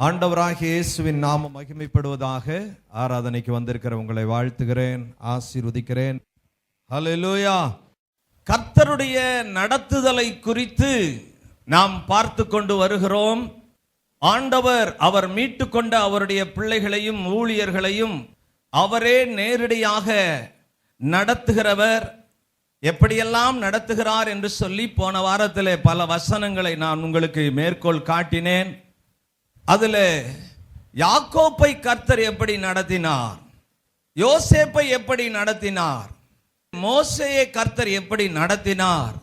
ஆண்டவராகிய இயேசுவின் நாமம் மகிமைப்படுவதாக. ஆராதனைக்கு வந்திருக்கிற உங்களை வாழ்த்துகிறேன், ஆசீர்வதிக்கிறேன். ஹல்லேலூயா. கர்த்தருடைய நடத்துதலை குறித்து நாம் பார்த்து கொண்டு வருகிறோம். ஆண்டவர் அவர் மீட்டு கொண்ட அவருடைய பிள்ளைகளையும் ஊழியர்களையும் அவரே நேரடியாக நடத்துகிறவர். எப்படியெல்லாம் நடத்துகிறார் என்று சொல்லி போன வாரத்தில் பல வசனங்களை நான் உங்களுக்கு மேற்கோள் காட்டினேன். அதில் யாக்கோப்பை கர்த்தர் எப்படி நடத்தினார், யோசேப்பை எப்படி நடத்தினார், மோசேயை கர்த்தர் எப்படி நடத்தினார்,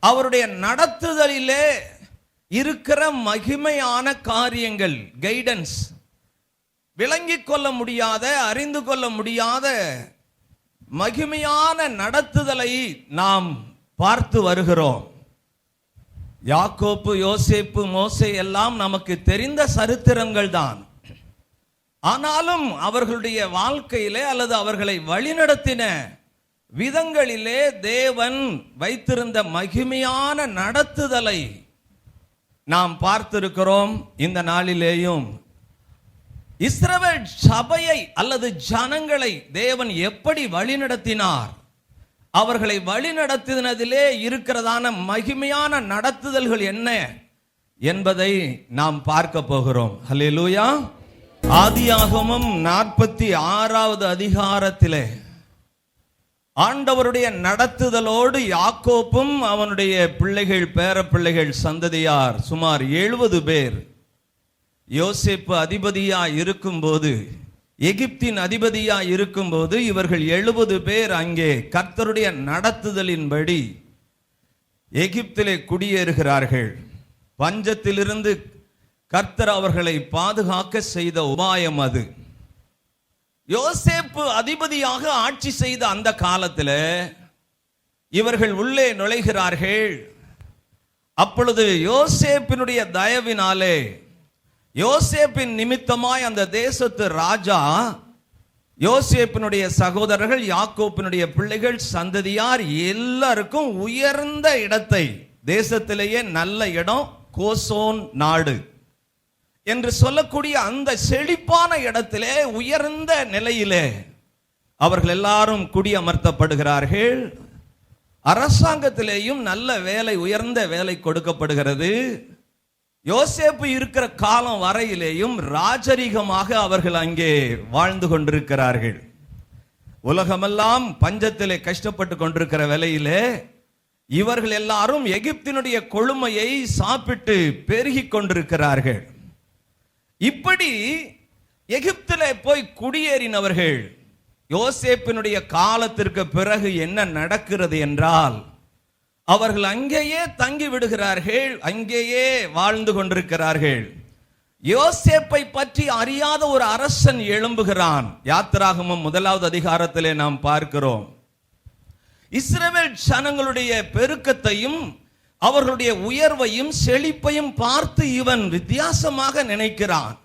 அவருடைய நடத்துதலிலே இருக்கிற மகிமையான காரியங்கள், கைடன்ஸ், விளங்கிக் கொள்ள முடியாத, அறிந்து கொள்ள முடியாத மகிமையான நடத்துதலை நாம் பார்த்து வருகிறோம். யாக்கோப்பு, யோசேப்பு, மோசே எல்லாம் நமக்கு தெரிந்த சரித்திரங்கள் தான். ஆனாலும் அவர்களுடைய வாழ்க்கையிலே அல்லது அவர்களை வழிநடத்தின விதங்களிலே தேவன் வைத்திருந்த மகிமையான நடத்துதலை நாம் பார்த்திருக்கிறோம். இந்த நாளிலேயும் இஸ்ரவேல் சபையை அல்லது ஜனங்களை தேவன் எப்படி வழிநடத்தினார், அவர்களை வழிநடத்தினதிலே இருக்கிறதான மகிமையான நடத்துதல்கள் என்ன என்பதை நாம் பார்க்க போகிறோம். ஹல்லேலூயா. ஆதியாகமம் 46வது அதிகாரத்திலே ஆண்டவருடைய நடத்துதலோடு யாக்கோப்பும் அவனுடைய பிள்ளைகள், பேர பிள்ளைகள், சந்ததியார் சுமார் 70 பேர் யோசேப்பு அதிபதியா இருக்கும்போது, எகிப்தின் அதிபதியா இருக்கும்போது இவர்கள் 70 பேர் அங்கே கர்த்தருடைய நடத்துதலின்படி எகிப்திலே குடியேறுகிறார்கள். பஞ்சத்திலிருந்து கர்த்தர் அவர்களை பாதுகாக்க செய்த உபாயம் அது. யோசேப்பு அதிபதியாக ஆட்சி செய்த அந்த காலத்தில் இவர்கள் உள்ளே நுழைகிறார்கள். அப்பொழுது யோசேப்பினுடைய தயவினாலே, யோசேப்பின் நிமித்தமாய் அந்த தேசத்து ராஜா, யோசேப்பினுடைய சகோதரர்கள், யாக்கோப்பினுடைய பிள்ளைகள், சந்ததியார் எல்லாருக்கும் உயர்ந்த இடத்தை, தேசத்திலேயே நல்ல இடம், கோசோன் நாடு என்று சொல்லக்கூடிய அந்த செழிப்பான இடத்திலே, உயர்ந்த நிலையிலே அவர்கள் எல்லாரும் குடியமர்த்தப்படுகிறார்கள். அரசாங்கத்திலேயும் நல்ல வேலை, உயர்ந்த வேலை கொடுக்கப்படுகிறது. யோசேப்பு இருக்கிற காலம் வரையிலேயும் ராஜரீகமாக அவர்கள் அங்கே வாழ்ந்து கொண்டிருக்கிறார்கள். உலகமெல்லாம் பஞ்சத்திலே கஷ்டப்பட்டு கொண்டிருக்கிற வேளையிலே இவர்கள் எல்லாரும் எகிப்தினுடைய கொழுமையை சாப்பிட்டு பெருகி கொண்டிருக்கிறார்கள். இப்படி எகிப்திலே போய் குடியேறினவர்கள் யோசேப்பினுடைய காலத்திற்கு பிறகு என்ன நடக்கிறது என்றால், அவர்கள் அங்கேயே தங்கி விடுகிறார்கள், அங்கேயே வாழ்ந்து கொண்டிருக்கிறார்கள். யோசேப்பை பற்றி அறியாத ஒரு அரசன் எழும்புகிறான். யாத்திராகமம் 1வது அதிகாரத்திலே நாம் பார்க்கிறோம். இஸ்ரவேல் ஜனங்களுடைய பெருக்கத்தையும் அவர்களுடைய உயர்வையும் செழிப்பையும் பார்த்து இவன் வித்தியாசமாக நினைக்கிறான்.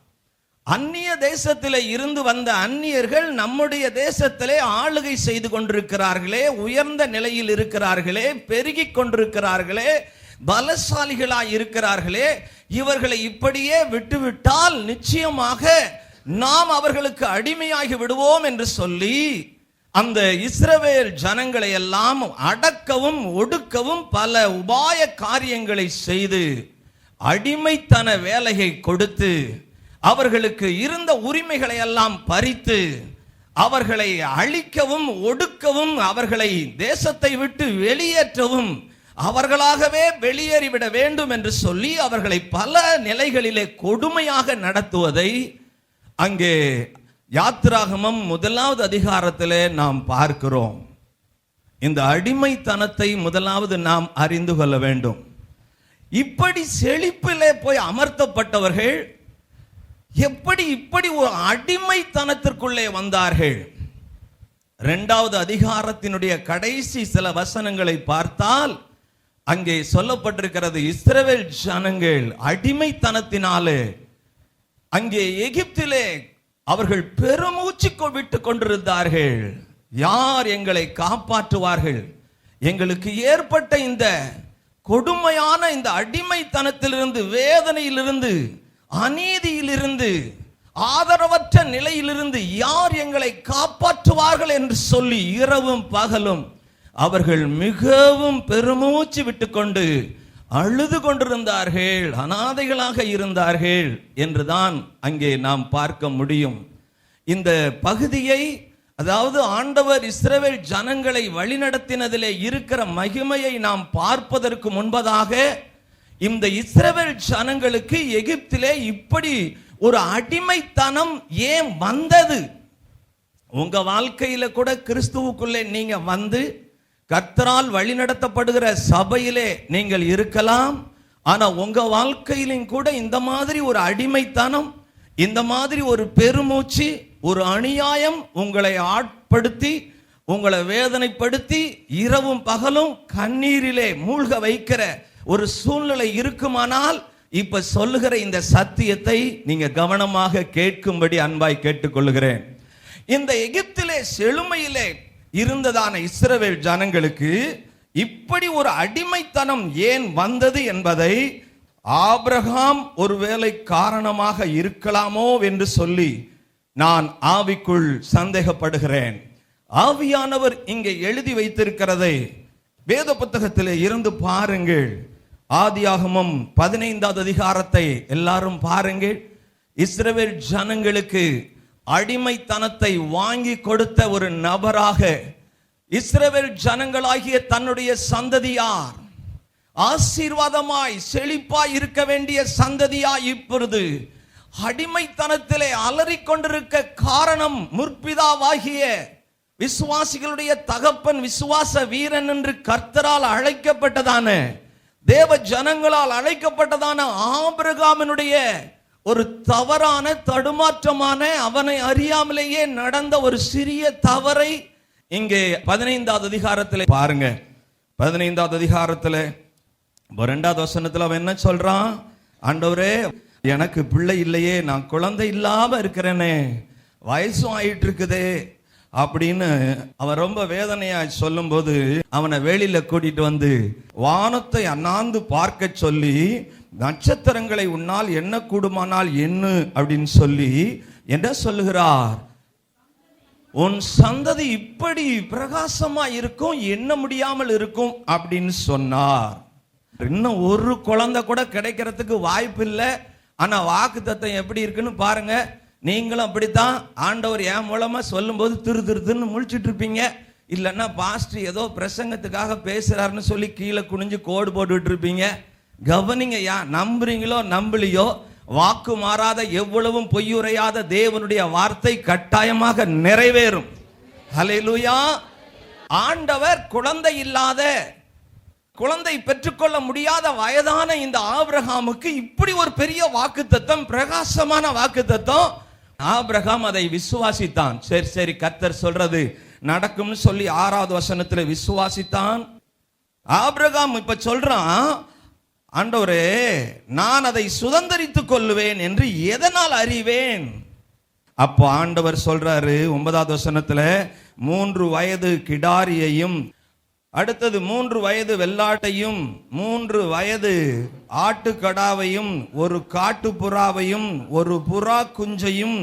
அந்நிய தேசத்திலே இருந்து வந்த அந்நியர்கள் நம்முடைய தேசத்திலே ஆளுகை செய்து கொண்டிருக்கிறார்களே, உயர்ந்த நிலையில் இருக்கிறார்களே, பெருகி கொண்டிருக்கிறார்களே, பலசாலிகளாய் இருக்கிறார்களே, இவர்களை இப்படியே விட்டுவிட்டால் நிச்சயமாக நாம் அவர்களுக்கு அடிமையாகி விடுவோம் என்று சொல்லி அந்த இஸ்ரவேல் ஜனங்களை எல்லாம் அடக்கவும் ஒடுக்கவும் பல உபாய காரியங்களை செய்து அடிமைத்தன வேலையை கொடுத்து அவர்களுக்கு இருந்த உரிமைகளை எல்லாம் பறித்து அவர்களை அழிக்கவும் ஒடுக்கவும், அவர்களை தேசத்தை விட்டு வெளியேற்றவும், அவர்களாகவே வெளியேறிவிட வேண்டும் என்று சொல்லி அவர்களை பல நிலைகளிலே கொடுமையாக நடத்துவதை அங்கே யாத்திராகமம் 1வது அதிகாரத்திலே நாம் பார்க்கிறோம். இந்த அடிமைத்தனத்தை முதலாவது நாம் அறிந்து கொள்ள வேண்டும். இப்படி செழிப்பிலே போய் அமர்த்தப்பட்டவர்கள் எப்படி இப்படி ஒரு அடிமைத்தனத்திற்குள்ளே வந்தார்கள்? 2வது அதிகாரத்தினுடைய கடைசி சில வசனங்களை பார்த்தால் அங்கே சொல்லப்பட்டிருக்கிறது, இஸ்ரவேல் ஜனங்கள் அடிமைத்தனத்தினாலே அங்கே எகிப்திலே அவர்கள் பெருமூச்சு விட்டு கொண்டிருந்தார்கள். யார் எங்களை காப்பாற்றுவார்கள்? எங்களுக்கு ஏற்பட்ட இந்த கொடுமையான இந்த அடிமைத்தனத்திலிருந்து, வேதனையிலிருந்து, அநீதியிலிருந்து, ஆதரவற்ற நிலையிலிருந்து யார் எங்களை காப்பாற்றுவார்கள் என்று சொல்லி இரவும் பகலும் அவர்கள் மிகவும் பெருமூச்சு விட்டுக்கொண்டு அழுது கொண்டிருந்தார்கள், அனாதைகளாக இருந்தார்கள் என்றுதான் அங்கே நாம் பார்க்க முடியும். இந்த பகுதியை, அதாவது ஆண்டவர் இஸ்ரவேல் ஜனங்களை வழிநடத்தினதிலே இருக்கிற மகிமையை நாம் பார்ப்பதற்கு முன்பதாக, இந்த இஸ்ரவேல் ஜனங்களுக்கு எகிப்திலே இப்படி ஒரு அடிமைத்தனம் ஏன் வந்தது? உங்க வாழ்க்கையில கூட கிறிஸ்துவுக்குள்ளே நீங்க வந்து கர்த்தரால் வழிநடத்தப்படுகிற சபையிலே நீங்கள் இருக்கலாம். ஆனா உங்க வாழ்க்கையிலும் கூட இந்த மாதிரி ஒரு அடிமைத்தனம், இந்த மாதிரி ஒரு பெருமூச்சு, ஒரு அநியாயம் உங்களை ஆட்படுத்தி, உங்களை வேதனைப்படுத்தி, இரவும் பகலும் கண்ணீரிலே மூழ்க வைக்கிற ஒரு சூழ்நிலை இருக்குமானால், இப்ப சொல்லுகிற இந்த சத்தியத்தை நீங்க கவனமாக கேட்கும்படி அன்பாய் கேட்டுக்கொள்கிறேன். இந்த எகிப்திலே செழுமையிலே இருந்ததான இஸ்ரவேல் ஜனங்களுக்கு இப்படி ஒரு அடிமைத்தனம் ஏன் வந்தது என்பதை ஆபிரகாம் ஒருவேளை காரணமாக இருக்கலாமோ என்று சொல்லி நான் ஆவிக்குள் சந்தேகப்படுகிறேன். ஆவியானவர் இங்கே எழுதி வைத்திருக்கிறதை வேத புத்தகத்திலே இருந்து பாருங்கள். ஆதியாகமம் 15வது அதிகாரத்தை எல்லாரும் பாருங்கள். இஸ்ரவேல் ஜனங்களுக்கு அடிமைத்தனத்தை வாங்கி கொடுத்த ஒரு நபராக இஸ்ரவேல் ஜனங்களாகிய தன்னுடைய சந்ததியார் ஆசீர்வாதமாய் செழிப்பாய் இருக்க வேண்டிய சந்ததியாய் இப்பொழுது அடிமைத்தனத்திலே அலறிக்கொண்டிருக்க காரணம் முற்பிதாவாகிய விசுவாசிகளுடைய தகப்பன், விசுவாச வீரன் என்று கர்த்தரால் அழைக்கப்பட்டதான, தேவ ஜனங்களால் அழைக்கப்பட்டதான ஆபிரகாமினுடைய ஒரு தவறான, தடுமாற்றமான, அவனை அறியாமலேயே நடந்த ஒரு சிறிய தவறை இங்கே 15வது அதிகாரத்தில் பாருங்க. 15வது அதிகாரத்தில் 2வது வசனத்தில் அவன் என்ன சொல்றான்? ஆண்டவரே, எனக்கு பிள்ளை இல்லையே, நான் குழந்தை இல்லாம இருக்கிறேனே, வயசும் ஆயிட்டு இருக்குதே அப்படின்னு அவன் ரொம்ப வேதனையா சொல்லும் போது அவனை வெளியில கூட்டிட்டு வந்து வானத்தை அண்ணாந்து பார்க்க சொல்லி, நட்சத்திரங்களை உன்னால் என்ன கூடுமானால் எண்ணு அப்படின்னு சொல்லி என்ன சொல்லுகிறார்? உன் சந்ததி இப்படி பிரகாசமா இருக்கும், எண்ண முடியாமல் இருக்கும் அப்படின்னு சொன்னார். இன்னும் ஒரு குழந்தை கூட கிடைக்கிறதுக்கு வாய்ப்பு இல்லை. ஆனா வாக்குத்தத்தம் எப்படி இருக்குன்னு பாருங்க. நீங்களும் அப்படித்தான். ஆண்டவர் என் மூலமா சொல்லும் போது திருன்னு முழிச்சிட்டு இருப்பீங்க. இல்லைன்னா பாஸ்டர் ஏதோ பிரசங்கத்துக்காக பேசுறாருன்னு சொல்லி கீழே குனிஞ்சு கோடு போட்டுட்டு இருப்பீங்க. கவனிங்கய்யா, நம்புறீங்களோ நம்பலையோ, வாக்கு மாறாத, எவ்வளவும் பொய்யுரையாத தேவனுடைய வார்த்தை கட்டாயமாக நிறைவேறும். ஹல்லேலூயா. ஆண்டவர் குழந்தை இல்லாத, குழந்தை பெற்றுக்கொள்ள முடியாத வயதான இந்த ஆபிரகாமுக்கு இப்படி ஒரு பெரிய வாக்குத்தத்தம், பிரகாசமான வாக்குத்தத்தம். ஆபிரகாம் அதை விசுவாசித்தான். சரி சரி, கர்த்தர் சொல்றது நடக்கும்னு சொல்லி 6வது வசனத்தில் விசுவாசித்தான். ஆபிரகாம் இப்ப சொல்றான், ஆண்டவரே, நான் அதை சுதந்தரித்துக் கொள்ளுவேன் என்று எதனால் அறிவேன்? அப்போ ஆண்டவர் சொல்றாரு 9வது வசனத்துல, 3 வயது கிடாரியையும், அடுத்தது 3 வயது வெள்ளாட்டையும், 3 வயது ஆட்டுக்கடாவையும், ஒரு காட்டுப்புறாவையும், ஒரு புறா குஞ்சையும்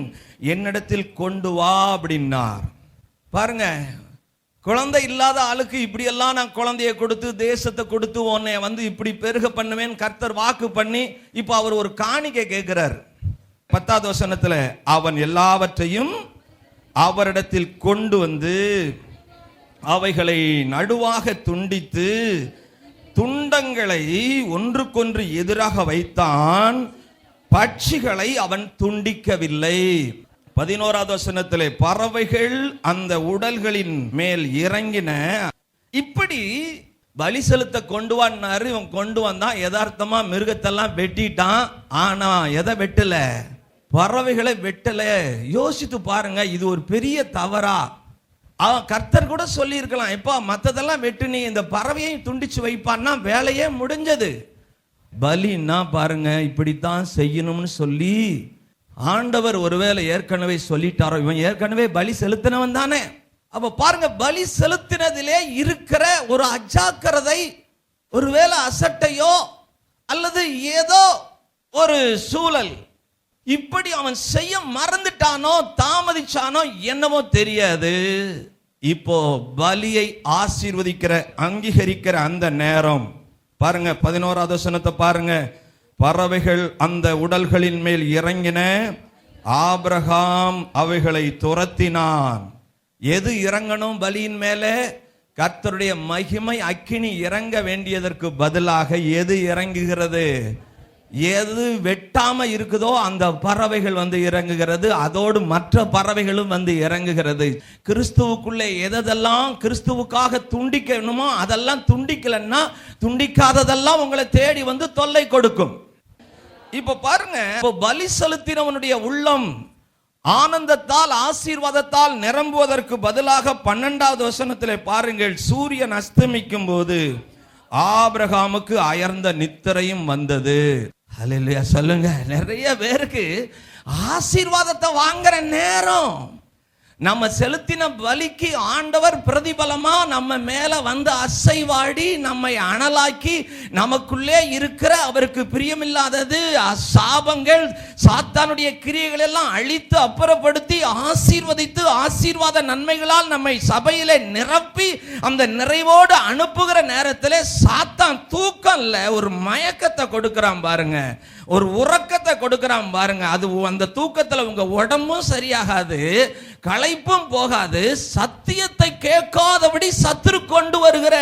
என்னிடத்தில் கொண்டு வா அப்படின்னார். பாருங்க, குழந்தை இல்லாத ஆளுக்கு இப்படி எல்லாம் நான் குழந்தைய கொடுத்து, தேசத்தை கொடுத்து, உன்னை வந்து இப்படி பெருக பண்ணுவேன் கர்த்தர் வாக்கு பண்ணி, இப்ப அவர் ஒரு காணிக்கை கேட்கிறார். 10வது வசனத்துல, அவன் எல்லாவற்றையும் அவரிடத்தில் கொண்டு வந்து அவைகளை நடுவாக துண்டித்து துண்டங்களை ஒன்றுக்கொன்று எதிராக வைத்தான், பட்சிகளை அவன் துண்டிக்கவில்லை. 11வது வசனத்திலே, பறவைகள் அந்த உடல்களின் மேல் இறங்கின. இப்படி பலி செலுத்த கொண்டு வந்தாரு. இவன் கொண்டு வந்தான், யதார்த்தமா மிருகத்தெல்லாம் வெட்டிட்டான். ஆனா எதை வெட்டல? பறவைகளை வெட்டல. யோசித்து பாருங்க, இது ஒரு பெரிய தவறா? கர்த்தர் கூட சொல்லி இருக்கலாம், எப்பா மத்ததெல்லாம் வெட்டு, நீ இந்த பறவையையும் துண்டிச்சு வைப்பான்னா வேலையே முடிஞ்சது. பலின்னா பாருங்க, இப்படித்தான் செய்யணும்னு சொல்லி ஆண்டவர் ஒருவேளை ஏற்கனவே சொல்லிட்டாரோ? இவன் ஏற்கனவே பலி செலுத்தினவன் தானே. அப்ப பாருங்க, பலி செலுத்தினதிலே இருக்கிற ஒரு அஜாக்கிரதை, ஒருவேளை அசட்டையோ அல்லது ஏதோ ஒரு சூழல், இப்படி அவன் செய்ய மறந்துட்டானோ தாமதிச்சானோ என்னவோ தெரியாது. இப்போ பலியை ஆசீர்வதிக்கிற அங்கீகரிக்கிற அந்த நேரம் பாருங்க, 11வது வசனத்தை பாருங்க. பறவைகள் அந்த உடல்களின் மேல் இறங்கின, ஆபிரகாம் அவைகளை துரத்தினான். எது இறங்கணும் பலியின் மேலே? கர்த்தருடைய மகிமை அக்கினி இறங்க வேண்டியதற்கு பதிலாக எது இறங்குகிறது? எது வெட்டாம இருக்குதோ அந்த பறவைகள் வந்து இறங்குகிறது. அதோடு மற்ற பறவைகளும் வந்து இறங்குகிறது. கிறிஸ்துவுக்குள்ளே எதெல்லாம் கிறிஸ்துவுக்காக துண்டிக்கணுமோ அதெல்லாம் துண்டிக்கலன்னா துண்டிக்காததெல்லாம் உங்களை தேடி வந்து தொல்லை கொடுக்கும். இப்ப பாருங்க, இப்போ பலி செலுத்தினவனுடைய உள்ளம் ஆனந்தத்தால் ஆசீர்வாதத்தால் நிரம்புவதற்கு பதிலாக 12வது வசனத்திலே பாருங்கள், சூரியன் அஸ்தமிக்கும் போது ஆபிரகாமுக்கு அயர்ந்த நித்திரையும் வந்தது. ஹல்லேலூயா சொல்லுங்க. நிறைய பேருக்கு ஆசீர்வாதத்தை வாங்குற நேரம், நம்ம செலுத்தின பலிக்கு ஆண்டவர் பிரதிபலமா நம்ம மேல வந்து அசைவாடி நம்மை அனலாக்கி நமக்குள்ளே இருக்கிற அவருக்கு பிரியமில்லாதது சாபங்கள் சாத்தானுடைய கிரியைகள் எல்லாம் அழித்து அப்புறப்படுத்தி ஆசீர்வதித்து ஆசீர்வாத நன்மைகளால் நம்மை சபையிலே நிரப்பி அந்த நிறைவோடு அனுப்புகிற நேரத்திலே சாத்தான் தூக்கம் இல்ல, ஒரு மயக்கத்தை கொடுக்கிறான் பாருங்க, ஒரு உறக்கத்தை கொடுக்கிறான் பாருங்க. அது அந்த தூக்கத்துல உங்க உடம்பும் சரியாகாது, களைப்பும் போகாது. சத்தியத்தை கேட்காதபடி சத்துரு கொண்டு வருகிற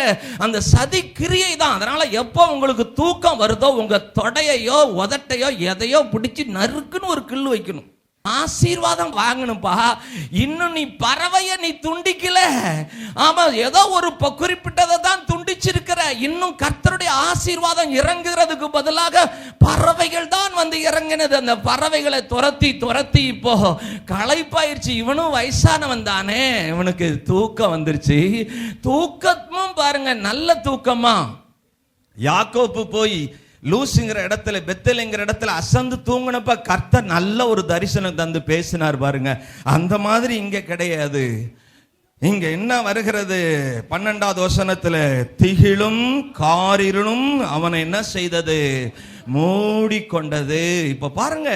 அந்த சதி கிரியை தான். அதனால எப்போ உங்களுக்கு தூக்கம் வருதோ உங்க தொடையையோ உதட்டையோ எதையோ பிடிச்சி நறுக்குன்னு ஒரு கிள்ளு வைக்கணும். ஆசீர்வாதம் வாங்கணும்பா. இன்னும் நீ பறவைய நீ துண்டிக்கல. ஆமா, ஏதோ ஒரு குறிப்பிட்டதை தான் துண்டிச்சிருக்கிற. இன்னும் கர்த்தருடைய ஆசீர்வாதம் இறங்குறதுக்கு பதிலாக பறவைகள் தான் வந்து இறங்கினது. அந்த பறவைகளை துரத்தி துரத்தி இப்போ களைப்பாயிருச்சு. இவனும் வயசானவன் தானே, இவனுக்கு தூக்கம் வந்துருச்சு. தூக்கமும் பாருங்க நல்ல தூக்கமா. யாக்கோப்பு போய் லூசுங்கிற இடத்துல பெத்தேலுங்கிற இடத்துல அசந்து தூங்கினப்ப கர்த்தர் நல்ல ஒரு தரிசனம் தந்து பேசினார் பாருங்க. அந்த மாதிரி இங்க கிடையாது. இங்க என்ன வருகிறது? 12வது வசனத்துல திகிலும் காரிருளும் அவனை என்ன செய்தது? மூடிக்கொண்டது. இப்ப பாருங்க,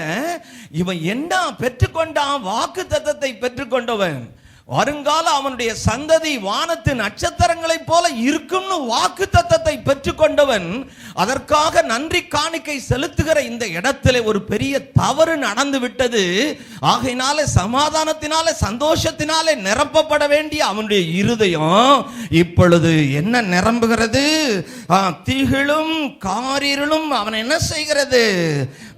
இவன் என்ன பெற்றுக்கொண்டான்? வாக்கு தத்தத்தை பெற்றுக்கொண்டவன். வருங்கால அவனுடைய சந்ததி வானத்து நட்சத்திரங்களைப் போல இருக்கும்னு வாக்கு தத்தத்தை பெற்றுக்கொண்டவன். அதற்காக நன்றி காணிக்கை செலுத்துகிற இந்த இடத்திலே ஒரு பெரிய தவறு நடந்து விட்டது. ஆகையினாலே சமாதானத்தினாலே சந்தோஷத்தினாலே நிரப்பப்பட வேண்டிய அவனுடைய இருதயம் இப்பொழுது என்ன நிரம்புகிறது? திகிலும் காரிருளும் அவன் என்ன செய்கிறது?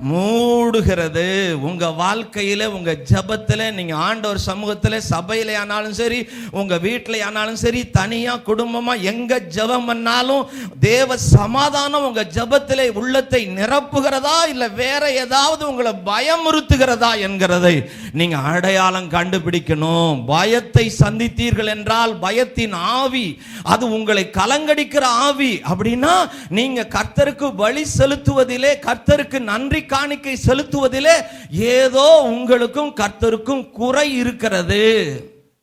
மூடுகிறது. உங்க வாழ்க்கையில உங்க ஜபத்துல நீங்க ஆண்டவர் சமூகத்துல சபையில ஆனாலும் சரி, உங்க வீட்டில் ஆனாலும் சரி, தனியா குடும்பமா எங்க ஜெபம் பண்ணாலும் தேவ சமாதானம் உங்க ஜெபத்திலே உள்ளத்தை நிரப்புகிறதா இல்ல வேற ஏதாவது உங்களை பயமுறுத்துகிறதா என்கிறதை நீங்க அடையாளம் கண்டுபிடிக்கணும். பயத்தை சந்தித்தீர்கள் என்றால் பயத்தின் ஆவி, அது உங்களை கலங்கடிக்கிற ஆவி. அப்படின்னா நீங்க கர்த்தருக்கு பலி செலுத்துவதிலே, கர்த்தருக்கு நன்றி காணிக்கை செலுத்துவதிலே ஏதோ உங்களுக்கும் கர்த்தருக்கும் குறை இருக்கிறது.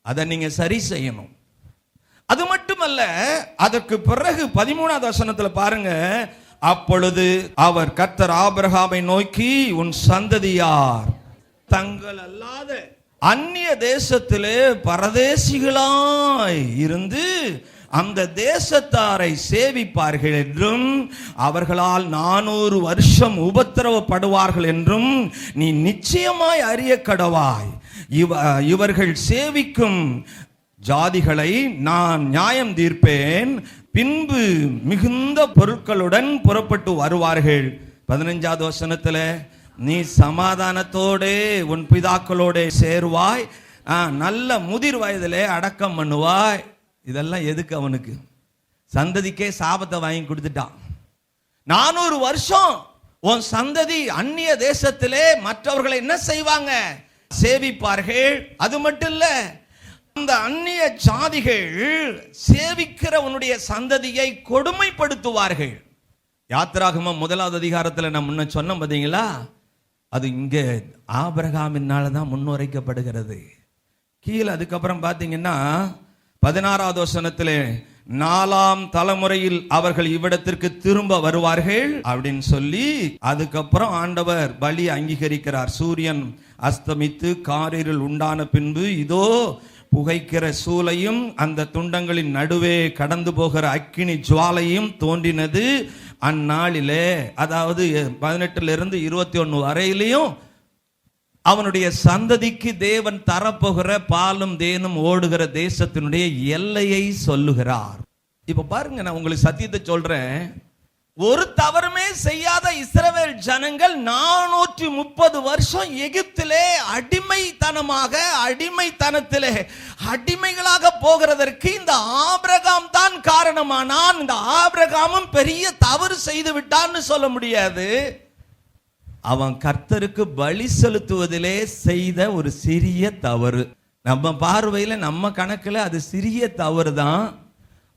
அதை நீங்க சரி செய்யணும். அது மட்டுமல்ல, அதற்கு பிறகு 13வது வசனத்துல பாருங்க, அப்பொழுது அவர் கர்த்தர் ஆபிரகாமை நோக்கி, உன் சந்ததியார் தங்கள் அல்லாத அந்நிய தேசத்திலே பரதேசிகளாய் இருந்து அந்த தேசத்தாரை சேவிப்பார்கள் என்றும் அவர்களால் 400 வருஷம் உபத்திரவப்படுவார்கள் என்றும் நீ நிச்சயமாய் அறிய கடவாய். இவர்கள் சேவிக்கும் ஜாதிகளை நான் நியாயம் தீர்ப்பேன், பின்பு மிகுந்த பொருட்களுடன் புறப்பட்டு வருவார்கள். 15வது வசனத்துல நீ சமாதானத்தோடு உன் பிதாக்களோட சேருவாய், நல்ல முதிர் வயதிலே அடக்கம் பண்ணுவாய். இதெல்லாம் எதுக்கு? அவனுக்கு சந்ததிக்கே சாபத்தை வாங்கி கொடுத்துட்டான். 400 வருஷம் உன் சந்ததி அந்நிய தேசத்திலே மற்றவர்களை என்ன செய்வாங்க? சேவிப்பார்கள். அது மட்டும் இல்ல, அந்த அந்நிய ஜாதிகள் சேவிக்கிற உன்னுடைய சந்ததியை கொடுமைப்படுத்துவார்கள். யாத்திராகமம் 1வது அதிகாரத்தில் நான் முன்ன சொன்ன பாத்தீங்களா, அது இங்க ஆபிரகாமினால தான் முன்னுரைக்கப்படுகிறது. கீழே அதுக்கப்புறம் பாத்தீங்கன்னா 16வது வசனத்திலே 4ஆம் தலைமுறையில் அவர்கள் இவ்விடத்திற்கு திரும்ப வருவார்கள் அப்படின்னு சொல்லி அதுக்கப்புறம் ஆண்டவர் பலி அங்கீகரிக்கிறார். சூரியன் அஸ்தமித்து காரிருள் உண்டான பின்பு இதோ புகைக்கிற சூளையும் அந்த துண்டங்களின் நடுவே கடந்து போகிற அக்கினி ஜுவாலையும் தோன்றினது. அந்நாளிலே, அதாவது 18 to 21 வரையிலையும் அவனுடைய சந்ததிக்கு தேவன் தரப்போகிற பாலும் தேனும் ஓடுகிற தேசத்தினுடைய எல்லையை சொல்லுகிறார். இப்ப பாருங்க, நான் உங்களுக்கு சத்தியத்தை சொல்றேன். ஒரு தவறுமே செய்யாத இஸ்ரவேல் ஜனங்கள் 430 வருஷம் எகிப்திலே அடிமைத்தனத்திலே அடிமைகளாக போகிறதற்கு இந்த ஆபிரகாம் தான் காரணமானான். இந்த ஆபிரகாமும் பெரிய தவறு செய்து விட்டான்னு சொல்ல முடியாது. அவன் கர்த்தருக்கு பலி செலுத்துவதிலே செய்த ஒரு சிறிய தவறு. நம்ம பார்வையில, நம்ம கணக்குல அது சிறிய தவறு தான்.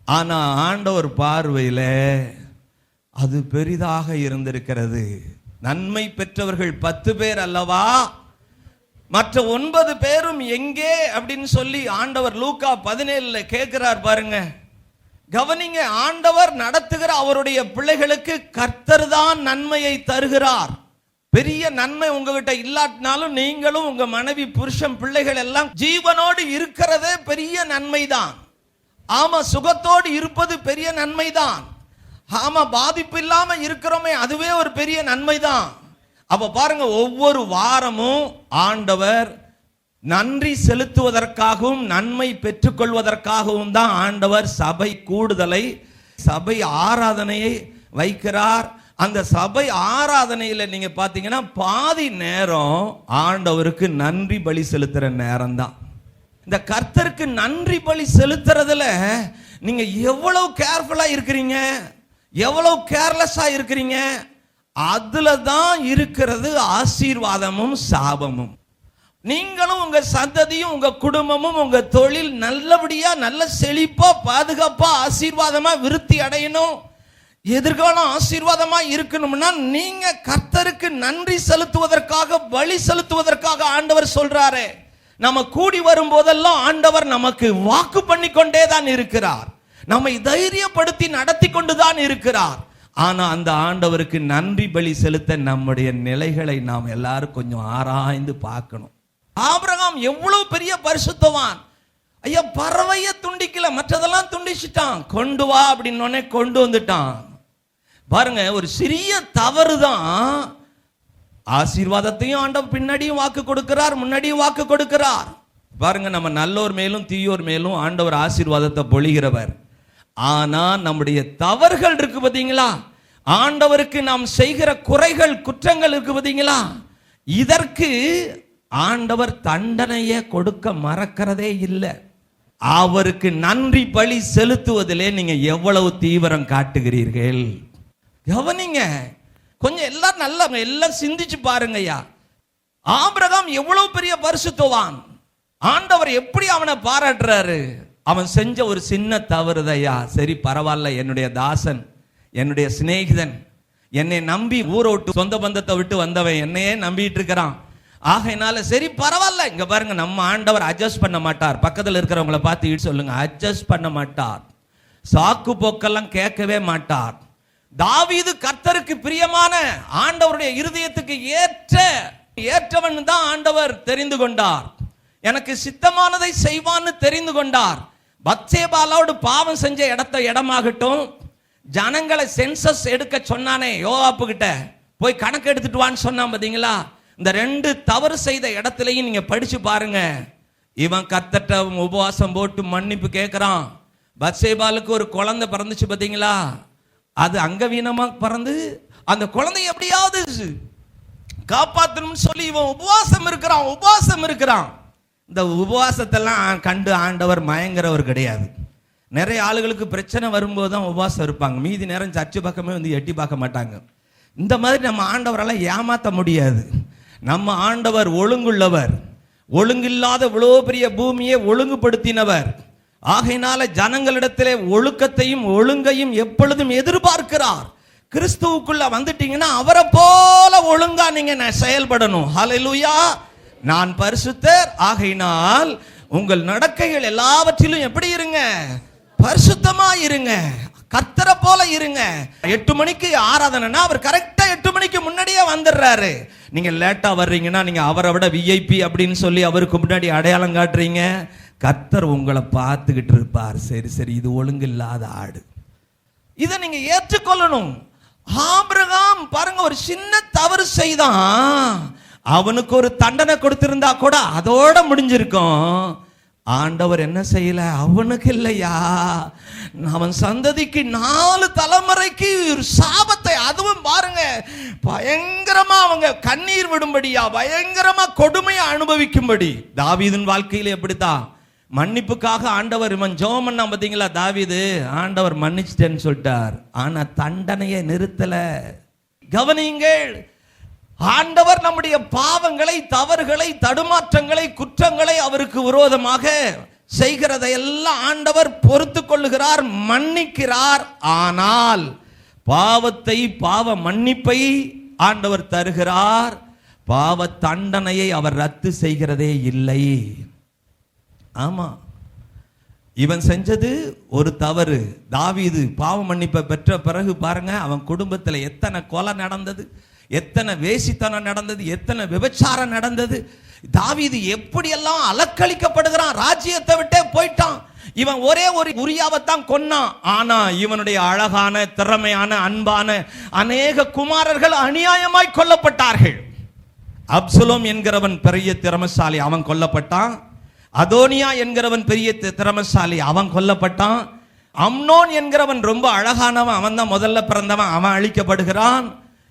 ஆனா ஆண்டவர் பார்வையில அது பெரிதாக இருந்திருக்கிறது. நன்மை பெற்றவர்கள் 10 பேர் அல்லவா, மற்ற 9 பேரும் எங்கே அப்படின்னு சொல்லி ஆண்டவர் லூக்கா 17 கேட்கிறார். பாருங்க, கவனிங்க. ஆண்டவர் நடத்துகிற அவருடைய பிள்ளைகளுக்கு கர்த்தர் தான் நன்மையை தருகிறார். பெரிய நன்மை உங்ககிட்ட இல்லாட்டினாலும் நீங்களும் உங்க மனைவி, புருஷன், பிள்ளைகள் எல்லாம் ஜீவனோடு இருக்கிறதே பெரிய நன்மைதான். ஆமா, சுகத்தோடு இருப்பது பெரிய நன்மைதான். ஆமா, பாதிப்பு இல்லாம இருக்கிறோமே, அதுவே ஒரு பெரிய நன்மைதான். அப்ப பாருங்க, ஒவ்வொரு வாரமும் ஆண்டவர் நன்றி செலுத்துவதற்காகவும் நன்மை பெற்றுக்கொள்வதற்காகவும் தான் ஆண்டவர் சபை கூடுதலை, சபை ஆராதனையை வைக்கிறார். அந்த சபை ஆராதனையில நீங்க பாத்தீங்கன்னா பாதி நேரம் ஆண்டவருக்கு நன்றி பலி செலுத்துற நேரம் தான். இந்த கர்த்தருக்கு நன்றி பலி செலுத்துறதுல நீங்க எவ்வளவு கேர்ஃபுல்லா இருக்கிறீங்க, எவ்வளவு கேர்லெஸ்ஸா இருக்கிறீங்க, அதுல தான் இருக்கிறது ஆசீர்வாதமும் சாபமும். நீங்களும் உங்க சந்ததியும் உங்க குடும்பமும் உங்க தொழில் நல்லபடியா, நல்ல செழிப்பா, பாதுகாப்பா, ஆசீர்வாதமா விருத்தி அடையணும், எதிர்காலம் ஆசீர்வாதமா இருக்கணும்னா நீங்க கர்த்தருக்கு நன்றி செலுத்துவதற்காக, பலி செலுத்துவதற்காக ஆண்டவர் சொல்றாரு. நம்ம கூடி வரும் போதெல்லாம் ஆண்டவர் நமக்கு வாக்கு பண்ணி கொண்டே தான் இருக்கிறார், நம்மை தைரியப்படுத்தி நடத்தி கொண்டுதான் இருக்கிறார். ஆனா அந்த ஆண்டவருக்கு நன்றி பலி செலுத்த நம்முடைய நிலைகளை நாம் எல்லாரும் கொஞ்சம் ஆராய்ந்து பார்க்கணும். ஆபிரகாம் எவ்வளவு பெரிய பரிசுத்தவான். ஐயா, பறவைய துண்டிக்கல, மற்றதெல்லாம் துண்டிச்சிட்டான். கொண்டு வா அப்படின்னு கொண்டு வந்துட்டான். பாருங்க, ஒரு சிறிய தவறு தான் ஆசீர்வாதத்தையும் ஆண்டவர் பின்னாடியும் வாக்கு கொடுக்கிறார், முன்னாடியும் வாக்கு கொடுக்கிறார். பாருங்க, நம்ம நல்லோர் மேலும் தீயோர் மேலும் ஆண்டவர் ஆசீர்வாதத்தை பொழிகிறவர். ஆனா நம்முடைய தவறுகள் இருக்கு பாத்தீங்களா, ஆண்டவருக்கு நாம் செய்கிற குறைகள், குற்றங்கள் இருக்கு பாத்தீங்களா, இதற்கு ஆண்டவர் தண்டனையை கொடுக்க மறக்கிறதே இல்லை. அவருக்கு நன்றி பலி செலுத்துவதிலே நீங்க எவ்வளவு தீவிரம் காட்டுகிறீர்கள். கவனிங்க, கொஞ்சம் எல்லாரும் நல்லா எல்லாம் சிந்திச்சு பாருங்கய்யா. ஆபிரகாம் எவ்வளவு பெரிய பரிசுத்தவான். ஆண்டவர் எப்படி அவனை பாராட்டுறாரு. அவன் செஞ்ச ஒரு சின்ன தவறுதையா, சரி பரவாயில்ல, என்னுடைய தாசன், என்னுடைய சிநேகிதன், என்னை நம்பி ஊரை விட்டு, சொந்த பந்தத்தை விட்டு வந்தவன் என்னையே நம்பிட்டு இருக்கிறான். ஆகையினால சரி பரவாயில்ல. இங்க பாருங்க, நம்ம ஆண்டவர் அட்ஜஸ்ட் பண்ண மாட்டார். பக்கத்தில் இருக்கிறவங்களை பார்த்து சொல்லுங்க, அட்ஜஸ்ட் பண்ண மாட்டார், சாக்கு போக்கெல்லாம் கேட்கவே மாட்டார். தாவீது கர்த்தருக்கு பிரியமான, ஆண்டவருடைய இருதயத்துக்கு ஏற்றவன் தான் ஆண்டவர் தெரிந்து கொண்டார். எனக்கு சித்தமானதை செய்வான்னு தெரிந்து கொண்டார். பத்சேபாலோடு பாவம் செஞ்ச இடமாகட்டும், ஜனங்களை சென்சஸ் எடுக்க சொன்னானே யோவாப்பு கிட்ட, போய் கணக்கு எடுத்துட்டு வான்னு சொன்னான் பாத்தீங்களா. இந்த 2 தவறு செய்த இடத்துலையும் நீங்க படிச்சு பாருங்க. இவன் கர்த்தர்ட்ட உபவாசம் போட்டு மன்னிப்பு கேட்கிறான். பத்சேபாலுக்கு ஒரு குழந்தை பிறந்துச்சு பாத்தீங்களா, அது அங்கவீனமா பிறந்து அந்த குழந்தை எப்படியாவது காப்பாற்றணும்னு சொல்லி இவன் உபவாசம் இருக்கிறான். இந்த உபவாசத்தெல்லாம் கண்டு ஆண்டவர் மயங்கிறவர் கிடையாது. நிறைய ஆளுகளுக்கு பிரச்சனை வரும்போது தான் உபவாசம் இருப்பாங்க, மீதி நேரம் சர்ச்சு பக்கமே வந்து எட்டி பார்க்க மாட்டாங்க. இந்த மாதிரி நம்ம ஆண்டவரெல்லாம் ஏமாற்ற முடியாது. நம்ம ஆண்டவர் ஒழுங்குள்ளவர், ஒழுங்கில்லாத இவ்வளோ பெரிய பூமியை ஒழுங்குபடுத்தினவர். ஆகையினால ஜனங்களிடத்திலே ஒழுக்கத்தையும் ஒழுங்கையும் எப்பொழுதும் எதிர்பார்க்கிறார். கிறிஸ்துவுக்குள்ள வந்துட்டீங்கன்னா அவரை போல ஒழுங்கா நீங்க செயல்படணும். ஹல்லேலூயா. நான் பரிசுத்தர், ஆகையினால் உங்கள் நடக்கைகள் எல்லாவற்றிலும் எப்படி இருங்க, பரிசுத்தமா இருங்க, கர்த்தரை போல இருங்க. 8 மணிக்கு ஆராதனைனா அவர் கரெக்டா 8 மணிக்கு முன்னாடியே வந்துடுறாரு. நீங்க லேட்டா வர்றீங்கன்னா நீங்க அவரை விட விஐபி அப்படின்னு சொல்லி அவருக்கு முன்னாடி அடையாளம் காட்டுறீங்க. கர்த்தர் உங்களை பார்த்துக்கிட்டு இருப்பார். சரி சரி, இது ஒழுங்கு இல்லாத ஆடு. இதை நீங்க ஏற்றுக்கொள்ளணும். ஆபிரகாம் பாருங்க, ஒரு சின்ன தவறு செய்தான், அவனுக்கு ஒரு தண்டனை கொடுத்திருந்தா கூட அதோட முடிஞ்சிருக்கும். ஆண்டவர் என்ன செய்யல? அவனுக்கு இல்லையா, அவன் சந்ததிக்கு 4 தலைமுறைக்கு ஒரு சாபத்தை, அதுவும் பாருங்க பயங்கரமா அவங்க கண்ணீர் விடும்படியா, பயங்கரமா கொடுமையை அனுபவிக்கும்படி. தாவீதின் வாழ்க்கையில எப்படித்தான் மன்னிப்புக்காக ஆண்டவர் இவன் ஜெபம் பண்ணா பாத்தீங்களா, தாவீது ஆண்டவர் மன்னிச்சிட்டேன்னு சொல்லிட்டார், ஆனா தண்டனையை நிறுத்தல. கவனியுங்கள், ஆண்டவர் நம்முடைய பாவங்களை, தவறுகளை, தடுமாற்றங்களை, குற்றங்களை அவருக்கு விரோதமாக செய்கிறதையெல்லாம் ஆண்டவர் பொறுத்து கொள்ளுகிறார், மன்னிக்கிறார். ஆனால் பாவத்தை, பாவ மன்னிப்பை ஆண்டவர் தருகிறார், பாவ தண்டனையை அவர் ரத்து செய்கிறதே இல்லை. ஆமா, இவன் செஞ்சது ஒரு தவறு. தாவீது பாவ மன்னிப்பை பெற்ற பிறகு பாருங்க, அவன் குடும்பத்தில் எத்தனை கொலை நடந்தது, எத்தனை வேசித்தனம் நடந்தது, எத்தனை விபச்சாரம் நடந்தது. தாவீது எப்படியெல்லாம் அலக்களிக்கப்படுகிறான், ராஜ்யத்தை விட்டே போயிட்டான். இவன் ஒரே ஒரு உரியாவைத்தான் கொன்னான், ஆனா இவனுடைய அழகான, திறமையான, அன்பான அநேக குமாரர்கள் அநியாயமாய் கொல்லப்பட்டார்கள். அப்சலோம் என்கிறவன் பெரிய திறமசாலி, அவன் கொல்லப்பட்டான். அதோனியா என்கிறவன் பெரிய திறமசாலி, அவன் கொல்லப்பட்டான். அம்னோன் என்கிறவன் ரொம்ப அழகானவன், அவன் தான் முதல்ல பிறந்தவன், அவன் அழிக்கப்படுகிறான்.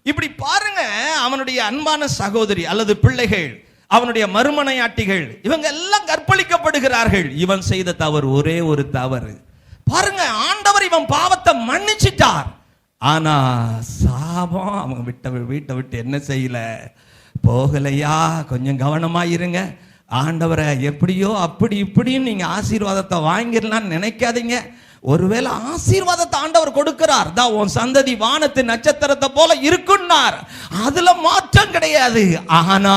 இப்படி பாருங்க, அவனுடைய அன்பான சகோதரி அல்லது பிள்ளைகள், அவனுடைய மறுமனையாட்டிகள், இவங்க எல்லாம் கற்பழிக்கப்படுகிறார்கள். இவன் செய்த தவறு ஒரே ஒரு தவறு. பாருங்க, ஆண்டவர் இவன் பாவத்தை மன்னிச்சிட்டார், ஆனா சாபம் அவன் வீட்டை விட்டு என்ன செய்யல, போகலையா. கொஞ்சம் கவனமா இருங்க. ஆண்டவரை எப்படியோ அப்படி இப்படின்னு நீங்க ஆசீர்வாதத்தை வாங்கிடலாம்னு நினைக்காதீங்க. ஒருவேளை ஆசீர்வாதத்தை ஆண்டவர் கொடுக்கிறார், தான் உன் சந்ததி வானத்து நட்சத்திரத்தை போல இருக்குன்னார், அதுல மாற்றம் கிடையாது. ஆனா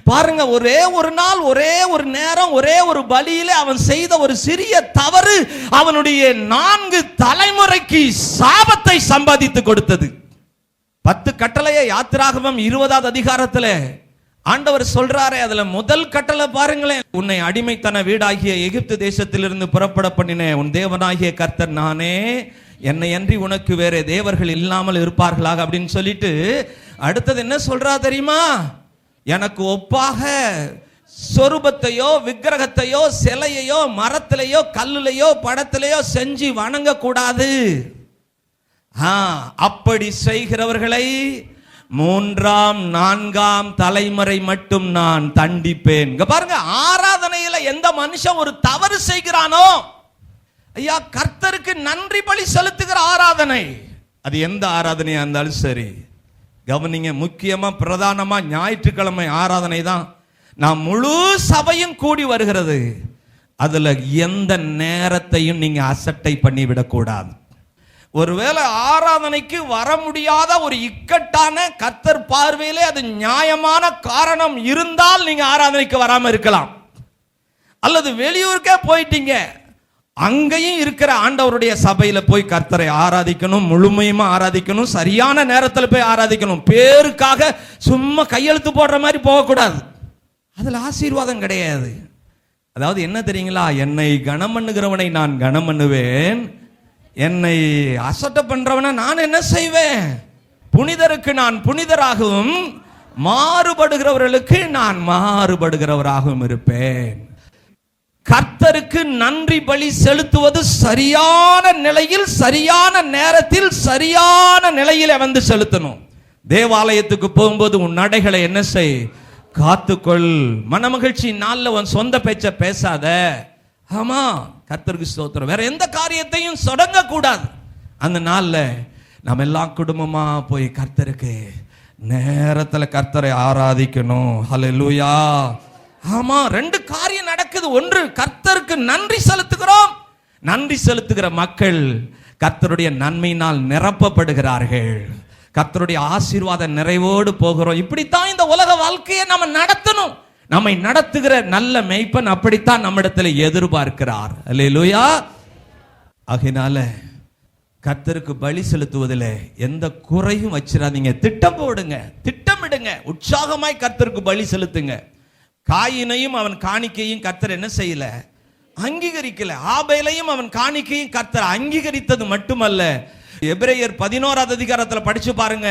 பாருங்க, ஒரே ஒரு நாள், ஒரே ஒரு நேரம், ஒரே ஒரு பலியில அவன் செய்த ஒரு சிறிய தவறு அவனுடைய 4 தலைமுறைக்கு சாபத்தை சம்பாதித்து கொடுத்தது. 10 கட்டளையை யாத்திராகமம் 20வது அதிகாரத்துல ஆண்டவர் சொல்றாரே, அதுல முதல் கட்டளை பாருங்களேன், உன்னை அடிமைத்தன வீடாகிய எகிப்து தேசத்திலிருந்து புறப்பட பண்ணின உன் தேவனாகிய கர்த்தர் நானே, என்னை அன்றி உனக்கு வேற தேவர்கள் இல்லாமல் இருப்பார்களாக அப்படின்னு சொல்லிட்டு அடுத்தது என்ன சொல்றா தெரியுமா, எனக்கு ஒப்பாக சொரூபத்தையோ விக்கிரகத்தையோ சிலையையோ மரத்திலேயோ கல்லுலையோ படத்திலேயோ செஞ்சு வணங்க கூடாது. அப்படி செய்கிறவர்களை 3ஆம் 4ஆம் தலைமுறை மட்டும் நான் தண்டிப்பேன். பாருங்க, ஆராதனையில எந்த மனுஷன் ஒரு தவறு செய்கிறானோ, ஐயா கர்த்தருக்கு நன்றி பலி செலுத்துகிற ஆராதனை, அது எந்த ஆராதனையா இருந்தாலும் சரி. கவனிங்க, முக்கியமா பிரதானமா ஞாயிற்றுக்கிழமை ஆராதனை தான் நாம் முழு சபையும் கூடி வருகிறது. அதுல எந்த நேரத்தையும் நீங்க அசட்டை பண்ணி விடக்கூடாது. ஒருவேளை ஆராதனைக்கு வர முடியாத ஒரு இக்கட்டான, கர்த்தர் பார்வையிலே அது நியாயமான காரணம் இருந்தால் நீங்க ஆராதனைக்கு வராம இருக்கலாம். அல்லது வெளியூருக்கே போயிட்டீங்க, அங்கேயும் இருக்கிற ஆண்டவருடைய சபையில போய் கர்த்தரை ஆராதிக்கணும், முழுமையுமா ஆராதிக்கணும், சரியான நேரத்தில் போய் ஆராதிக்கணும். பேருக்காக சும்மா கையெழுத்து போடுற மாதிரி போகக்கூடாது, அதுல ஆசீர்வாதம் கிடையாது. அதாவது என்ன தெரியுங்களா, என்னை கனம் பண்ணுகிறவனை நான் கனம் பண்ணுவேன், என்னை அசட்டை பண்றவன நான் என்ன செய்வேன், புனிதருக்கு நான் புனிதராகவும் மாறுபடுகிறவர்களுக்கு நான் மாறுபடுகிறவராகவும் இருப்பேன். கர்த்தருக்கு நன்றி பலி செலுத்துவது சரியான நிலையில், சரியான நேரத்தில், சரியான நிலையில வந்து செலுத்தணும். தேவாலயத்துக்கு போகும்போது உன் நடைகளை என்ன செய், காத்துக்கொள். மனமகிழ்ச்சி நாள்ல உன் சொந்த பேச்ச பேசாத. ஆமா, கர்த்தருக்கு ஸ்தோத்திரம். வேற எந்த காரியத்தையும் சொடங்க கூடாது. அந்த நாள்ல நம்ம எல்லாம் குடும்பமா போய் கர்த்தருக்கு நேரத்துல கர்த்தரை ஆராதிக்கணும். ஹல்லேலூயா. ஆமா, 2 காரியம் நடக்குது. ஒன்று, கர்த்தருக்கு நன்றி செலுத்துகிறோம். நன்றி செலுத்துகிற மக்கள் கர்த்தருடைய நன்மையினால் நிரப்பப்படுகிறார்கள். கர்த்தருடைய ஆசீர்வாத நிறைவோடு போகிறோம். இப்படித்தான் இந்த உலக வாழ்க்கையை நம்ம நடத்தணும். நம்மை நடத்துகிற நல்ல மேய்ப்பன் அப்படித்தான் நம்மிடத்தில் எதிர்பார்க்கிறார். அல்லேலூயா. ஆகையினால கர்த்தருக்கு பலி செலுத்துவதில் எந்த குறையும் வச்சிடாதீங்க. திட்டம் போடுங்க, திட்டமிடுங்க, உற்சாகமாய் கர்த்தருக்கு பலி செலுத்துங்க. காயினையும் அவன் காணிக்கையும் கர்த்தர் என்ன செய்யல? அங்கீகரிக்கல. ஆபேலையும் அவன் காணிக்கையும் கர்த்தர் அங்கீகரித்தது மட்டுமல்ல, எபிரேயர் 11வது அதிகாரத்தில் படிச்சு பாருங்க,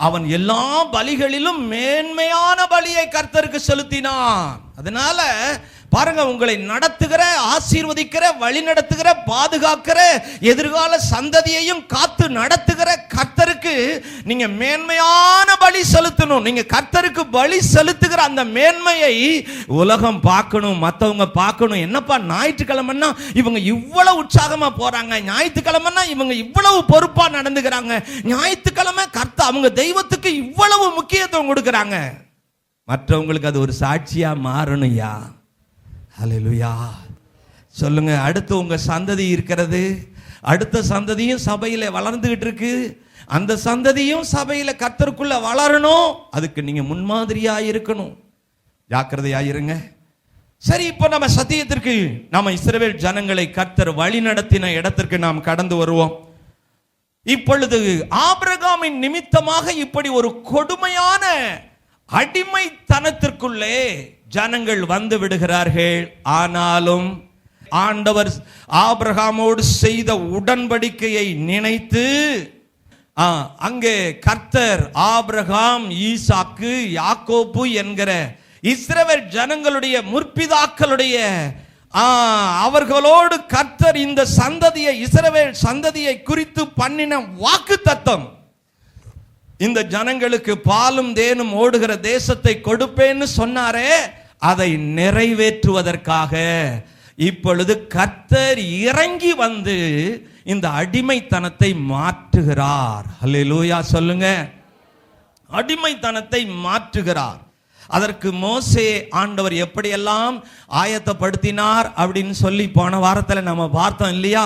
அவன் எல்லா பலிகளிலும் மேன்மையான பலியை கர்த்தருக்கு செலுத்தினான். அதனால பாருங்க, உங்களை நடத்துகிற, ஆசீர்வதிக்கிற, வழி நடத்துகிற, பாதுகாக்கிற, எதிர்கால சந்ததியையும் காத்து நடத்துகிற கர்த்தருக்கு நீங்க மேன்மையான பலி செலுத்தணும். நீங்க கர்த்தருக்கு பலி செலுத்துகிற அந்த மேன்மையை உலகம் பார்க்கணும், மற்றவங்க பார்க்கணும். என்னப்பா ஞாயிற்றுக்கிழமைன்னா இவங்க இவ்வளவு உற்சாகமா போறாங்க, ஞாயிற்றுக்கிழமைன்னா இவங்க இவ்வளவு பொறுப்பா நடந்துக்கிறாங்க, ஞாயிற்றுக்கிழமை அவங்க தெய்வத்துக்கு இவ்வளவு முக்கியத்துவம் கொடுக்கறாங்க. மற்றவங்களுக்கு அது ஒரு சாட்சியா மாறணும்யா. ஹல்லேலூயா சொல்லுங்க. அடுத்து உங்க சந்ததி இருக்கிறது, அடுத்த சந்ததியும் சபையில வளர்ந்துகிட்டு இருக்கு. அந்த சந்ததியும் சபையில கர்த்தருக்குள்ள வளரணும். அதுக்கு நீங்க முன்மாதிரியா இருக்கணும், ஜாக்கிரதையா இருங்க. சரி, இப்போ நம்ம சத்தியத்திற்கு, நம்ம இஸ்ரவேல் ஜனங்களை கர்த்தர் வழி நடத்தின இடத்திற்கு நாம் கடந்து வருவோம். இப்பொழுது ஆபிரகாமின் நிமித்தமாக இப்படி ஒரு கொடுமையான அடிமைத்தனத்திற்குள்ளே ஜனங்கள் வந்து விடுகிறார்கள். ஆனாலும் ஆண்டவர் ஆபிரகாமோடு செய்த உடன்படிக்கையை நினைத்து அங்கே கர்த்தர் ஆபிரகாம், ஈசாக்கு, யாக்கோபு என்கிற இஸ்ரவேல் ஜனங்களுடைய முற்பிதாக்களுடைய அவர்களோடு கர்த்தர் இந்த சந்ததியை, இஸ்ரவேல் சந்ததியை குறித்து பண்ணின வாக்குத்தத்தம், இந்த ஜனங்களுக்கு பாலும் தேனும் ஓடுகிற தேசத்தை கொடுப்பேன்னு சொன்னாரே, அதை நிறைவேற்றுவதற்காக இப்பொழுது கர்த்தர் இறங்கி வந்து இந்த அடிமைத்தனத்தை மாற்றுகிறார். ஹல்லேலூயா சொல்லுங்க. அடிமைத்தனத்தை மாற்றுகிறார். அதற்கு மோசே ஆண்டவர் எப்படியெல்லாம் ஆயத்தப்படுத்தினார் அப்படின்னு சொல்லி போன வாரத்தில் நம்ம பார்த்தோம் இல்லையா?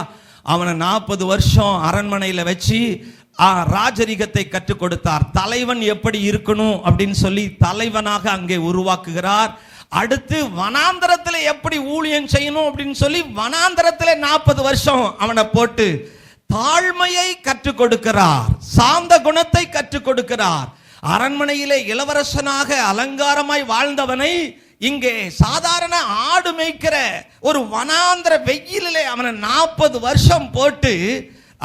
அவனை 40 வருஷம் அரண்மனையில் வச்சு ராஜரிகத்தை கற்றுக் கொடுத்தார். தலைவன் எப்படி இருக்கணும் அப்படின்னு சொல்லி தலைவனாக அங்கே உருவாக்குகிறார். அடுத்து வனாந்தரத்தில் எப்படி ஊழியம் செய்யணும் அப்படின்னு சொல்லி வனாந்தரத்தில் 40 வருஷம் அவனை போட்டு தாழ்மையை கற்றுக் கொடுக்கிறார், சாந்த குணத்தை கற்றுக் கொடுக்கிறார். அரண்மனையிலே இளவரசனாக அலங்காரமாய் வாழ்ந்தவனை இங்கே சாதாரண ஆடு மேய்க்கிற ஒரு வனாந்தர வெயிலிலே அவனை 40 வருஷம் போட்டு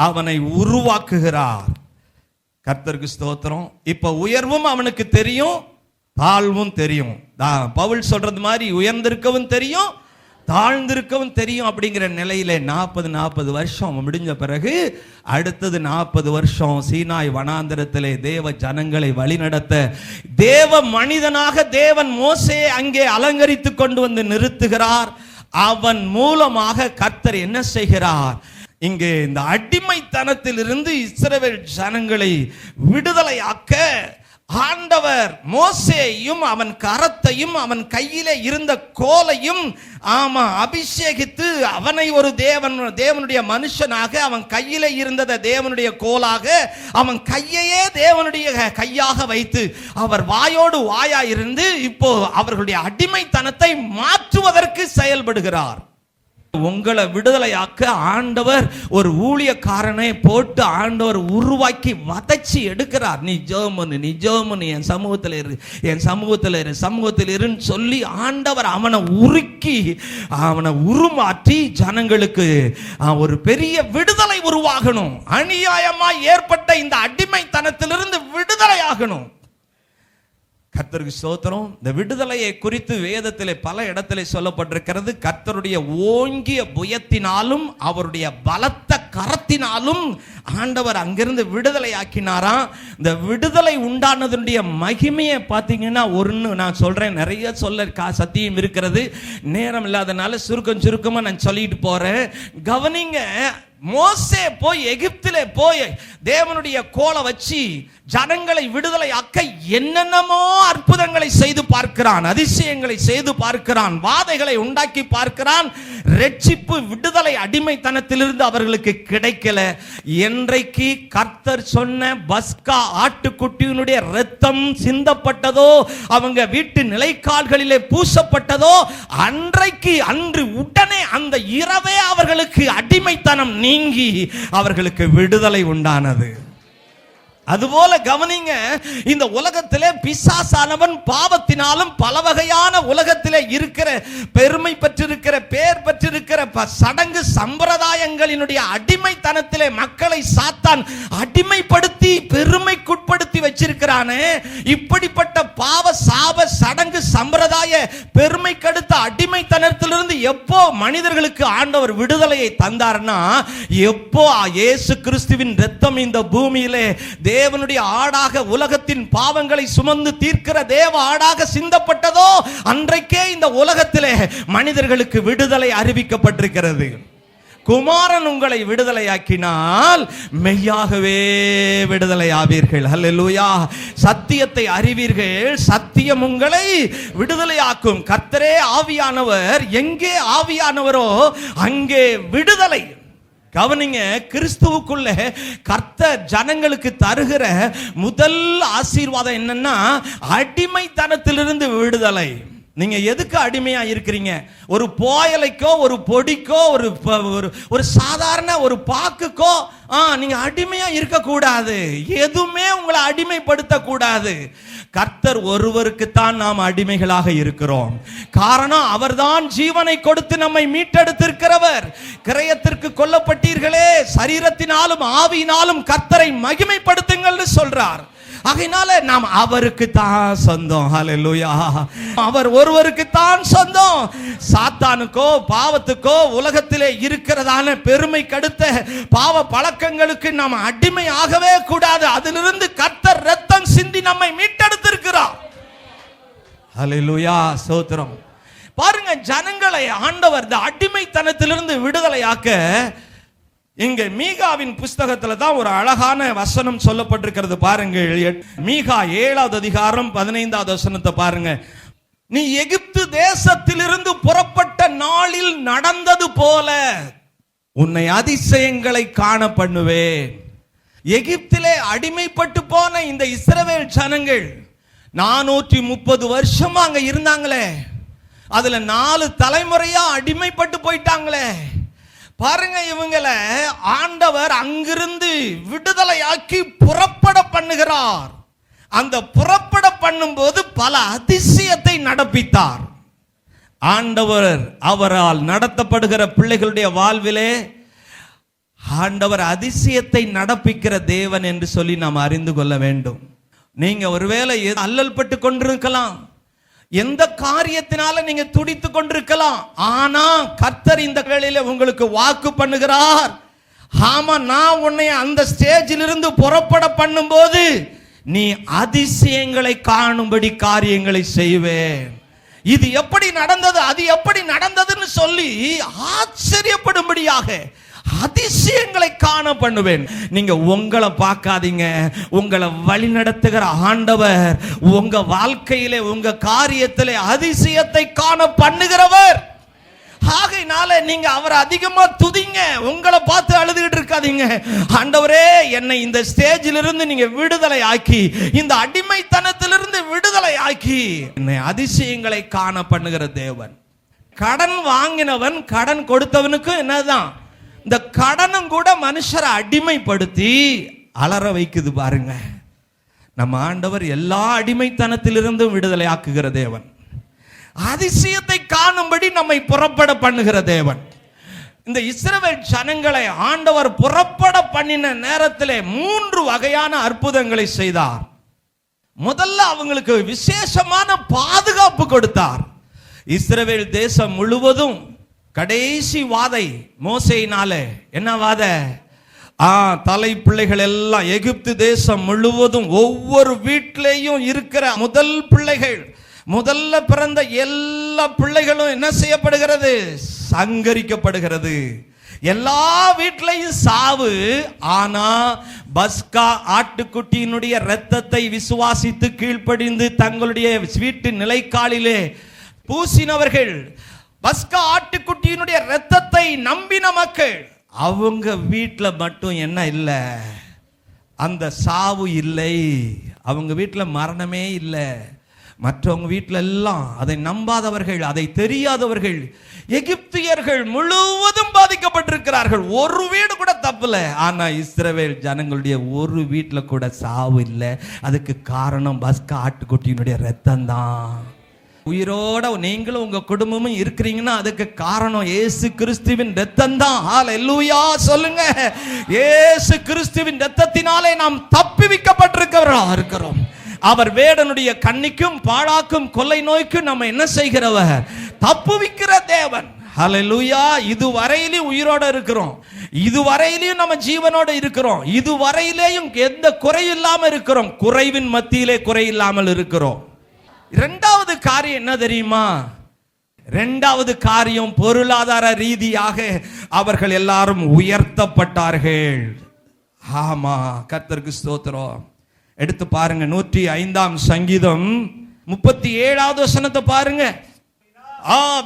அவனை உருவாக்குகிறார். கர்த்தருக்கு ஸ்தோத்திரம். இப்ப உயர்வும் அவனுக்கு தெரியும், தாழ்வும் தெரியும். பவுல் சொல்றது மாதிரி உயர்ந்திருக்கவும் தெரியும், தாழ்ந்திருக்கவும் தெரியும். அப்படிங்கிற நிலையில 40 வருஷம் முடிஞ்ச பிறகு அடுத்தது 40 வருஷம் சீனாய் வனாந்தரத்திலே தேவ ஜனங்களை வழிநடத்த தேவ மனிதனாக தேவன் மோசே அங்கே அலங்கரித்து கொண்டு வந்து நிறுத்துகிறார். அவன் மூலமாக கர்த்தர் என்ன செய்கிறார்? இங்கே இந்த அடிமைத்தனத்திலிருந்து இஸ்ரவேல் ஜனங்களை விடுதலையாக்க ஆண்டவர் மோசேயும் அவன் கரத்தையும் அவன் கையிலே இருந்த கோலையும் அபிஷேகித்து அவனை ஒரு தேவனுடைய மனுஷனாக, அவன் கையிலே இருந்ததை தேவனுடைய கோலாக, அவன் கையையே தேவனுடைய கையாக வைத்து அவர் வாயோடு வாயா இருந்து இப்போ அவர்களுடைய அடிமைத்தனத்தை மாற்றுவதற்கு செயல்படுகிறார். உங்களை விடுதலையாக்க ஆண்டவர் ஒரு ஊழியக்காரனை போட்டு ஆண்டவர் உருவாக்கி வதச்சி எடுக்கிறார். நீ ஜெபம் என் சமூகத்தில் இரு, என் சமூகத்தில் இருன்னு சொல்லி ஆண்டவர் அவனை உருக்கி அவனை உருமாற்றி ஜனங்களுக்கு ஒரு பெரிய விடுதலை உருவாகணும். அநியாயமாய் ஏற்பட்ட இந்த அடிமைத்தனத்திலிருந்து விடுதலையாகணும். கர்த்தருக்கு ஸ்தோத்திரம். இந்த விடுதலையை குறித்து வேதத்திலே பல இடத்திலே சொல்லப்பட்டிருக்கிறது. கர்த்தருடைய ஓங்கிய புயத்தினாலும் அவருடைய பலத்த கரத்தினாலும் ஆண்டவர் அங்கிருந்து விடுதலை ஆக்கினாராம். இந்த விடுதலை உண்டானதுடைய மகிமையை பார்த்தீங்கன்னா, ஒன்று நான் சொல்றேன், நிறைய சொல்ல சத்தியம் இருக்கிறது, நேரம் இல்லாதனால சுருக்கமா நான் சொல்லிட்டு போறேன். கவனிங்க. மோசே போய் எகிப்திலே போய் தேவனுடைய கோலை வச்சு ஜனங்களை விடுதலையாக்க என்னென்னமோ அற்புதங்களை செய்து பார்க்கிறான், அதிசயங்களை செய்து பார்க்கிறான், வாதைகளை உண்டாக்கி பார்க்கிறான். ரட்சிப்பு, விடுதலை அடிமைத்தனத்திலிருந்து அவர்களுக்கு கிடைக்கல. என்றைக்கு கர்த்தர் சொன்ன பஸ்கா ஆட்டுக்குட்டியினுடைய இரத்தம் சிந்தப்பட்டதோ, அவங்க வீட்டு நிலைக்கால்களிலே பூசப்பட்டதோ, அன்று உடனே அந்த இரவே அவர்களுக்கு அடிமைத்தனம் நீங்கி அவர்களுக்கு விடுதலை உண்டானது. அதுபோல கவனிங்க, இந்த உலகத்திலே பிசாசானவன் பாவத்தினாலும் பல வகையான உலகத்திலே இருக்கிற பெருமை பெற்றிருக்கிற, பேர் பெற்றிருக்கிற சடங்கு சம்பிரதாயங்களினுடைய அடிமைத்தனத்திலே மக்களை சாத்தான் அடிமைப்படுத்தி பெருமைக்குட்படுத்தி வச்சிருக்கிறானே. இப்படிப்பட்ட பாவ சாப சடங்கு சம்பிரதாய பெருமைக்கடுத்த அடிமைத்தனத்திலிருந்து எப்போ மனிதர்களுக்கு ஆண்டவர் விடுதலையை தந்தார்னா, எப்போ இயேசு கிறிஸ்துவின் இரத்தம் இந்த பூமியிலே தேவனுடைய ஆடாக உலகத்தின் பாவங்களை சுமந்து தீர்க்கிற தேவ ஆடாக சிந்தப்பட்டதோ, அன்றைக்கே இந்த உலகத்திலே மனிதர்களுக்கு விடுதலை அறிவிக்கப்பட்டிருக்கிறது. குமாரன் உங்களை விடுதலையாக்கினால் மெய்யாகவே விடுதலை ஆவீர்கள். அல்லேலூயா. சத்தியத்தை அறிவீர்கள், சத்தியம் உங்களை விடுதலையாக்கும். கர்த்தரே ஆவியானவர், எங்கே ஆவியானவரோ அங்கே விடுதலை. கவனிங்க, கிறிஸ்துவுக்குள்ள கர்த்தர் ஜனங்களுக்கு தருகிற முதல் ஆசீர்வாதம் என்னன்னா, அடிமைத்தனத்திலிருந்து விடுதலை. நீங்க எதுக்கு அடிமையா இருக்கிறீங்க? ஒரு போயலைக்கோ, ஒரு பொடிக்கோ, ஒரு சாதாரண ஒரு பாக்குக்கோ நீங்க அடிமையா இருக்க கூடாது. எதுவுமே உங்களை அடிமைப்படுத்த கூடாது. கர்த்தர் ஒருவருக்கு தான் நாம் அடிமைகளாக இருக்கிறோம். காரணம், அவர்தான் ஜீவனை கொடுத்து நம்மை மீட்டெடுத்திருக்கிறவர். கிரயத்திற்கு கொல்லப்பட்டீர்களே, சரீரத்தினாலும் ஆவியினாலும் கர்த்தரை மகிமைப்படுத்துங்கள் சொல்றார். ஆகையினால நாம் அவருக்கு தான் சொந்தம். ஹல்லேலூயா. அவர் ஒருவருக்கு தான் சொந்தம். சாத்தானுக்கோ பாவத்துக்கோ உலகத்திலே இருக்கிறதான பெருமை கடுத்த பாவ பழக்கங்களுக்கு நாம் அடிமை ஆகவே கூடாது. அதிலிருந்து கர்த்தர் இரத்தம் சிந்தி நம்மை மீட்டெடுத்திருக்கிறார். ஹல்லேலூயா, ஸ்தோத்திரம். பாருங்க, ஜனங்களை ஆண்டவர் அடிமைத்தனத்திலிருந்து விடுதலையாக்க இங்க மீகாவின் புஸ்தகத்துல தான் ஒரு அழகான வசனம் சொல்லப்பட்டிருக்கிறது. பாருங்கள், மீகா 7வது அதிகாரம் 15வது வசனத்தை பாருங்க. நீ எகிப்து தேசத்திலிருந்து புறப்பட்ட நாளில் நடந்தது போல உன்னை அதிசயங்களை காண பண்ணுவேன். எகிப்திலே அடிமைப்பட்டு போன இந்த இஸ்ரவேல் ஜனங்கள் 430 வருஷமா அங்க இருந்தாங்களே, அதுல 4 தலைமுறையா அடிமைப்பட்டு போயிட்டாங்களே. பாருங்க, இவங்களை ஆண்டவர் அங்கிருந்து விடுதலையாக்கி புறப்பட பண்ணுகிறார். அந்த புறப்பட பண்ணும்போது பல அதிசயத்தை நடப்பித்தார் ஆண்டவர். அவரால் நடத்தப்படுகிற பிள்ளைகளுடைய வாழ்விலே ஆண்டவர் அதிசயத்தை நடப்பிக்கிற தேவன் என்று சொல்லி நாம் அறிந்து கொள்ள வேண்டும். நீங்க ஒருவேளை அல்லல் பட்டு கொண்டிருக்கலாம், எந்த காரியத்தினால நீங்க துடித்து கொண்டிருக்கலாம். ஆனா கர்த்தர் இந்த வேளையில உங்களுக்கு வாக்கு பண்ணுகிறார். ஆமா, நான் உன்னை அந்த ஸ்டேஜில் இருந்து புறப்பட பண்ணும்போது நீ அதிசயங்களை காணும்படி காரியங்களை செய்வேன். இது எப்படி நடந்தது, அது எப்படி நடந்ததுன்னு சொல்லி ஆச்சரியப்படும்படியாக அதிசயங்களை காண பண்ணுவேன். நீங்க உங்களை பார்க்காதீங்க, உங்களை வழி நடத்துகிற ஆண்டவர் உங்க வாழ்க்கையிலே, உங்க காரியத்திலே அதிசயத்தை காண பண்ணுகிறவர். ஆகையினால நீங்க அவரை அதிகமா துதிங்க, உங்களை பார்த்து அழுதுகிட்டு இருக்காதீங்க. ஆண்டவரே, என்னை இந்த ஸ்டேஜில் இருந்து நீங்க விடுதலை ஆக்கி, இந்த அடிமைத்தனத்திலிருந்து விடுதலை ஆக்கி என்னை அதிசயங்களை காண பண்ணுகிற தேவன். கடன் வாங்கினவன் கடன் கொடுத்தவனுக்கும் என்னதான், இந்த கடனும் கூட மனுஷரை அடிமைப்படுத்தி அலற வைக்குது. பாருங்க, நம்ம ஆண்டவர் எல்லா அடிமைத்தனத்திலிருந்தும் விடுதலை ஆக்குகிற தேவன். அதிசயத்தை காணும்படி நம்மை புறப்பட பண்ணுகிற தேவன். இந்த இஸ்ரவேல் ஜனங்களை ஆண்டவர் புறப்பட பண்ணின நேரத்திலே 3 வகையான அற்புதங்களை செய்தார். முதல்ல அவங்களுக்கு விசேஷமான பாதுகாப்பு கொடுத்தார். இஸ்ரவேல் தேசம் முழுவதும் கடைசி வாதை மோசேயினால என்ன வாத, தலை பிள்ளைகள் எல்லாம் எகிப்து தேசம் முழுவதும் ஒவ்வொரு வீட்டிலேயும் இருக்கிற முதல் பிள்ளைகள், முதல்ல பிறந்த எல்லா பிள்ளைகளும் என்ன செய்யப்படுகிறது, சங்கரிக்கப்படுகிறது. எல்லா வீட்லையும் சாவு. ஆனா பஸ்கா ஆட்டுக்குட்டியினுடைய இரத்தத்தை விசுவாசித்து கீழ்ப்படிந்து தங்களுடைய வீட்டு நிலைக்காலிலே பூசினவர்கள், பஸ்கா ஆட்டுக்குட்டியினுடைய இரத்தத்தை நம்பின மக்கள், அவங்க வீட்டுல மட்டும் என்ன இல்லை? அந்த சாவு இல்லை. அவங்க வீட்டுல மரணமே இல்லை. மற்றவங்க வீட்டில் எல்லாம் அதை நம்பாதவர்கள், அதை தெரியாதவர்கள், எகிப்தியர்கள் முழுவதும் பாதிக்கப்பட்டிருக்கிறார்கள். ஒரு வீடு கூட தப்புல. ஆனா இஸ்ரவேல் ஜனங்களுடைய ஒரு வீட்டில் கூட சாவு இல்லை. அதுக்கு காரணம் பஸ்கா ஆட்டுக்குட்டியினுடைய ரத்தம் தான். உயிரோட நீங்களும் உங்க குடும்பமும் இருக்கிறீங்கன்னா அதுக்கு காரணம் இயேசு கிறிஸ்துவின் ரத்தம் தான். ஹல்லேலூயா சொல்லுங்க. இயேசு கிறிஸ்துவின் ரத்தத்தினாலே நாம் தப்புவிக்கப்பட்டிருக்கிறவர்களாக இருக்கிறோம். அவர் வேடனுடைய கண்ணிக்கும் பாழாக்கும் கொள்ளை நோய்க்கும் நம்ம என்ன செய்கிறவர்? தப்புவிக்கிற தேவன். ஹல்லேலூயா. இதுவரையிலும் உயிரோட இருக்கிறோம், இதுவரையிலும் நம்ம ஜீவனோட இருக்கிறோம், இதுவரையிலேயும் எந்த குறையும் இல்லாம இருக்கிறோம், குறைவின் மத்தியிலே குறை இல்லாமல் இருக்கிறோம். இரண்டாவது காரியம் என்ன தெரியுமா? இரண்டாவது காரியம், பொருளாதார ரீதியாக அவர்கள் எல்லாரும் உயர்த்தப்பட்டார்கள். ஆமா, கர்த்தருக்கு ஸ்தோத்திரம். எடுத்து பாருங்க 105ஆம் சங்கீதம் 37வது வசனத்தை பாருங்க.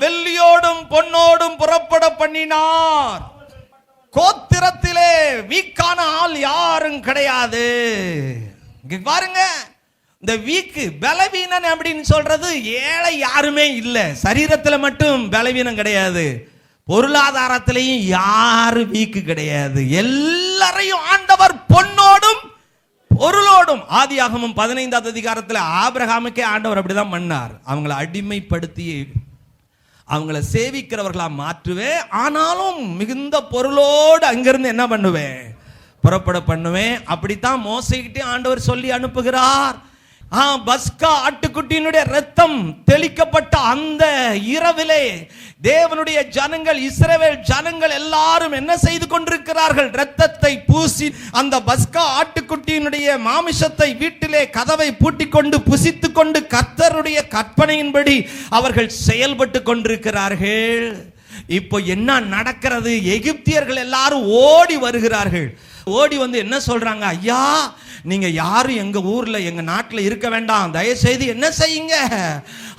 வெள்ளியோடும் பொன்னோடும் புறப்பட பண்ணினார், கோத்திரத்திலே வீக்கான ஆள் யாரும் கிடையாது. பாருங்க, இந்த வீக்கு பலவீனன் அப்படின்னு சொல்றது ஏழை யாருமே இல்லை. சரீரத்தில் மட்டும் பலவீனம் கிடையாது, பொருளாதாரத்திலையும் யாரும் வீக்கு கிடையாது. எல்லாரையும் ஆண்டவர் பொன்னோடும் பொருளோடும். ஆதியாகமம் 15வது அதிகாரத்தில் ஆபிரகாமுக்கே ஆண்டவர் அப்படிதான் பண்ணார். அவங்களை அடிமைப்படுத்தி அவங்கள சேவிக்கிறவர்களா மாற்றுவேன், ஆனாலும் மிகுந்த பொருளோடு அங்கிருந்து என்ன பண்ணுவேன்? புறப்பட பண்ணுவேன். அப்படித்தான் மோசைக்கிட்டே ஆண்டவர் சொல்லி அனுப்புகிறார். பஸ்கா ஆட்டுக்குட்டியினுடைய ரத்தம் தெளிக்கப்பட்ட அந்த இரவிலே தேவனுடைய ஜனங்கள், இஸ்ரவேல் ஜனங்கள் எல்லாரும் என்ன செய்து கொண்டிருக்கிறார்கள்? ரத்தத்தை பூசி அந்த பஸ்கா ஆட்டுக்குட்டியினுடைய மாமிசத்தை வீட்டிலே கதவை பூட்டி கொண்டு புசித்து கொண்டு கர்த்தருடைய கற்பனையின்படி அவர்கள் செயல்பட்டு கொண்டிருக்கிறார்கள். இப்போ என்ன நடக்கிறது? எகிப்தியர்கள் எல்லாரும் ஓடி வருகிறார்கள். ஓடி வந்து என்ன சொல்றாங்க? ஐயா, நீங்க யாரும் எங்க ஊர்ல எங்க நாட்டில் இருக்க வேண்டாம், தயவுசெய்து என்ன செய்யுங்க,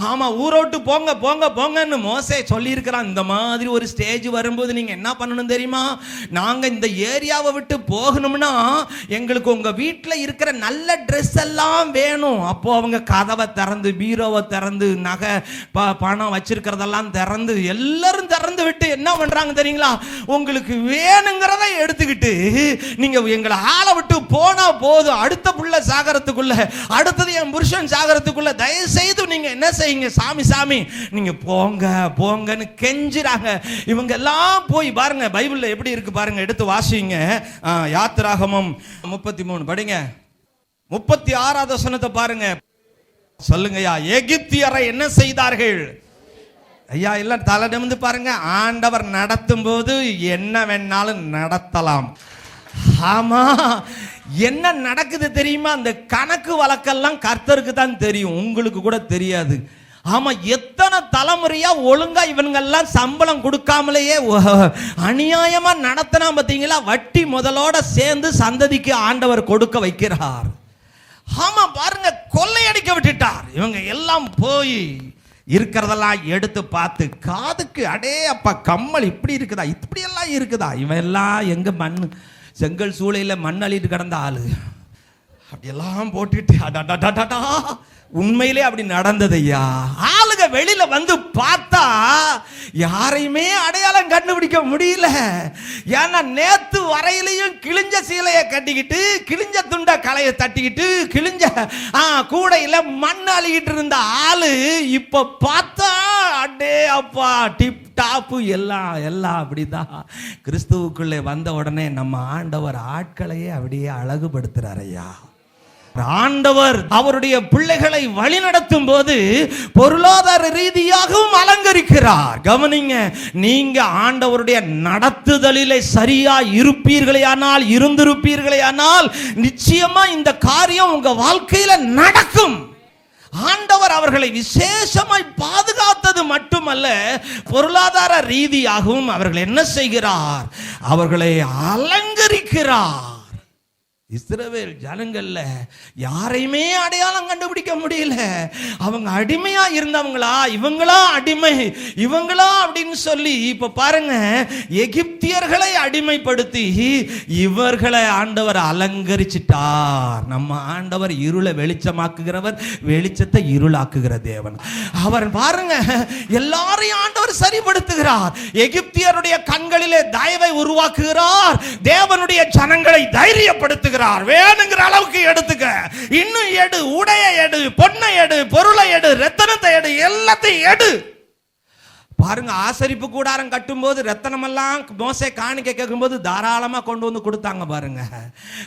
ஆமா ஊரோட்டு போங்க போங்க போங்கன்னு மோசே சொல்லி இருக்கிறான். இந்த மாதிரி ஒரு ஸ்டேஜ் வரும்போது நீங்க என்ன பண்ணணும் தெரியுமா? நாங்க இந்த ஏரியாவை விட்டு போகணும்னா எங்களுக்கு உங்க வீட்டில் இருக்கிற நல்ல ட்ரெஸ் எல்லாம் வேணும். அப்போ அவங்க கதவை திறந்து, பீரோவை திறந்து, நகை பணம் வச்சிருக்கிறதெல்லாம் திறந்து, எல்லாரும் திறந்து விட்டு என்ன பண்றாங்க தெரியுங்களா? உங்களுக்கு வேணுங்கிறத எடுத்துக்கிட்டு நீங்க எங்களை ஆளை விட்டு போனா போதும், அடுத்த புள்ள சாகரத்துக்குள்ள, அடுத்தது என் புருஷன் சாகரத்துக்குள்ள, தயவு செய்து நீங்க என்ன செய்யுங்க, சாமி சாமி நீங்க போங்க போங்கன்னு கெஞ்சுறாங்க. இவங்க எல்லாம் போய் பாருங்க, பைபிள்ல எப்படி இருக்கு பாருங்க, எடுத்து வாசிங்க. யாத்திராகமம் 33 படிங்க, 36வது வசனத்தை பாருங்க. சொல்லுங்கய்யா, எகிப்தியரை என்ன செய்தார்கள்? ஐயா எல்லாம் தலை நிமிர்ந்து பாருங்க. ஆண்டவர் நடத்தும் போது என்ன வேணாலும் நடத்தலாம். ஆமா, என்ன நடக்குது தெரியுமா? அந்த கணக்கு வழக்கெல்லாம் கர்த்தருக்கு தான் தெரியும், உங்களுக்கு கூட தெரியாது. ஆமா, எத்தனை தலைமுறையா ஒழுங்கா இவங்கெல்லாம் சம்பளம் கொடுக்காமலேயே அநியாயமா நடத்தினா பார்த்தீங்களா? வட்டி முதலோட சேர்ந்து சந்ததிக்கு ஆண்டவர் கொடுக்க வைக்கிறார். ஆமா பாருங்க, கொள்ளையடிக்க விட்டுட்டார். இவங்க எல்லாம் போய் இருக்கிறதெல்லாம் எடுத்து பார்த்து, காதுக்கு அடே அப்பா கம்மல் இப்படி இருக்குதா, இப்படி எல்லாம் இருக்குதா, இவன் எல்லாம் எங்க மண் செங்கல் சூளையில மண் அள்ளிட்டு கிடந்த ஆளு, அப்படியெல்லாம் போட்டுட்டு உண்மையிலே அப்படி நடந்தது ஐயா. ஆளுங்க வெளியில வந்து பார்த்தா யாரையுமே அடையாளம் கண்டுபிடிக்க முடியல. ஏன்னா நேத்து வரையிலையும் கிழிஞ்ச சீலையை கட்டிக்கிட்டு, கிழிஞ்ச துண்ட களைய தட்டிக்கிட்டு, கிழிஞ்ச கூடையில மண் அள்ளிக்கிட்டு இருந்த ஆளு இப்ப பார்த்தா அடே அப்பா டிப் டாப்பு எல்லாம் அப்படிதான். கிறிஸ்துவுக்குள்ளே வந்த உடனே நம்ம ஆண்டவர் ஆட்களையே அப்படியே அழகுபடுத்துறார் ஐயா. ஆண்டவர் அவருடைய பிள்ளைகளை வழி நடத்தும் போது பொருளாதார ரீதியாகவும் அலங்கரிக்கிறார். கவனிங்க, நீங்க ஆண்டவருடைய நடத்துதலிலே சரியா இருப்பீர்களேயானால், இருந்திருப்பீர்களேயானால் நிச்சயமா இந்த காரியம் உங்க வாழ்க்கையில நடக்கும். ஆண்டவர் அவர்களை விசேஷமாய் பாதுகாத்தது மட்டுமல்ல, பொருளாதார ரீதியாகவும் அவர்கள் என்ன செய்கிறார்? அவர்களை அலங்கரிக்கிறார். இஸ்ரவேல் ஜனங்கள்ல யாரையுமே அடையாளம் கண்டுபிடிக்க முடியல. அவங்க அடிமையா இருந்தவங்களா, இவங்களா அடிமை, இவங்களா அப்படின்னு சொல்லி இப்ப பாருங்க, எகிப்தியர்களை அடிமைப்படுத்தி இவர்களை ஆண்டவர் அலங்கரிச்சிட்டார். நம்ம ஆண்டவர் இருளை வெளிச்சமாக்குகிறவர், வெளிச்சத்தை இருளாக்குகிற தேவன். அவர் பாருங்க, எல்லாரையும் ஆண்டவர் சரிப்படுத்துகிறார். எகிப்தியருடைய கண்களிலே தயவை உருவாக்குகிறார். தேவனுடைய ஜனங்களை தைரியப்படுத்துகிறார். வேணுங்கிற அளவுக்கு எடுத்துக்க, இன்னும் எடு, உடைய எடு, பொன்னை எடு, பொருளை எடு, ரத்தனத்தை எடு, எல்லாத்தையும் எடு. பாருங்க, ஆசரிப்பு கூடாரம் கட்டும் போது ரத்தனம் எல்லாம் மோசே காணிக்கை கேட்கும் போது தாராளமா கொண்டு வந்து கொடுத்தாங்க. பாருங்க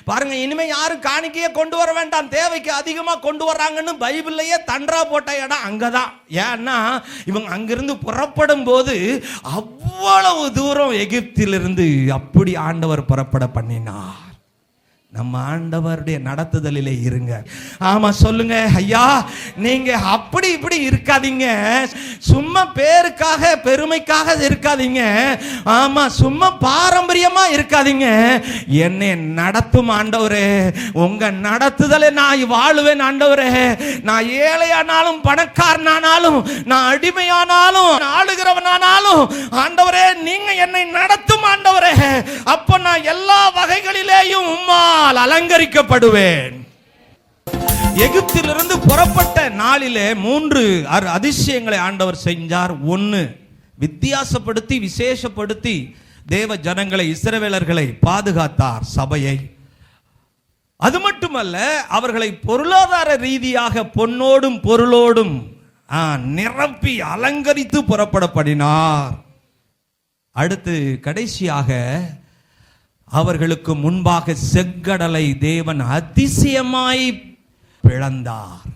பாருங்க, இனிமே யாரும் காணிக்கையே கொண்டு வர வேண்டாம், தேவைக்கு அதிகமா கொண்டு வர்றாங்கன்னு பைபிள்லயே தண்டரா போட்ட இடம் அங்கதான். ஏன்னா இவங்க அங்கிருந்து புறப்படும் போது அவ்வளவு தூரம் எகிப்திலிருந்து அப்படி ஆண்டவர் புறப்பட பண்ணினார். நம்ம ஆண்டவருடைய நடத்துதலிலே இருங்க. ஆமா சொல்லுங்க, ஐயா நீங்க அப்படி இப்படி இருக்காதீங்க, சும்மா பேருக்காக பெருமைக்காக இருக்காதீங்க, ஆமா சும்மா பாரம்பரியமா இருக்காதீங்க. என்னை நடத்தும் ஆண்டவரே, உங்க நடத்துதலை நான் வாழுவேன் ஆண்டவரே. நான் ஏழையானாலும் பணக்காரனானாலும், நான் அடிமையானாலும் ஆளுகிறவனானாலும் ஆண்டவரே நீங்க என்னை நடத்தும் ஆண்டவரே. அப்போ நான் எல்லா வகைகளிலேயும் அலங்கரிக்கப்படுவேன். எகிப்திலிருந்து புறப்பட்ட நாளிலே 3 அதிசயங்களை ஆண்டவர் செஞ்சார். 1, வித்தியாசப்படுத்தி விசேஷப்படுத்தி தேவ ஜனங்களை, இஸ்ரவேலர்களை பாதுகாத்தார், சபையை. அது மட்டுமல்ல, அவர்களை பொருளாதார ரீதியாக பொன்னோடும் பொருளோடும் நிரப்பி அலங்கரித்து புறப்படப்படினார். அடுத்து கடைசியாக அவர்களுக்கு முன்பாக செங்கடலை தேவன் அதிசயமாய் பிளந்தார்.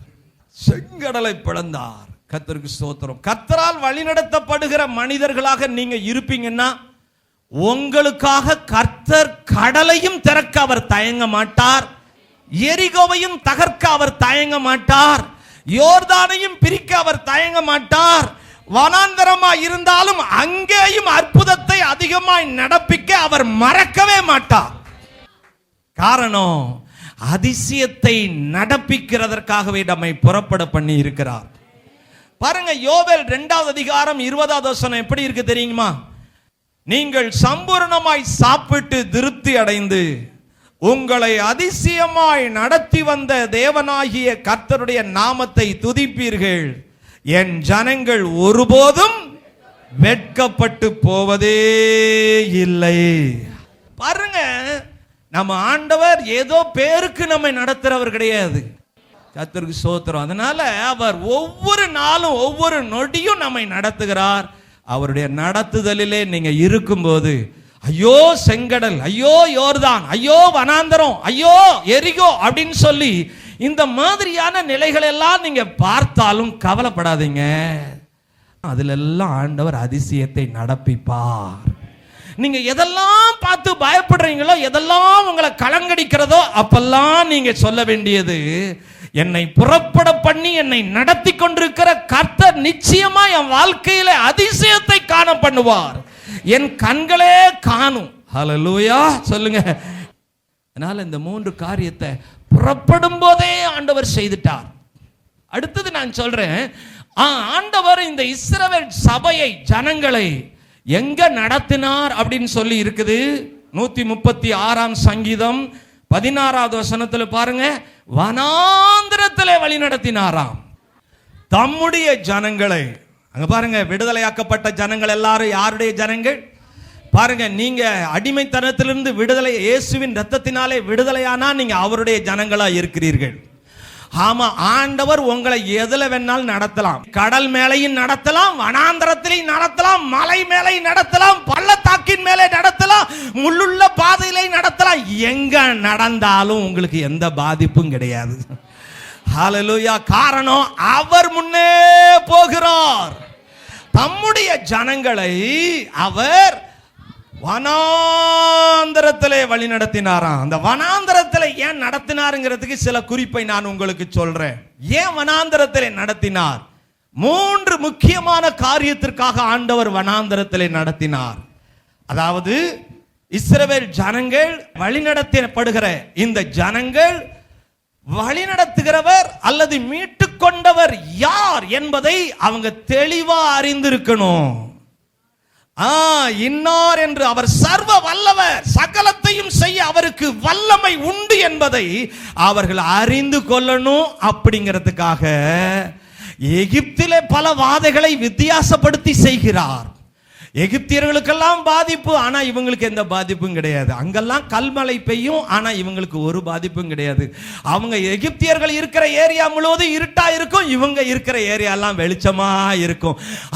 செங்கடலை பிளந்தார். கர்த்தருக்கு ஸ்தோத்திரம். கர்த்தரால் வழிநடத்தப்படுகிற மனிதர்களாக நீங்க இருப்பீங்கன்னா, உங்களுக்காக கர்த்தர் கடலையும் திறக்க அவர் தயங்க மாட்டார், எரிகோவையும் தகர்க்க அவர் தயங்க மாட்டார், யோர்தானையும் பிரிக்க அவர் தயங்க மாட்டார். வனாந்தரமா இருந்தாலும் அங்கேயும் அற்புதத்தை அதிகமாய் நடப்பிக்க அவர் மறக்கவே மாட்டார். காரணம், அதிசயத்தை நடப்பிக்கிறதற்காகவே நம்மை புறப்பட பண்ணி இருக்கிறார். பாருங்க, யோவேல் 2வது அதிகாரம் 20வது வசனம் எப்படி இருக்கு தெரியுமா? நீங்கள் சம்பூர்ணமாய் சாப்பிட்டு திருப்தி அடைந்து உங்களை அதிசயமாய் நடத்தி வந்த தேவனாகிய கர்த்தருடைய நாமத்தை துதிப்பீர்கள், என் ஜனங்கள் ஒருபோதும் வெட்கப்பட்டு போவதே இல்லை. பாருங்க, நம்ம ஆண்டவர் ஏதோ பேருக்கு நம்மை நடத்துறவர் கிடையாது. கர்த்தருக்கு ஸ்தோத்திரம். அதனால அவர் ஒவ்வொரு நாளும் ஒவ்வொரு நொடியும் நம்மை நடத்துகிறார். அவருடைய நடத்துதலிலே நீங்க இருக்கும்போது, ஐயோ செங்கடல், ஐயோ யோர்தான், ஐயோ வனாந்தரம், ஐயோ எரிகோ அப்படின்னு சொல்லி இந்த மாதிரியான நிலைகள் எல்லாம் நீங்க பார்த்தாலும் கவலைப்படாதீங்க. அதுல எல்லாம் ஆண்டவர் அதிசயத்தை நடப்பிப்பார். நீங்க எதெல்லாம் பார்த்து பயப்படுறீங்களோ, எதெல்லாம் உங்களை கலங்கடிக்கிறதோ, அப்பெல்லாம் நீங்க சொல்ல வேண்டியது, என்னை புறப்பட பண்ணி என்னை நடத்தி கொண்டிருக்கிற கர்த்தர் நிச்சயமா என் வாழ்க்கையில அதிசயத்தை காண பண்ணுவார், என் கண்களே காணும். ஹல்லேலூயா சொல்லுங்க. அதனால இந்த 3 காரியத்தை புறப்படும் போதே ஆண்டவர் செய்துட்டார். அடுத்தது நான் சொல்றேன், ஆண்டவர் இந்த இஸ்ரவேல் சபையை, ஜனங்களை எங்க நடத்தினார் அப்படின்னு சொல்லி இருக்குது. 136ஆம் சங்கீதம் 16வது வசனத்துல பாருங்க, வனாந்திரத்திலே வழி நடத்தினாராம் தம்முடைய ஜனங்களை. அங்க பாருங்க, விடுதலையாக்கப்பட்ட ஜனங்கள் எல்லாரும் யாருடைய ஜனங்கள்? பாருங்க, நீங்க அடிமைத்தனத்திலிருந்து விடுதலை, இயேசுவின் ரத்தத்தினாலே விடுதலையானா நீங்க அவருடைய ஜனங்களா இருக்கிறீர்கள். ஆமா, ஆண்டவர் உங்களை எதுல வேணாலும் நடத்தலாம். கடல் மேலையும் நடத்தலாம், வனாந்தரத்திலையும் நடத்தலாம், மலை மேலே நடத்தலாம், பள்ளத்தாக்கின் மேலே நடத்தலாம், முள்ளுள்ள பாதையிலே நடத்தலாம். எங்க நடந்தாலும் உங்களுக்கு எந்த பாதிப்பும் கிடையாது. ஹல்லேலூயா. காரணம், அவர் முன்னே போகிறார். தம்முடைய ஜனங்களை அவர் வனாந்தரத்திலே வழி நடத்தினாராம். அந்த வனாந்தரத்திலே ஏன் நடத்தினாருங்கிறதுக்கு சில குறிப்பை நான் உங்களுக்கு சொல்றேன். ஏன் வனாந்தரத்திலே நடத்தினார்? 3 முக்கியமான காரியத்திற்காக ஆண்டவர் வனாந்தரத்திலே நடத்தினார். அதாவது இஸ்ரவேல் ஜனங்கள் வழிநடத்தப்படுகிற இந்த ஜனங்கள் வழிநடத்துகிறவர் அல்லது மீட்டு கொண்டவர் யார் என்பதை அவங்க தெளிவா அறிந்திருக்கணும். இன்னார் என்று அவர் சர்வ வல்லவர், சகலத்தையும் செய்ய அவருக்கு வல்லமை உண்டு என்பதை அவர்கள் அறிந்து கொள்ளணும். அப்படிங்கிறதுக்காக எகிப்திலே பல வாதைகளை வித்தியாசப்படுத்தி செய்கிறார். எகிப்தியர்களுக்கெல்லாம் பாதிப்பு, ஆனா இவங்களுக்கு எந்த பாதிப்பும் கிடையாது. அங்கெல்லாம் கல்மழை பெய்யும், ஆனா இவங்களுக்கு ஒரு பாதிப்பும் கிடையாது. அவங்க எகிப்தியர்கள் இருக்கிற ஏரியா முழுவதும் இருட்டா இருக்கும், இவங்க இருக்கிற ஏரியா எல்லாம் வெளிச்சமா இருக்கும்.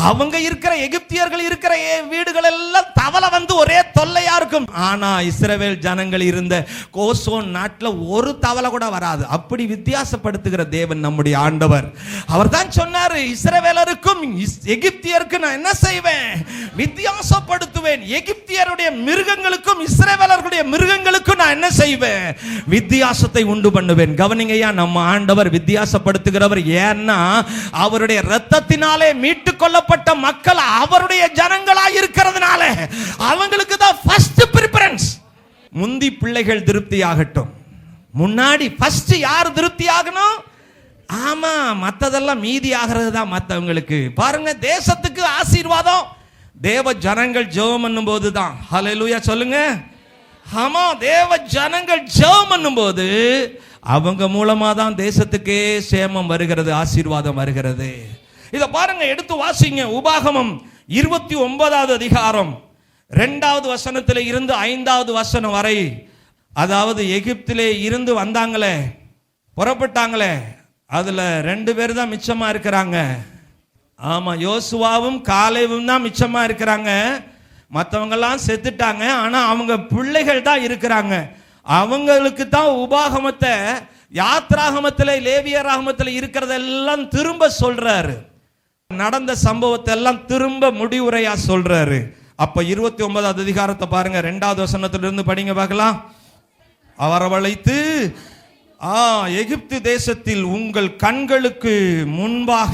அவங்க இருக்கிற எகிப்தியர்கள் இருக்கிற வீடுகள் எல்லாம் தவளை வந்து ஒரே தொல்லையா இருக்கும். ஆனா இஸ்ரவேல் ஜனங்கள் இருந்த கோசோன் நாட்டில் ஒரு தவளை கூட வராது. அப்படி வித்தியாசப்படுத்துகிற தேவன் நம்முடைய ஆண்டவர். அவர் தான் சொன்னாரு, இஸ்ரவேலருக்கும் எகிப்தியருக்கு நான் என்ன செய்வேன்? வித்தியாசப்படுத்துவேன். எகிப்தியருடைய மிருகங்களுக்கும் இஸ்ரவேலர்களுடைய மிருகங்களுக்கும் நான் என்ன செய்வேன்? வித்தியாசத்தை உண்டு பண்ணுவேன். கவனிங்கய்யா, நம்ம ஆண்டவர் வித்தியாசப்படுத்துகிறவர். ஏன்னா அவருடைய இரத்தத்தினாலே மீட்டு கொள்ளப்பட்ட மக்கள் அவருடைய ஜனங்களாய் இருக்கிறதுனால அவங்களுக்கு தான் ஃபர்ஸ்ட் பிரிஃபரன்ஸ். முந்தி பிள்ளைகள் திருப்தி ஆகட்டும், முன்னாடி ஃபர்ஸ்ட் யார் திருப்தி ஆகணும்? ஆமா, மத்ததெல்லாம் மீதி ஆகிறது தான் மற்றவங்களுக்கு. பாருங்க, தேசத்துக்கு ஆசீர்வாதம் தேவ ஜனங்கள் ஜெபம் பண்ணும் போது தான். ஹல்லேலூயா சொல்லுங்க. ஆமா, தேவ ஜனங்கள் ஜெபம் பண்ணும் போது அவங்க மூலமா தான் தேசத்துக்கே சேமம் வருகிறது, ஆசீர்வாதம் வருகிறது. இத பாருங்க, எடுத்து வாசிங்க. உபாகமம் 29வது அதிகாரம் 2வது வசனத்திலே இருந்து 5வது வசனம் வரை. அதாவது எகிப்திலே இருந்து வந்தாங்களே, புறப்பட்டாங்களே, அதுல 2 பேர் தான் மிச்சமா இருக்கிறாங்க. ஆமா, யோசுவாவும் காலேவும் தான் மிச்சமா இருக்கிறாங்க. மற்றவங்கெல்லாம் செத்துட்டாங்க. ஆனா அவங்க பிள்ளைகள் தான் இருக்கிறாங்க. அவங்களுக்கு தான் உபாகமத்தை, யாத்ராகமத்தில், லேவியராகமத்தில் இருக்கிறதெல்லாம் திரும்ப சொல்றாரு. நடந்த சம்பவத்தை எல்லாம் திரும்ப முடிவுரையா சொல்றாரு. அப்ப 29வது அதிகாரத்தை பாருங்க, 2வது வசனத்திலிருந்து படிங்க பார்க்கலாம். வரவழைத்து எகிப்து தேசத்தில் உங்கள் கண்களுக்கு முன்பாக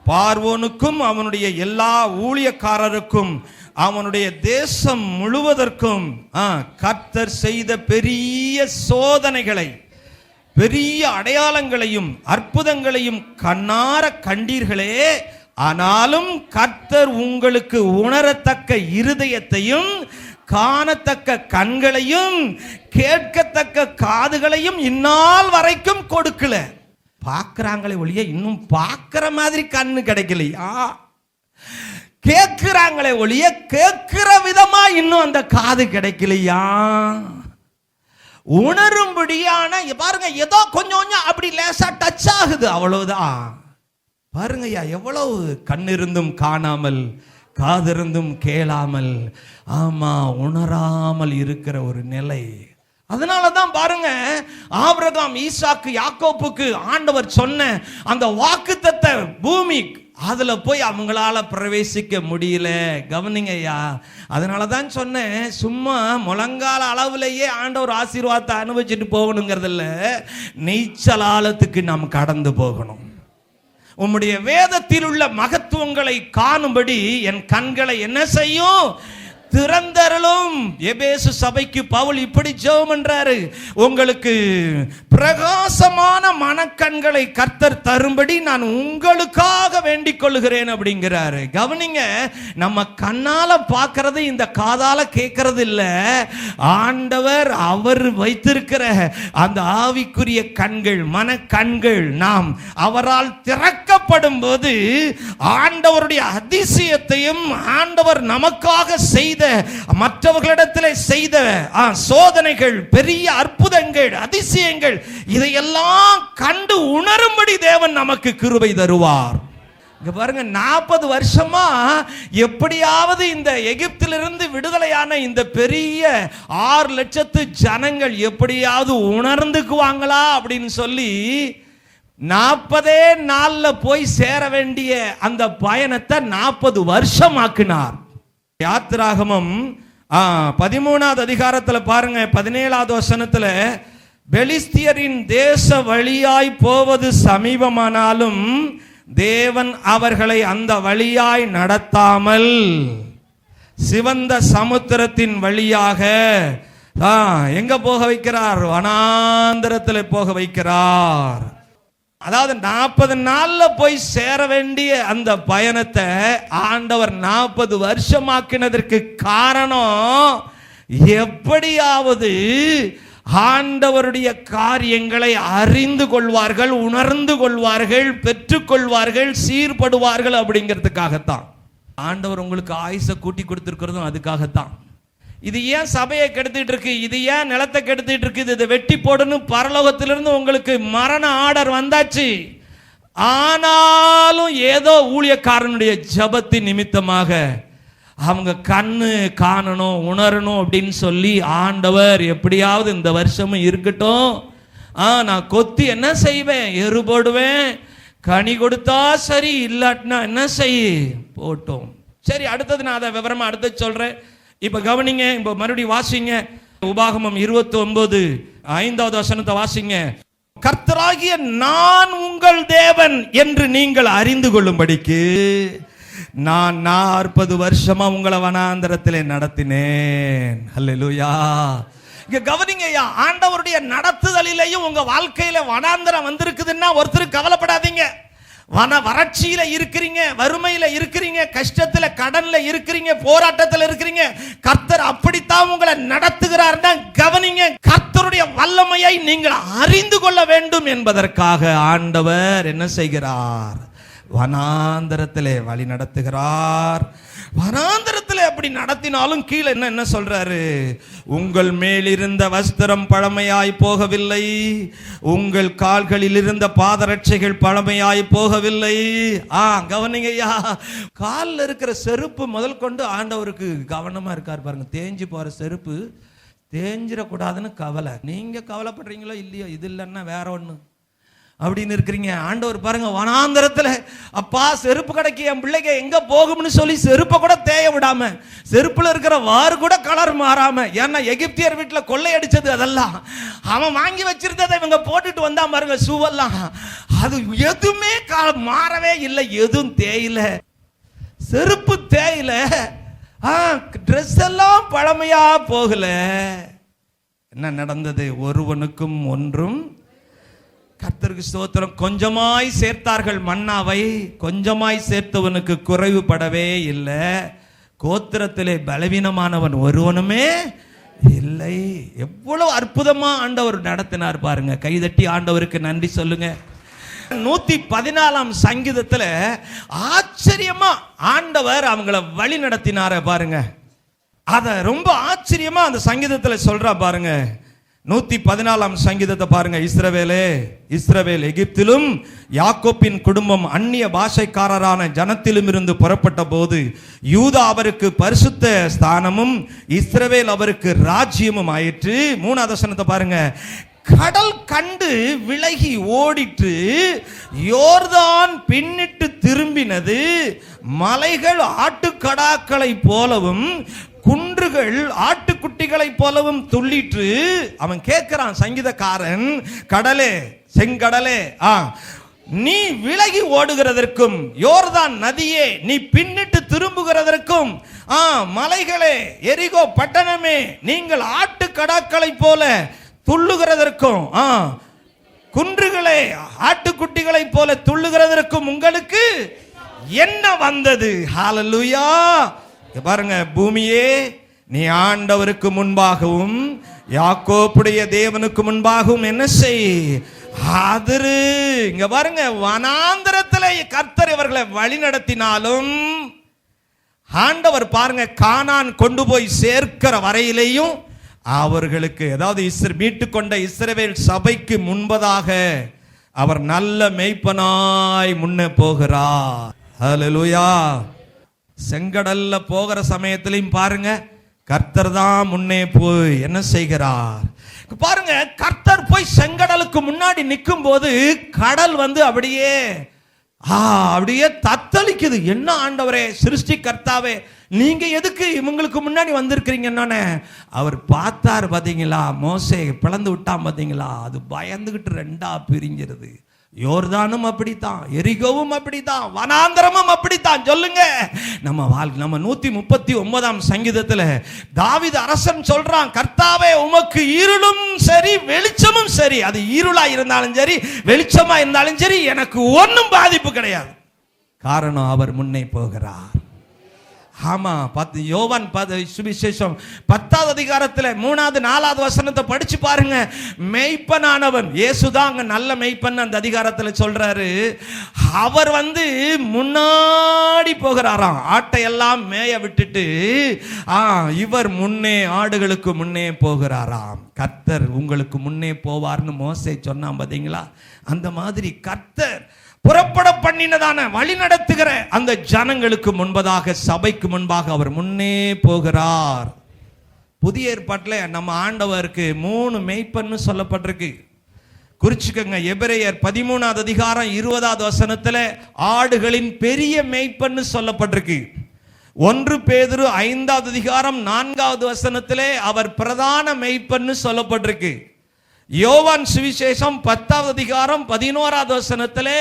பார்வோனுக்கும் அவனுடைய எல்லா ஊழியக்காரருக்கும் அவனுடைய தேசம் முழுவதற்கும் கர்த்தர் செய்த பெரிய சோதனைகளை, பெரிய அடையாளங்களையும் அற்புதங்களையும் கண்ணார கண்டீர்களே. ஆனாலும் கர்த்தர் உங்களுக்கு உணரத்தக்க இருதயத்தையும் காணத்தக்க கண்களையும் கேட்கத்தக்க காதுகளையும் இந்நாள் வரைக்கும் கொடுக்கல. பார்க்கிறாங்களே ஒழிய இன்னும் பார்க்கிற மாதிரி கண்ணு கிடைக்கலையா? கேட்கிறாங்களே ஒழிய கேட்கிற விதமா இன்னும் அந்த காது கிடைக்கலையா? உணரும்படியான பாருங்க, ஏதோ கொஞ்சம் கொஞ்சம் அப்படி லேசா டச் ஆகுது, அவ்வளவுதான். பாருங்கய்யா, எவ்வளவு கண்ணிருந்தும் காணாமல், காதிருந்தும் கேளாமல், ஆமா, உணராமல் இருக்கிற ஒரு நிலை. அதனாலதான் பாருங்க, ஆபிரகாம், ஈசாக்கு, யாக்கோப்புக்கு ஆண்டவர் சொன்ன அந்த வாக்குத்தத்த பூமி, அதுல போய் அவங்களால பிரவேசிக்க முடியல. கவனிங்கய்யா, அதனாலதான் சொன்னேன், சும்மா முழங்கால அளவுலேயே ஆண்டவர் ஆசீர்வாதத்தை அனுபவிச்சுட்டு போகணுங்கிறது இல்ல, நீச்சல் ஆழத்துக்கு நாம் கடந்து போகணும். உம்முடைய வேதத்தில் உள்ள மகத்துவங்களை காணும்படி என் கண்களை என்ன செய்யும்? திறந்தருளும். எபேசு சபைக்கு பவுல் இப்படி ஜெபம் பண்றாரு, உங்களுக்கு பிரகாசமான மனக்கண்களை கர்த்தர் தரும்படி நான் உங்களுக்காக வேண்டிக் கொள்கிறேன் அப்படிங்கிறாரு. கவனிங்க, நம்ம கண்ணால பார்க்கறது, இந்த காதால கேட்கறது இல்ல. ஆண்டவர் அவர் வைத்திருக்கிற அந்த ஆவிக்குரிய கண்கள், மனக்கண்கள், நாம் அவரால் திறக்கப்படும் போது ஆண்டவருடைய அதிசயத்தையும் ஆண்டவர் நமக்காக செய்த, மற்றவர்களிடத்தில் செய்த சோதனைகள், பெரிய அற்புதங்கள், அதிசயங்கள், இதையெல்லாம் கண்டு உணரும்படி தேவன் நமக்கு கிருபை தருவார். இங்க பாருங்க, 40 வருஷமா எப்படியாவது இந்த எகிப்திலிருந்து விடுதலையான இந்த பெரிய 6 லட்சத்து ஜனங்கள் எப்படியாவது உணர்ந்துக்குவாங்களா அப்படின்னு சொல்லி 40 நாள்ல போய் சேர வேண்டிய அந்த பயணத்தை 40 வருஷம் ஆக்கினார். யாத்திராகமம் 13வது அதிகாரத்தில் பாருங்க, 17வது வசனத்துல, பெலிஸ்தியரின் தேச வழியாய் போவது சமீபமானாலும் தேவன் அவர்களை அந்த வழியாய் நடத்தாமல் சிவந்த சமுத்திரத்தின் வழியாக எங்க போக வைக்கிறார்? வனாந்தரத்தில் போக வைக்கிறார். அதாவது 40 நாள்ல போய் சேர வேண்டிய அந்த பயணத்தை ஆண்டவர் 40 வருஷமாக்கினதற்கு காரணம், எப்படியாவது ஆண்டவருடைய காரியங்களை அறிந்து கொள்வார்கள், உணர்ந்து கொள்வார்கள், பெற்றுக்கொள்வார்கள், சீர்படுவார்கள் அப்படிங்கிறதுக்காகத்தான். ஆண்டவர் உங்களுக்கு ஆயுசை கூட்டி கொடுத்திருக்கிறதும் அதுக்காகத்தான். இது ஏன் சபையை கெடுத்துட்டு இருக்கு, இது ஏன் நிலத்தை கெடுத்துட்டு இருக்கு, இதை வெட்டி போடணும் பரலோகத்திலிருந்து உங்களுக்கு மரண ஆர்டர் வந்தாச்சு. ஆனாலும் ஏதோ ஊழியக்காரனுடைய ஜபத்தின் நிமித்தமாக அவங்க கண்ணு காணணும், உணரணும் அப்படின்னு சொல்லி ஆண்டவர் எப்படியாவது இந்த வருஷமும் இருக்கட்டும், நான் கொத்தி என்ன செய்வேன், எரு போடுவேன், கனி கொடுத்தா சரி, இல்லாட்டினா என்ன செய்ய போட்டோம். சரி, அடுத்தது நான் அதை விவரமா அடுத்து சொல்றேன். இப்ப கவனிங்க, இப்ப மறுபடியும் வாசிங்க. உபாகமம் 29:5 வசனத்தை வாசிங்க. கர்த்தராகிய நான் உங்கள் தேவன் என்று நீங்கள் அறிந்து கொள்ளும்படிக்கு நான் 40 வருஷமா உங்களை வனாந்தரத்திலே நடத்தினேன். அல்லேலூயா. இங்க கவனிங்கய்யா, ஆண்டவருடைய நடத்துதலிலேயும் உங்க வாழ்க்கையில வனாந்தரம் வந்திருக்குதுன்னா ஒருத்தர் கவலைப்படாதீங்க. வறட்சியில இருக்கிறீங்க, வறுமையில இருக்கிறீங்க, கஷ்டத்துல கடன்ல இருக்கிறீங்க, போராட்டத்தில் இருக்கிறீங்க, கர்த்தர் அப்படித்தான் உங்களை நடத்துகிறார்னா கவனிங்க. கர்த்தருடைய வல்லமையை நீங்கள் அறிந்து கொள்ள வேண்டும் என்பதற்காக ஆண்டவர் என்ன செய்கிறார்? வனாந்தரத்திலே வழி நடத்துகிறார். வனாந்தரத்திலே அப்படி நடத்தினாலும் கீழே என்ன சொல்றாரு? உங்கள் மேல் இருந்த வஸ்திரம் பழமையாய் போகவில்லை, உங்கள் கால்களில் இருந்த பாதரட்சைகள் பழமையாய் போகவில்லை. கவனிங்கய்யா, காலில் இருக்கிற செருப்பு முதல் கொண்டு ஆண்டவருக்கு கவனமா இருக்கார் பாருங்க. தேஞ்சு போற செருப்பு தேஞ்சிடக்கூடாதுன்னு கவலை. நீங்க கவலைப்படுறீங்களோ இல்லையோ, இது இல்லைன்னா வேற ஒண்ணு அப்படின்னு இருக்கிறீங்க. ஆண்டவர் பாருங்க, வனாந்தரத்துல அப்பா செருப்பு கடைக்கு என் பிள்ளைங்க எங்க போகும்னு சொல்லி செருப்பை கூட தேய விடாம, செருப்புல இருக்கிற வாறு கூட கலர் மாறாம, ஏன்னா எகிப்தியர் வீட்டுல கொள்ளையடிச்சது அதெல்லாம் அவன் வாங்கி வச்சிருந்ததை இவங்க போட்டுட்டு வந்தா பாருங்க, ஷூவெல்லாம் அது எதுவுமே மாறவே இல்லை, எதுவும் தேயில, செருப்பு தேயில, ட்ரெஸ் எல்லாம் பழமையா போகல. என்ன நடந்தது? ஒருவனுக்கும் ஒன்றும். கர்த்தருக்கு ஸ்தோத்திரம். கொஞ்சமாய் சேர்த்தார்கள் மன்னாவை, கொஞ்சமாய் சேர்த்தவனுக்கு குறைவுபடவே இல்லை. கோத்திரத்திலே பலவீனமானவன் ஒருவனுமே இல்லை. எவ்வளவு அற்புதமா ஆண்டவர் நடத்தினார் பாருங்க. கைதட்டி ஆண்டவருக்கு நன்றி சொல்லுங்க. 114 சங்கீதத்துல ஆச்சரியமா ஆண்டவர் அவங்கள வழி நடத்தினார பாருங்க. அத ரொம்ப ஆச்சரியமா அந்த சங்கீதத்துல சொல்றா பாருங்க. 114 சங்கீதத்தை பாருங்க. இஸ்ரவேல் எகிப்திலும் யாக்கோப்பின் குடும்பம் அந்நிய பாஷைக்காரரான ஜனத்திலும் இருந்து புறப்பட்ட போது யூதா அவருக்கு பரிசுத்த ஸ்தானமும் இஸ்ரவேல் அவருக்கு ராஜ்யமும் ஆயிற்று. 3வது வசனத்தை பாருங்க. கடல் கண்டு விலகி ஓடிற்று, யோர்தான் பின்னிட்டு திரும்பினது, மலைகள் ஆட்டுக்கடாக்களை போலவும் குன்றுகள் ஆட்டுக்குட்டிகளை போலவும் துள்ளிற்று. அவன் கேட்கிறான் சங்கீதக்காரன், கடலே, செங்கடலே, நீ விலகி ஓடுகிறதற்கும், யோர்தான் நதியே நீ பின்னிட்டு திரும்புகிறதற்கும், மலைகளே, எரிகோ பட்டணமே நீங்கள் ஆட்டுக்கடாக்களை போல துள்ளுகிறதற்கும், குன்றுகளே ஆட்டுக்குட்டிகளை போல துள்ளுகிறதற்கும் உங்களுக்கு என்ன வந்தது? ஹல்லேலூயா. பாருங்க, பூமியே நீ ஆண்டவருக்கு முன்பாகவும் யாக்கோப்புடைய தேவனுக்கு முன்பாகவும் என்ன செய்? அதிரு. இங்க பாருங்க, வனாந்தரத்தில் கர்த்தர் இவர்களை வழி நடத்தினாலும் ஆண்டவர் பாருங்க கானான் கொண்டு போய் சேர்க்கிற வரையிலேயும் அவர்களுக்கு, அதாவது மீட்டு கொண்ட இஸ்ரவேல் சபைக்கு முன்பதாக அவர் நல்ல மேய்ப்பனாய் முன்னே போகிறார். ஹல்லேலூயா. செங்கடல்ல போகிற சமயத்திலையும் பாருங்க கர்த்தர் தான் முன்னே போய் என்ன செய்கிறார் பாருங்க. கர்த்தர் போய் செங்கடலுக்கு முன்னாடி நிற்கும் போது கடல் அப்படியே அப்படியே தத்தளிக்குது. என்ன ஆண்டவரே, சிருஷ்டி கர்த்தாவே, நீங்க எதுக்கு இவங்களுக்கு முன்னாடி வந்திருக்கிறீங்கன்னு அவர் பார்த்தார். பாத்தீங்களா, மோசே பிளந்து விட்டான் பாத்தீங்களா, அது பயந்துகிட்டு ரெண்டா பிரிஞ்சிருது. யோர்தானும் அப்படித்தான், எரிகோவும் அப்படித்தான், வனாந்தரமும் அப்படித்தான். சொல்லுங்க, நம்ம 139ஆம் சங்கீதத்துல தாவீது அரசன் சொல்றான், கர்த்தாவே உமக்கு இருளும் சரி வெளிச்சமும் சரி, அது இருளா இருந்தாலும் சரி வெளிச்சமா இருந்தாலும் சரி எனக்கு ஒன்றும் பாதிப்பு கிடையாது. காரணம் அவர் முன்னே போகிறார். ஆமா, யோவான் சுவிசேஷம் 10வது அதிகாரத்தில் 3வது 4வது வசனத்தை படிச்சு பாருங்க. மெய்ப்பனானவன் இயேசுதான் அங்க நல்ல மெய்ப்பன் அந்த அதிகாரத்தில் சொல்றாரு. அவர் முன்னாடி போகிறாராம், ஆட்டை எல்லாம் மேய விட்டுட்டு இவர் முன்னே ஆடுகளுக்கு முன்னே போகிறாராம். கர்த்தர் உங்களுக்கு முன்னே போவார்னு மோசே சொன்னான் பாத்தீங்களா, அந்த மாதிரி கர்த்தர் புறப்பட பண்ணினதான வழி நடத்துகிற அந்த ஜனங்களுக்கு முன்பதாக, சபைக்கு முன்பாக அவர் முன்னே போகிறார். புதிய ஏற்பாட்டில் நம்ம ஆண்டவருக்கு 3 மெய்ப்பன்னு சொல்லப்பட்டிருக்கு. குறிச்சுக்கங்க, எபிரேயர் 13வது அதிகாரம் 20வது வசனத்தில் ஆடுகளின் பெரிய மெய்ப்பன்னு சொல்லப்பட்டிருக்கு. 1 பேதுரு 5வது அதிகாரம் 4வது வசனத்திலே அவர் பிரதான மெய்ப்பன்னு சொல்லப்பட்டிருக்கு. யோவான் சுவிசேஷம் 10வது அதிகாரம் 11வது வசனத்திலே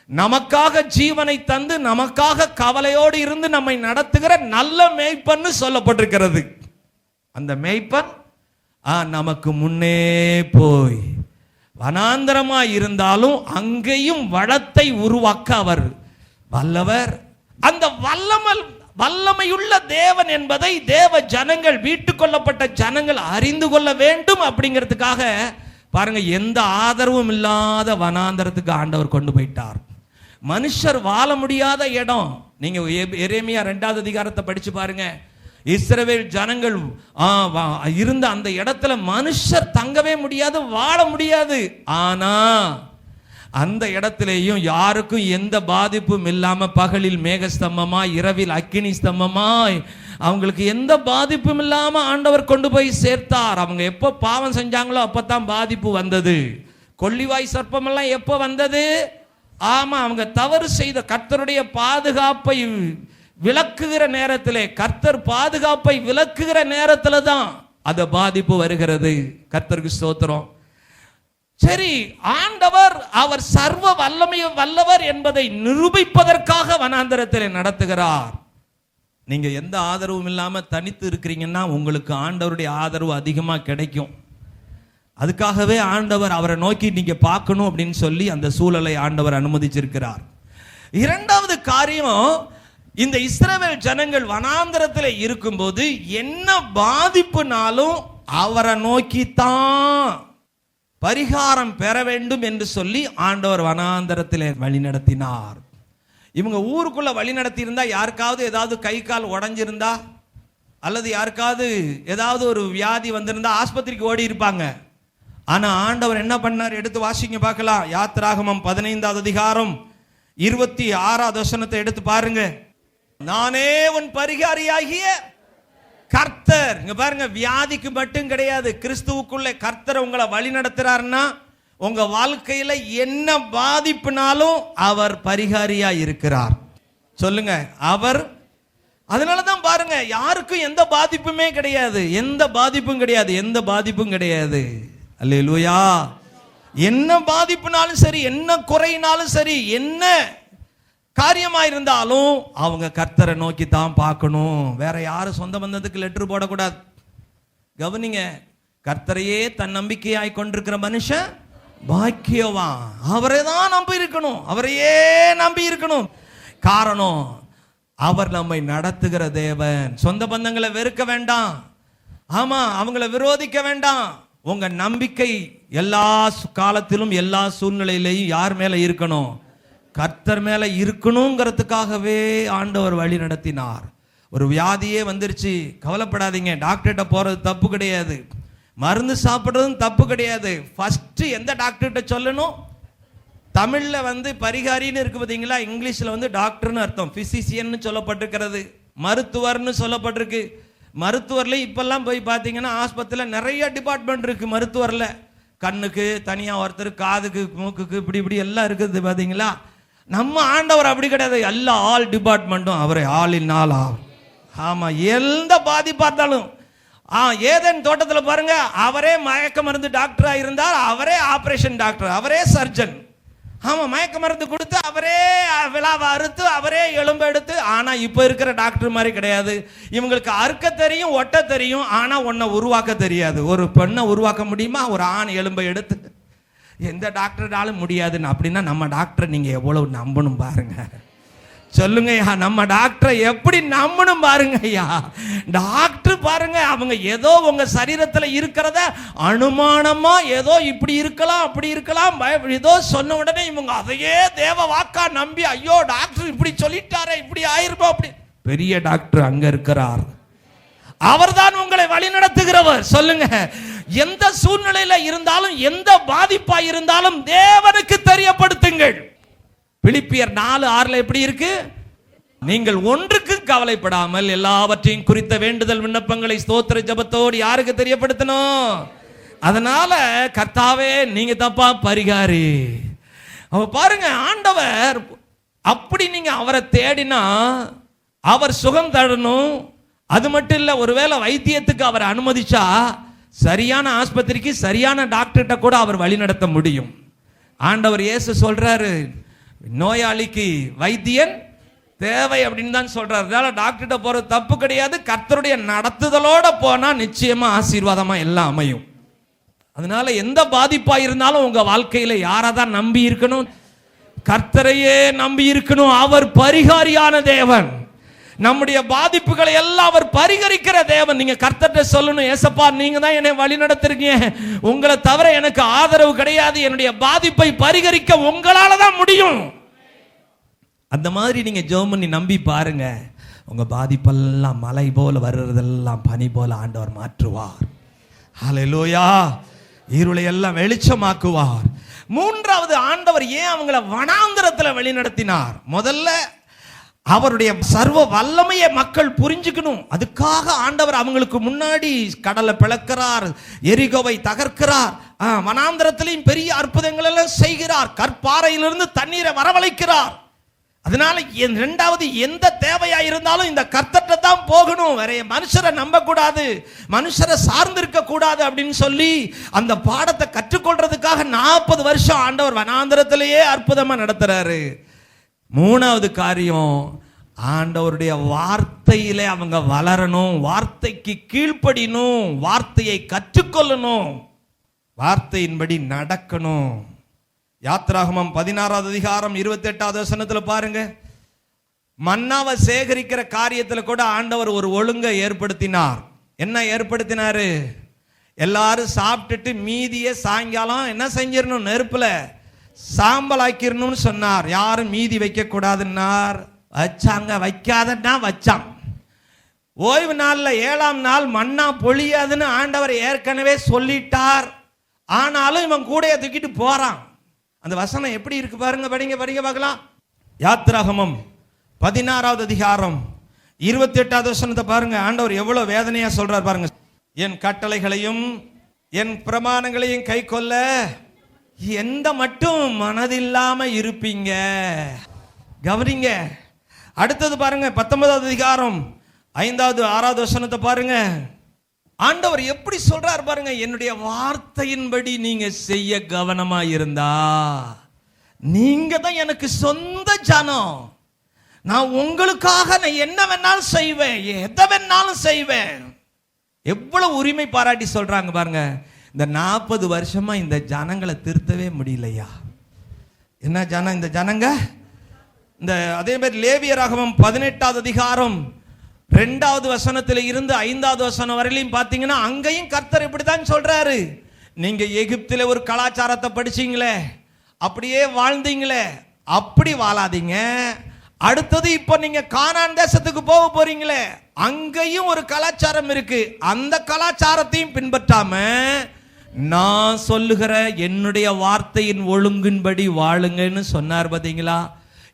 நமக்காக ஜீவனை தந்து நமக்காக கவலையோடு இருந்து நம்மை நடத்துகிற நல்ல மேய்ப்பன்னு சொல்லப்பட்டிருக்கிறது. அந்த மேய்ப்பன் நமக்கு முன்னே போய் வனாந்தரமாய் இருந்தாலும் அங்கேயும் வளத்தை உருவாக்க அவர் வல்லவர். அந்த வல்லமையுள்ள தேவன் என்பதை தேவ ஜனங்கள், வீட்டுக் கொள்ளப்பட்ட ஜனங்கள் அறிந்து கொள்ள வேண்டும். அப்படிங்கிறதுக்காக பாருங்க, எந்த ஆதரவும் இல்லாத வனாந்தரத்துக்கு ஆண்டவர் கொண்டு போயிட்டார். மனுஷர் வாழ முடியாத இடம். நீங்க எரேமியா 2வது அதிகாரத்தை படிச்சு பாருங்க. இஸ்ரவேல் ஜனங்கள் இருந்த அந்த இடத்துல மனுஷர் தங்கவே முடியாது, வாழ முடியாது. ஆனா அந்த இடத்திலேயும் யாருக்கும் எந்த பாதிப்பும் இல்லாம பகலில் மேகஸ்தம்பமாய் இரவில் அக்கினி ஸ்தம்பமாய் அவங்களுக்கு எந்த பாதிப்பும் இல்லாம ஆண்டவர் கொண்டு போய் சேர்த்தார். அவங்க எப்போ பாவம் செஞ்சாங்களோ அப்பதான் பாதிப்பு வந்தது. கொள்ளிவாய் சர்ப்பம் எல்லாம் எப்போ வந்தது? ஆமா, அவங்க தவறு செய்த கர்த்தருடைய பாதுகாப்பை விளக்குகிற நேரத்திலே, கர்த்தர் பாதுகாப்பை விளக்குகிற நேரத்துல தான் அந்த பாதிப்பு வருகிறது. கர்த்தருக்கு ஸ்தோத்திரம். சரி, ஆண்டவர் அவர் சர்வ வல்லவர் என்பதை நிரூபிப்பதற்காக வனாந்தரத்திலே நடத்துகிறார். நீங்க எந்த ஆதரவும் இல்லாம தனித்து இருக்கிறீங்கன்னா உங்களுக்கு ஆண்டவருடைய ஆதரவு அதிகமா கிடைக்கும். அதுக்காகவே ஆண்டவர் அவரை நோக்கி நீங்க பார்க்கணும் அப்படின்னு சொல்லி அந்த சூழலை ஆண்டவர் அனுமதிச்சிருக்கிறார். 2வது காரியம், இந்த இஸ்ரவேல் ஜனங்கள் வனாந்தரத்தில் இருக்கும்போது என்ன பாதிப்புனாலும் அவரை நோக்கித்தான் பரிகாரம் பெற வேண்டும் என்று சொல்லி ஆண்டவர் வனாந்தரத்தில் வழி நடத்தினார். இவங்க ஊருக்குள்ள வழி நடத்தி இருந்தா யாருக்காவது ஏதாவது கை கால் உடஞ்சிருந்தா அல்லது யாருக்காவது ஏதாவது ஒரு வியாதி வந்திருந்தா ஆஸ்பத்திரிக்கு ஓடி இருப்பாங்க. ஆனா ஆண்டவர் என்ன பண்ணார்? எடுத்து வாசிங்க பார்க்கலாம். யாத்திராகமம் 15வது அதிகாரம் 26வது வசனத்தை எடுத்து பாருங்க. நானே உன் பரிகாரியாகிய கர்த்தர். இங்க பாருங்க, வியாதிக்கு மட்டும் கிடையாது, கிறிஸ்துவுக்குள்ள கர்த்தர் உங்களை வழி நடத்துறாருன்னா உங்க வாழ்க்கையில என்ன பாதிப்புனாலும் அவர் பரிகாரியா இருக்கிறார். சொல்லுங்க, அவர். அதனாலதான் பாருங்க, யாருக்கும் எந்த பாதிப்புமே கிடையாது, எந்த பாதிப்பும் கிடையாது, எந்த பாதிப்பும் கிடையாது. அல்லேலூயா. என்ன பாதிப்புனாலும் சரி, என்ன குறையினாலும் சரி, என்ன காரியமா இருந்தாலும் அவங்க கர்த்தரை நோக்கி தான் பார்க்கணும். வேற யாரும் சொந்த பந்தத்துக்கு லெட்டர் போடக்கூடாது. கவனிங்க, கர்த்தரையே தன் நம்பிக்கையாய் கொண்டிருக்கிற மனுஷன் பாக்கியவான். அவரை தான் நம்பி இருக்கணும், அவரையே நம்பி இருக்கணும். காரணம், அவர் நம்மை நடத்துகிற தேவன். சொந்த பந்தங்களை வெறுக்க வேண்டாம், ஆமா, அவங்களை விரோதிக்க வேண்டாம். உங்க நம்பிக்கை எல்லா காலத்திலும் எல்லா சூழ்நிலையிலையும் யார் மேல இருக்கணும்? கர்த்தர் மேல இருக்கணுங்கிறதுக்காகவே ஆண்டவர் வழி நடத்தினார். ஒரு வியாதியே வந்துருச்சு, கவலைப்படாதீங்க, டாக்டர்கிட்ட போறது தப்பு கிடையாது, மருந்து சாப்பிட்றதும் தப்பு கிடையாது. ஃபர்ஸ்ட் எந்த டாக்டர்கிட்ட சொல்லணும்? தமிழ்ல பரிகாரின்னு இருக்கு பார்த்தீங்களா, இங்கிலீஷ்ல டாக்டர்னு அர்த்தம், பிசிசியன் சொல்லப்பட்டிருக்கிறது, மருத்துவர்னு சொல்லப்பட்டிருக்கு. மருத்துவர்ல இப்பெல்லாம் போய் பார்த்தீங்கன்னா ஆஸ்பத்திரியில் நிறைய டிபார்ட்மெண்ட் இருக்கு. மருத்துவர்ல கண்ணுக்கு தனியாக ஒருத்தர், காதுக்கு, மூக்குக்கு, இப்படி இப்படி எல்லாம் இருக்குது பார்த்தீங்களா. நம்ம ஆண்டவர் அப்படி கிடையாது. எல்லா ஆல் டிபார்ட்மெண்ட்டும் அவரை ஆளின் ஆள். ஆமா, எந்த பாதிப்பா இருந்தாலும் ஏதேன் தோட்டத்தில் பாருங்க, அவரே மயக்க மருந்து டாக்டரா இருந்தார், அவரே ஆபரேஷன் டாக்டர், அவரே சர்ஜன். ஆமா, மயக்க மருந்து கொடுத்து அவரே விழாவை அறுத்து அவரே எலும்பு எடுத்து. ஆனா இப்ப இருக்கிற டாக்டர் மாதிரி கிடையாது. இவங்களுக்கு அறுக்க தெரியும், ஒட்ட தெரியும், ஆனா ஒன்ன உருவாக்க தெரியாது. ஒரு பெண்ணை உருவாக்க முடியுமா? ஒரு ஆண் எலும்பை எடுத்து எந்த டாக்டர்னாலும் முடியாதுன்னு. அப்படின்னா நம்ம டாக்டரை நீங்க எவ்வளவு நம்பணும் பாருங்க. சொல்லுங்க ஐயா, நம்ம டாக்டரை எப்படி நம்பணும் பாருங்க ஐயா. டாக்டர் பாருங்க, அவங்க ஏதோ உங்க சரீரத்தில் இருக்கிறத அனுமானமா ஏதோ இப்படி இருக்கலாம் அப்படி இருக்கலாம் ஏதோ சொன்ன உடனே இவங்க அதையே தேவ வாக்கா நம்பி, ஐயோ டாக்டர் இப்படி சொல்லிட்டாரே, இப்படி ஆயிருப்போம். அப்படி பெரிய டாக்டர் அங்க இருக்கிறார். அவர்தான் உங்களை வழி நடத்துகிறவர். சொல்லுங்க, எந்த சூழ்நிலையில இருந்தாலும் எந்த பாதிப்பா இருந்தாலும் தேவனுக்கு தெரியப்படுத்துங்கள். பிலிப்பியர் 4:6 எப்படி இருக்கு? நீங்கள் ஒன்றுக்கு கவலைப்படாமல் எல்லாவற்றையும் குறித்த வேண்டுதல் விண்ணப்பங்களை ஸ்தோத்திர ஜெபத்தோடு யாருக்கு தெரியப்படுத்தணும்? அதனால கர்த்தாவே நீங்க தப்பா பரிகாரி. அவ பாருங்க, ஆண்டவர் அப்படி நீங்க அவரை தேடினா அவர் சுகம் தரணும். அது மட்டும் இல்ல, ஒருவேளை வைத்தியத்துக்கு அவர் அனுமதிச்சா சரியான ஆஸ்பத்திரிக்கு சரியான டாக்டர்கிட்ட கூட அவர் வழி நடத்த முடியும். ஆண்டவர் இயேசு சொல்றாரு, நோயாளிக்கு வைத்தியன் தேவை அப்படின்னு தான் சொல்றாரு. அதனால டாக்டர்கிட்ட போறது தப்பு கிடையாது. கர்த்தருடைய நடத்துதலோட போனா நிச்சயமா ஆசீர்வாதமா எல்லாம் அமையும். அதனால எந்த பாதிப்பா இருந்தாலும் உங்க வாழ்க்கையில யாராதான் நம்பி இருக்கணும்? கர்த்தரையே நம்பி இருக்கணும். அவர் பரிகாரியான தேவன். நம்முடைய பாதிப்புகளை எல்லாம் அவர் பரிகரிக்கிற தேவன். நீங்க கர்த்தர்ட்ட சொல்லணும், ஏசப்பா நீங்க தான் என்னை வழி நடத்துறீங்க, உங்களை தவிர எனக்கு ஆதரவு கிடையாது, என்னுடைய பாதிப்பை பரிகரிக்க உங்களால தான் முடியும். அந்த மாதிரி நீங்க ஜெபம் பண்ணி நம்பி பாருங்க, உங்க பாதிப்பெல்லாம் மலை போல வர்றதெல்லாம் பனி போல ஆண்டவர் மாற்றுவார். ஹல்லேலூயா. இருளை எல்லாம் வெளிச்சமாக்குவார். மூன்றாவது, ஆண்டவர் ஏன் அவங்கள வனாந்தரத்துல வழி நடத்தினார்? முதல்ல அவருடைய சர்வ வல்லமையை மக்கள் புரிஞ்சுக்கணும். அதுக்காக ஆண்டவர் அவங்களுக்கு முன்னாடி கடலை பிளக்கிறார், எரிகோவை தகர்க்கிறார், வனாந்தரத்திலையும் பெரிய அற்புதங்கள் எல்லாம் செய்கிறார், கற்பாறையிலிருந்து தண்ணீரை வரவழைக்கிறார். அதனால இரண்டாவது, எந்த தேவையா இருந்தாலும் இந்த கர்த்தர்ட்ட தான் போகணும், வேற மனுஷரை நம்ப கூடாது, மனுஷரை சார்ந்திருக்க கூடாது அப்படின்னு சொல்லி அந்த பாடத்தை கற்றுக்கொள்றதுக்காக 40 வருஷம் ஆண்டவர் வனாந்தரத்திலேயே அற்புதமா நடத்துறாரு. மூணாவது காரியம், ஆண்டவருடைய வார்த்தையிலே அவங்க வளரணும், வார்த்தைக்கு கீழ்ப்படியணும், வார்த்தையை கற்றுக்கொள்ளணும், வார்த்தையின்படி நடக்கணும். யாத்ராகமம் 16வது அதிகாரம் 28வது வசனத்துல பாருங்க, மன்னாவை சேகரிக்கிற காரியத்துல கூட ஆண்டவர் ஒரு ஒழுங்கை ஏற்படுத்தினார். என்ன ஏற்படுத்தினாரு? எல்லாரும் சாப்பிட்டுட்டு மீதியை சாயங்காலம் என்ன செஞ்சிடணும்? நெருப்புல சாம்பல் ஆக்கிரணும்னு சொன்னார். யாரும் மீதி வைக்க கூடாதுன்னார். வச்சாங்க. வைக்காதன்னா வச்சான். ஓய்வு நாள்ல 7ஆம் நாள் மன்னா பொழியாதுன்னு ஆண்டவர் ஏற்கனவே சொல்லிட்டார். ஆனாலும் இவன் கூடைய தூக்கிட்டு போறான். அந்த வசனம் எப்படி இருக்கு பாருங்க, படிங்க படிங்க பார்க்கலாம். யாத்ராகமம் 16வது அதிகாரம் 28வது வசனத்தை பாருங்க. ஆண்டவர் எவ்வளவு வேதனையா சொல்றார் பாருங்க. என் கட்டளைகளையும் என் பிரமாணங்களையும் கை கொள்ள எந்த மட்டும் மனதில்லாம இருப்பீங்க. கவனிங்க. அடுத்தது பாருங்க, 19வது அதிகாரம் 5வது 6வது வசனத்தை பாருங்க. ஆண்டவர் எப்படி சொல்றார் பாருங்க, என்னுடைய வார்த்தையின்படி நீங்க செய்ய கவனமா இருந்தா நீங்க தான் எனக்கு சொந்த ஜனம். நான் உங்களுக்காக நான் என்ன வேணாலும் செய்வேன், எதை வேணாலும் செய்வேன். எவ்வளவு உரிமை பாராட்டி சொல்றாங்க பாருங்க. இந்த 40 வருஷமா இந்த ஜனங்களை திருத்தவே முடியலையா? என்ன ஜனம் இந்த ஜனங்க? இந்த அதே மாதிரி லேவியராகமம் 18வது அதிகாரம் 2வது வசனத்துல இருந்து 5வது வசனம் வரையிலும் பாத்தீங்கன்னா அங்கேயும் கர்த்தர் இப்படித்தான் சொல்றாரு. நீங்க எகிப்தில ஒரு கலாச்சாரத்தை படிச்சீங்களே, அப்படியே வாழ்ந்தீங்களே, அப்படி வாழாதீங்க. அடுத்தது இப்ப நீங்க கானான் தேசத்துக்கு போக போறீங்களே, அங்கேயும் ஒரு கலாச்சாரம் இருக்கு, அந்த கலாச்சாரத்தையும் பின்பற்றாம நான் சொல்லுகிற என்னுடைய வார்த்தையின் ஒழுங்கின்படி வாழுங்கன்னு சொன்னார் பாத்தீங்களா?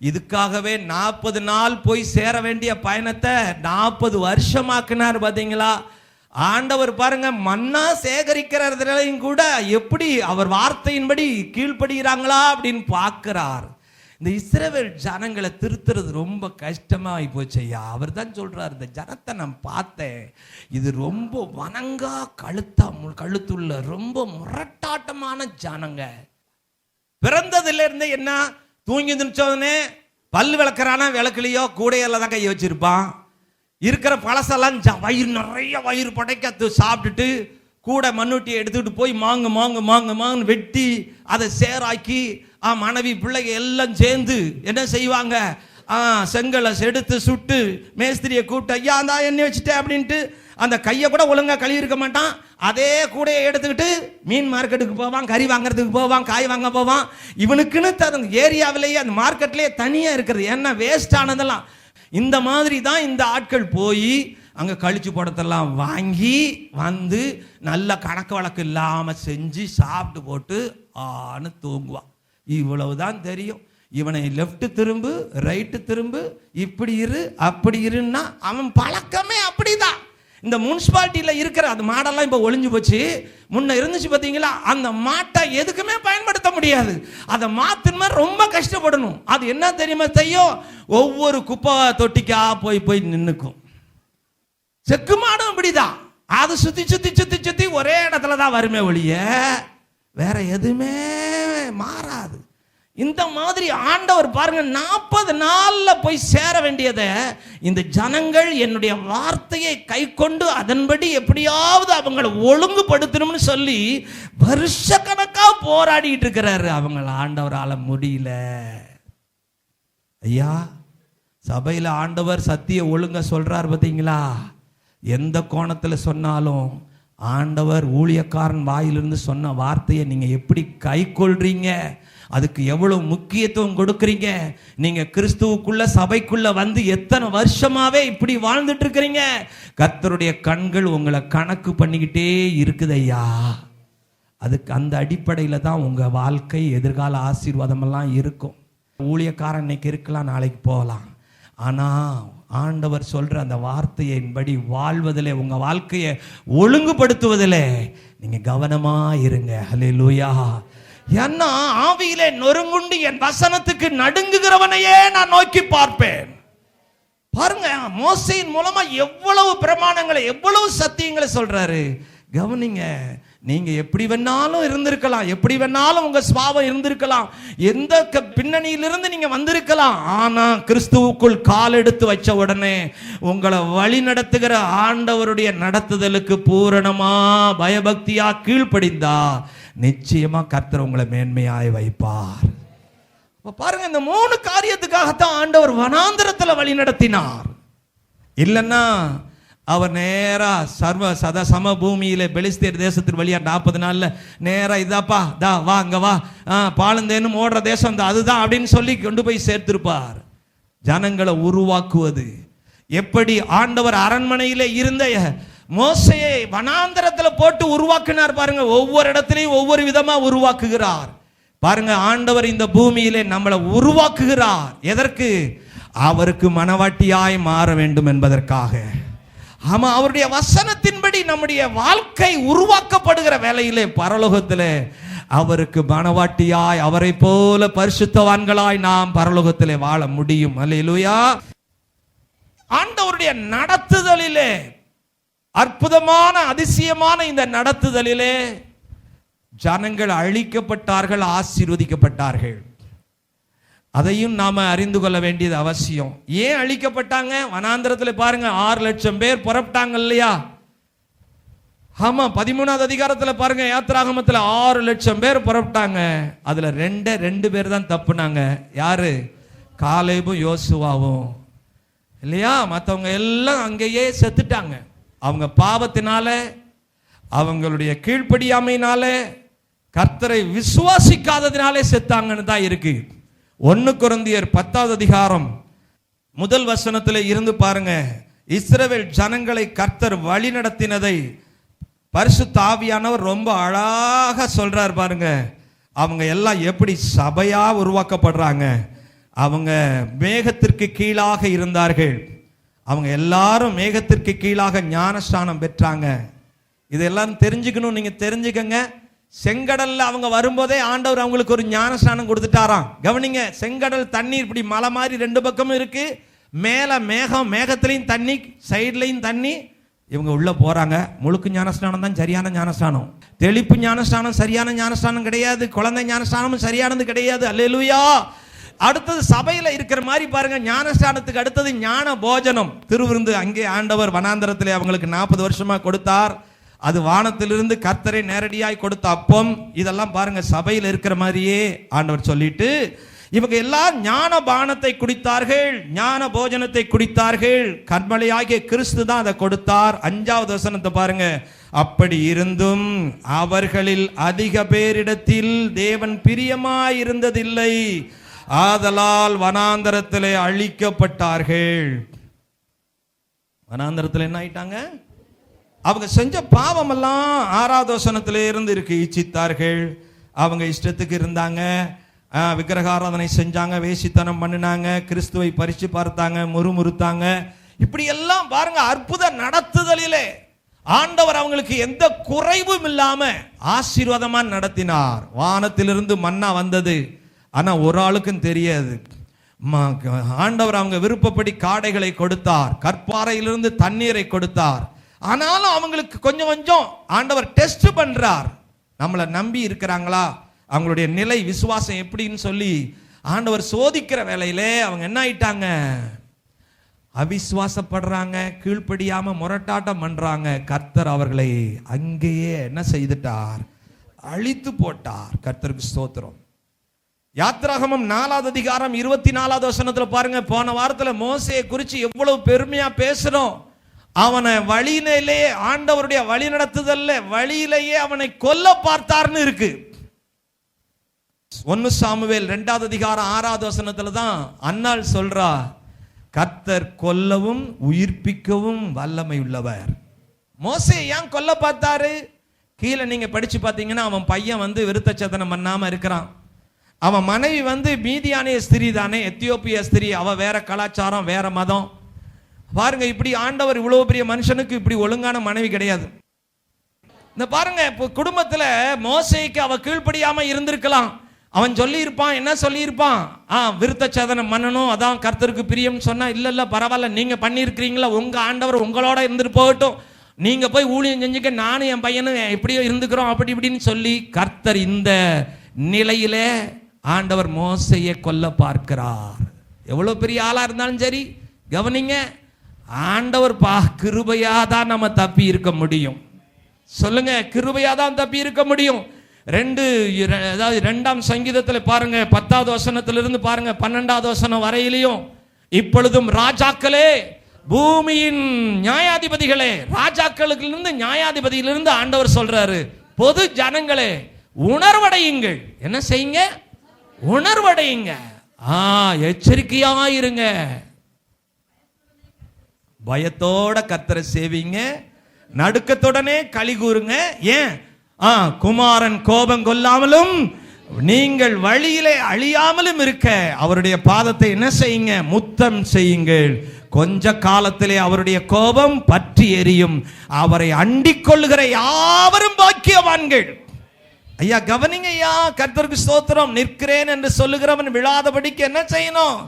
இதுக்காகவே 40 நாள் போய் சேர வேண்டிய பயணத்தை 40 வருஷமாக்குனார் பாத்தீங்களா? ஆண்டவர் பாருங்க, மன்னா சேகரிக்கிறதுலையும் கூட எப்படி அவர் வார்த்தையின்படி கீழ்ப்படுகிறாங்களா அப்படின்னு பார்க்கிறார். இந்த இஸ்ரவேல் ஜனங்களை திருத்துறது ரொம்ப கஷ்டமா போச்சு ஐயா. அவர் தான் சொல்றாரு, இந்த ஜனத்தை நான் பார்த்தேன், இது ரொம்ப வணங்கா கழுத்துள்ள ரொம்ப முரட்டாட்டமான ஜனங்க. பிறந்ததுல இருந்து என்ன, தூங்கி நினைச்சோடனே பல்லு விளக்குறானா விளக்குலையோ கூடையில தான் கையை வச்சிருப்பான். இருக்கிற பழசெல்லாம் வயிறு நிறைய வயிறு படைக்க சாப்பிட்டுட்டு கூட மண்ணுட்டியை எடுத்துக்கிட்டு போய் மாங்கு வெட்டி அதை சேராக்கி மனைவி பிள்ளைங்க எல்லாம் சேர்ந்து என்ன செய்வாங்க, செங்கலை எடுத்து சுட்டு மேஸ்திரியை கூப்பிட்டு, ஐயா அந்த எண்ணெய் வச்சுட்டேன் அப்படின்ட்டு அந்த கையை கூட ஒழுங்கா கழுவி இருக்க மாட்டான். அதே கூடையை எடுத்துக்கிட்டு மீன் மார்க்கெட்டுக்கு போவான், கறி வாங்குறதுக்கு போவான், காய் வாங்க போவான். இவனுக்குன்னு ஏரியாவிலேயே அந்த மார்க்கெட்லேயே தனியாக இருக்கிறது, ஏன்னா வேஸ்ட் ஆனதெல்லாம். இந்த மாதிரி தான் இந்த ஆட்கள் போய் அங்கே கழிச்சு போடத்தெல்லாம் வாங்கி வந்து நல்ல கணக்கு வழக்கு இல்லாமல் செஞ்சு சாப்பிட்டு போட்டு தூங்குவான். இவ்வளவுதான் தெரியும். இவனை லெஃப்ட் திரும்பு ரைட்டு திரும்பு, இப்படி இரு அப்படி இருன்னா அவன் பழக்கமே அப்படிதான். இந்த முனிசிபாலிட்டியில் இருக்கிற அந்த மாடெல்லாம் இப்போ ஒளிஞ்சு போச்சு. முன்ன இருந்துச்சு பார்த்தீங்களா, அந்த மாட்டை எதுக்குமே பயன்படுத்த முடியாது. அதை மாற்றணுமா ரொம்ப கஷ்டப்படணும். அது என்ன தெரியுமா செய்யும், ஒவ்வொரு குப்பை தொட்டிக்கா போய் நின்றுக்கும். செக்கு மாடும் அப்படிதான், அது சுத்தி சுத்தி சுத்தி சுத்தி ஒரே இடத்துல தான் வருமே ஒழிய வேற எதுவுமே மாறாது. இந்த மாதிரி ஆண்டவர் பாருங்க 40 நாள்ல போய் சேர வேண்டியதை இந்த ஜனங்கள் என்னுடைய வார்த்தையை கை கொண்டு அதன்படி எப்படியாவது அவங்களை ஒழுங்குபடுத்தணும்னு சொல்லி வருஷ கணக்கா போராடிட்டு இருக்கிறாரு. அவங்கள ஆண்டவரால முடியல. ஐயா, சபையில ஆண்டவர் சத்திய ஒழுங்க சொல்றார் பார்த்தீங்களா? எந்த கோணத்தில் சொன்னாலும் ஆண்டவர் ஊழியக்காரன் வாயிலிருந்து சொன்ன வார்த்தையை நீங்க எப்படி கை கொள்றீங்க, அதுக்கு எவ்வளவு முக்கியத்துவம் கொடுக்குறீங்க. நீங்க கிறிஸ்துவுக்குள்ள சபைக்குள்ள வந்து எத்தனை வருஷமாவே இப்படி வாழ்ந்துட்டு இருக்கிறீங்க. கர்த்தருடைய கண்கள் உங்களை கணக்கு பண்ணிக்கிட்டே இருக்குது ஐயா. அதுக்கு அந்த அடிப்படையில் தான் உங்க வாழ்க்கை எதிர்கால ஆசீர்வாதம் எல்லாம் இருக்கும். ஊழியக்காரன் இன்னைக்கு இருக்கலாம், நாளைக்கு போகலாம். ஆனா ஆண்டவர் சொல்ற அந்த வார்த்தையின்படி வாழ்வதிலே, உங்க வாழ்க்கையை ஒழுங்குபடுத்துவதிலே நீங்க கவனமா இருங்க. ஹல்லேலூயா. ஏன்னா ஆவியிலே நொறுங்குண்டு என் வசனத்துக்கு நடுங்குகிறவனையே நான் நோக்கி பார்ப்பேன். பாருங்க, மோசேயின் மூலமா எவ்வளவு பிரமாணங்களை எவ்வளவு சத்தியங்களை சொல்றாரு. கவனிங்க, நீங்க எப்படி வேணாலும் இருந்திருக்கலாம், எப்படி வேணாலும் உங்க சுபாவம் இருந்திருக்கலாம், எந்த பின்னணியிலிருந்து நீங்க வந்திருக்கலாம். ஆனா கிறிஸ்துவுக்குள் கால் எடுத்து வச்ச உடனே உங்களை வழி நடத்துகிற ஆண்டவருடைய நடத்துதலுக்கு பூரணமா பயபக்தியா கீழ்ப்படிந்தா நிச்சயமா கர்த்தர் உங்களை மேன்மையாய் வைப்பார். பாருங்க, இந்த 3 காரியத்துக்காகத்தான் ஆண்டவர் வனாந்திரத்துல வழி நடத்தினார். இல்லைன்னா அவர் நேரா சம பூமியில பெலிஸ்தீர் தேசத்தின் வழியா 40 நாள்ல நேரா இதாப்பா தா வா அங்க வா பாலந்தேனும் ஓடுற தேசம் அதுதான் அப்படின்னு சொல்லி கொண்டு போய் சேர்த்திருப்பார். ஜனங்களை உருவாக்குவது எப்படி, ஆண்டவர் அரண்மனையில இருந்த மோசையை வனாந்தரத்துல போட்டு உருவாக்கினார் பாருங்க. ஒவ்வொரு இடத்திலையும் ஒவ்வொரு விதமா உருவாக்குகிறார். பாருங்க, ஆண்டவர் இந்த பூமியிலே நம்மளை உருவாக்குகிறார். எதற்கு? அவருக்கு மனவாட்டியாய் மாற வேண்டும் என்பதற்காக. ஆமா, அவருடைய வசனத்தின்படி நம்முடைய வாழ்க்கை உருவாக்கப்படுகிற வேளையிலே பரலோகத்திலே அவருக்கு மனவாட்டியாய் அவரை போல பரிசுத்தவான்களாய் நாம் பரலோகத்திலே வாழ முடியும். அல்லேலூயா. ஆண்டவருடைய நடத்துதலிலே, அற்புதமான அதிசயமான இந்த நடத்துதலிலே ஜனங்கள் அழிக்கப்பட்டார்கள், ஆசீர்வதிக்கப்பட்டார்கள். அதையும் நாம அறிந்து கொள்ள வேண்டியது அவசியம். ஏன் அழிக்கப்பட்டாங்க? வனாந்திரத்தில் பாருங்க 6 லட்சம் பேர் புறப்பட்டாங்க இல்லையா? ஆமா, 13வது அதிகாரத்தில் பாருங்க, யாத்திராகமத்தில் 6 லட்சம் பேர் புறப்பட்டாங்க. அதுல 2 பேர் தான் தப்புனாங்க. யாரு? காலேபும் யோசுவாவும் இல்லையா? மற்றவங்க எல்லாம் அங்கேயே செத்துட்டாங்க. அவங்க பாவத்தினால, அவங்களுடைய கீழ்ப்படியாமையினால, கர்த்தரை விசுவாசிக்காததினாலே செத்தாங்கன்னு தான் இருக்கு. 1 கொரிந்தியர் 10வது அதிகாரம் 1 வசனத்தில் இருந்து பாருங்க. இஸ்ரவேல் ஜனங்களை கர்த்தர் வழி நடத்தினதை பரிசுத்த ஆவியானவர் ரொம்ப அழகாக சொல்றார் பாருங்க. அவங்க எல்லாம் எப்படி சபையா உருவாக்கப்படுறாங்க. அவங்க மேகத்திற்கு கீழாக இருந்தார்கள். அவங்க எல்லாரும் மேகத்திற்கு கீழாக ஞானஸ்நானம் பெற்றாங்க. இதெல்லாம் தெரிஞ்சுக்கணும். நீங்க தெரிஞ்சுக்கங்க. செங்கடல்ல அவங்க வரும்போதே ஆண்டவர் அவங்களுக்கு ஒரு ஞானஸ்நானம் கொடுத்துட்டாராம். கவனிங்க, செங்கடல் தண்ணீர் இப்படி மலை மாதிரி ரெண்டு பக்கமும் இருக்கு, மேல மேகம், மேகத்திலையும் தண்ணி, சைட்லையும் தண்ணி. இவங்க உள்ள போறாங்க. முழுக்கு ஞானஸ்நானம் தான் சரியான ஞானஸ்நானம். தெளிப்பு ஞானஸ்நானம் சரியான ஞானஸ்நானம் கிடையாது. குழந்தை ஞானஸ்நானமும் சரியானது கிடையாது. அல்லேலூயா. அடுத்தது சபையில இருக்கிற மாதிரி பாருங்க, ஞானஸ்நானத்துக்கு அடுத்தது ஞான போஜனம், திருவிருந்து. அங்கே ஆண்டவர் வனாந்தரத்திலே அவங்களுக்கு 40 வருஷமா கொடுத்தார். அது வானத்திலிருந்து கர்த்தரை நேரடியாய் கொடுத்த அப்பம். இதெல்லாம் பாருங்க சபையில் இருக்கிற மாதிரியே ஆண்டவர் சொல்லிட்டு, இவங்க எல்லாம் ஞான பானத்தை குடித்தார்கள், ஞான போஜனத்தை குடித்தார்கள். கர்மலையாகிய கிறிஸ்து தான் அதை கொடுத்தார். 5வது வசனத்தை பாருங்க. அப்படி இருந்தும் அவர்களில் அதிக பேரிடத்தில் தேவன் பிரியமாய் இருந்ததில்லை, ஆதலால் வனாந்தரத்திலே அழிக்கப்பட்டார்கள். வனாந்தரத்தில் என்ன ஆயிட்டாங்க? அவங்க செஞ்ச பாவம் எல்லாம் 6வது வசனத்திலே இருந்து இருக்கு. இச்சித்தார்கள், அவங்க இஷ்டத்துக்கு இருந்தாங்க, விக்கிரகாராதனை செஞ்சாங்க, வேசித்தனம் பண்ணினாங்க, கிறிஸ்துவை பரிச்சு பார்த்தாங்க, முறுமுறுத்தாங்க. இப்படி எல்லாம் பாருங்க அற்புத நடத்துதலிலே ஆண்டவர் அவங்களுக்கு எந்த குறைவும் இல்லாம ஆசீர்வாதமா நடத்தினார். வானத்திலிருந்து மன்னா வந்தது, ஆனா ஒரு ஆளுக்கும் தெரியாது. ஆண்டவர் அவங்க விருப்பப்படி காடைகளை கொடுத்தார், கற்பாறையிலிருந்து தண்ணீரை கொடுத்தார். ஆனாலும் அவங்களுக்கு கொஞ்சம் கொஞ்சம் ஆண்டவர் டெஸ்ட் பண்றார். நம்மளை நம்பி இருக்கிறாங்களா, அவங்களுடைய நிலை விசுவாசம் எப்படின்னு சொல்லி ஆண்டவர் சோதிக்கிற வேளையிலே அவங்க என்ன ஆயிட்டாங்க? அவிசுவாசப்படுறாங்க, கீழ்ப்படியாம முரட்டாட்டம் பண்றாங்க. கர்த்தர் அவர்களை அங்கேயே என்ன செய்துட்டார்? அழித்து போட்டார். கர்த்தருக்கு ஸ்தோத்திரம். யாத்திராகமம் 4வது அதிகாரம் 24வது வசனத்துல பாருங்க. போன வாரத்துல மோசேயை குறித்து எவ்வளவு பெருமையா பேசுறோம். அவனை வழியிலே ஆண்டவருடைய வழி நடத்துதல்ல வழியிலேயே அவனை கொல்ல பார்த்தார்னு இருக்கு. 1 சாமுவேல் 2வது அதிகாரம் 6வது வசனத்துல தான் அன்னாள் சொல்றா, கர்த்தர் கொல்லவும் உயிர்ப்பிக்கவும் வல்லமை உள்ளவர். மோசே ஏன் கொல்ல பார்த்தாரு? கீழே நீங்க படிச்சு பார்த்தீங்கன்னா அவன் பையன் விருத்த சேதனம் பண்ணாம இருக்கிறான். அவன் மனைவி மீதியானிய ஸ்திரீ தானே, எத்தியோப்பிய ஸ்திரீ. அவ வேற கலாச்சாரம், வேற மதம். பாருங்க, இப்படி ஆண்டவர் இவ்வளவு பெரிய மனுஷனுக்கு இப்படி ஒழுங்கான மனைவி கிடையாது. இந்த பாருங்க, இப்போ குடும்பத்துல மோசேக்கு அவ கீழ்ப்படியாம இருந்திருக்கலாம். அவன் சொல்லி இருப்பான், என்ன சொல்லி இருப்பான்? விருத்த சேதனம் பண்ணணும், அதான் கர்த்தருக்கு பிரியம் சொன்னா, இல்ல பரவாயில்ல, நீங்க பண்ணியிருக்கிறீங்களா, உங்க ஆண்டவர் உங்களோட இருந்துட்டு போகட்டும், நீங்க போய் ஊழியம் செஞ்சுக்க, நானும் என் பையனும் எப்படியோ இருந்துக்கிறோம், அப்படி இப்படின்னு சொல்லி கர்த்தர் இந்த நிலையிலே ஆண்டவர் மோசையை கொல்ல பார்க்கிறார். எவ்வளவு பெரிய ஆளா இருந்தாலும் சரி, கவனிங்க, ஆண்டவர் கிருபையாதான் நம்ம தப்பி இருக்க முடியும். சொல்லுங்க, கிருபையாதான் தப்பி இருக்க முடியும். 2ஆம் சங்கீதத்தில் பாருங்க, 10வது வசனத்திலிருந்து பாருங்க 12வது வசனம் வரையிலையும், இப்பொழுதும் ராஜாக்களே, பூமியின் நியாயாதிபதிகளே, ராஜாக்களுக்கு நியாயாதிபதியிலிருந்து ஆண்டவர் சொல்றாரு, பொது ஜனங்களே உணர்வடையுங்கள். என்ன செய்யுங்க? உணர்வடையுங்க. எச்சரிக்கையாயிருங்க. பயத்தோட கர்த்தரை சேவிங்க, நடுக்கத்துடனே களி கூறுங்க. ஏன்? குமாரன் கோபம் கொள்ளாமலும் நீங்கள் வழியிலே அழியாமலும் இருக்க அவருடைய பாதத்தை என்ன செய்யுங்க? முத்தம் செய்யுங்கள். கொஞ்ச காலத்திலே அவருடைய கோபம் பற்றி எரியும். அவரை அண்டிக் கொள்ளுகிற யாவரும் பாக்கியவான்கள். ஐயா கவனிங்க ஐயா, கர்த்தருக்கு ஸ்தோத்திரம். நிற்கிறேன் என்று சொல்லுகிறவன் விழாதபடிக்கு என்ன செய்யணும்?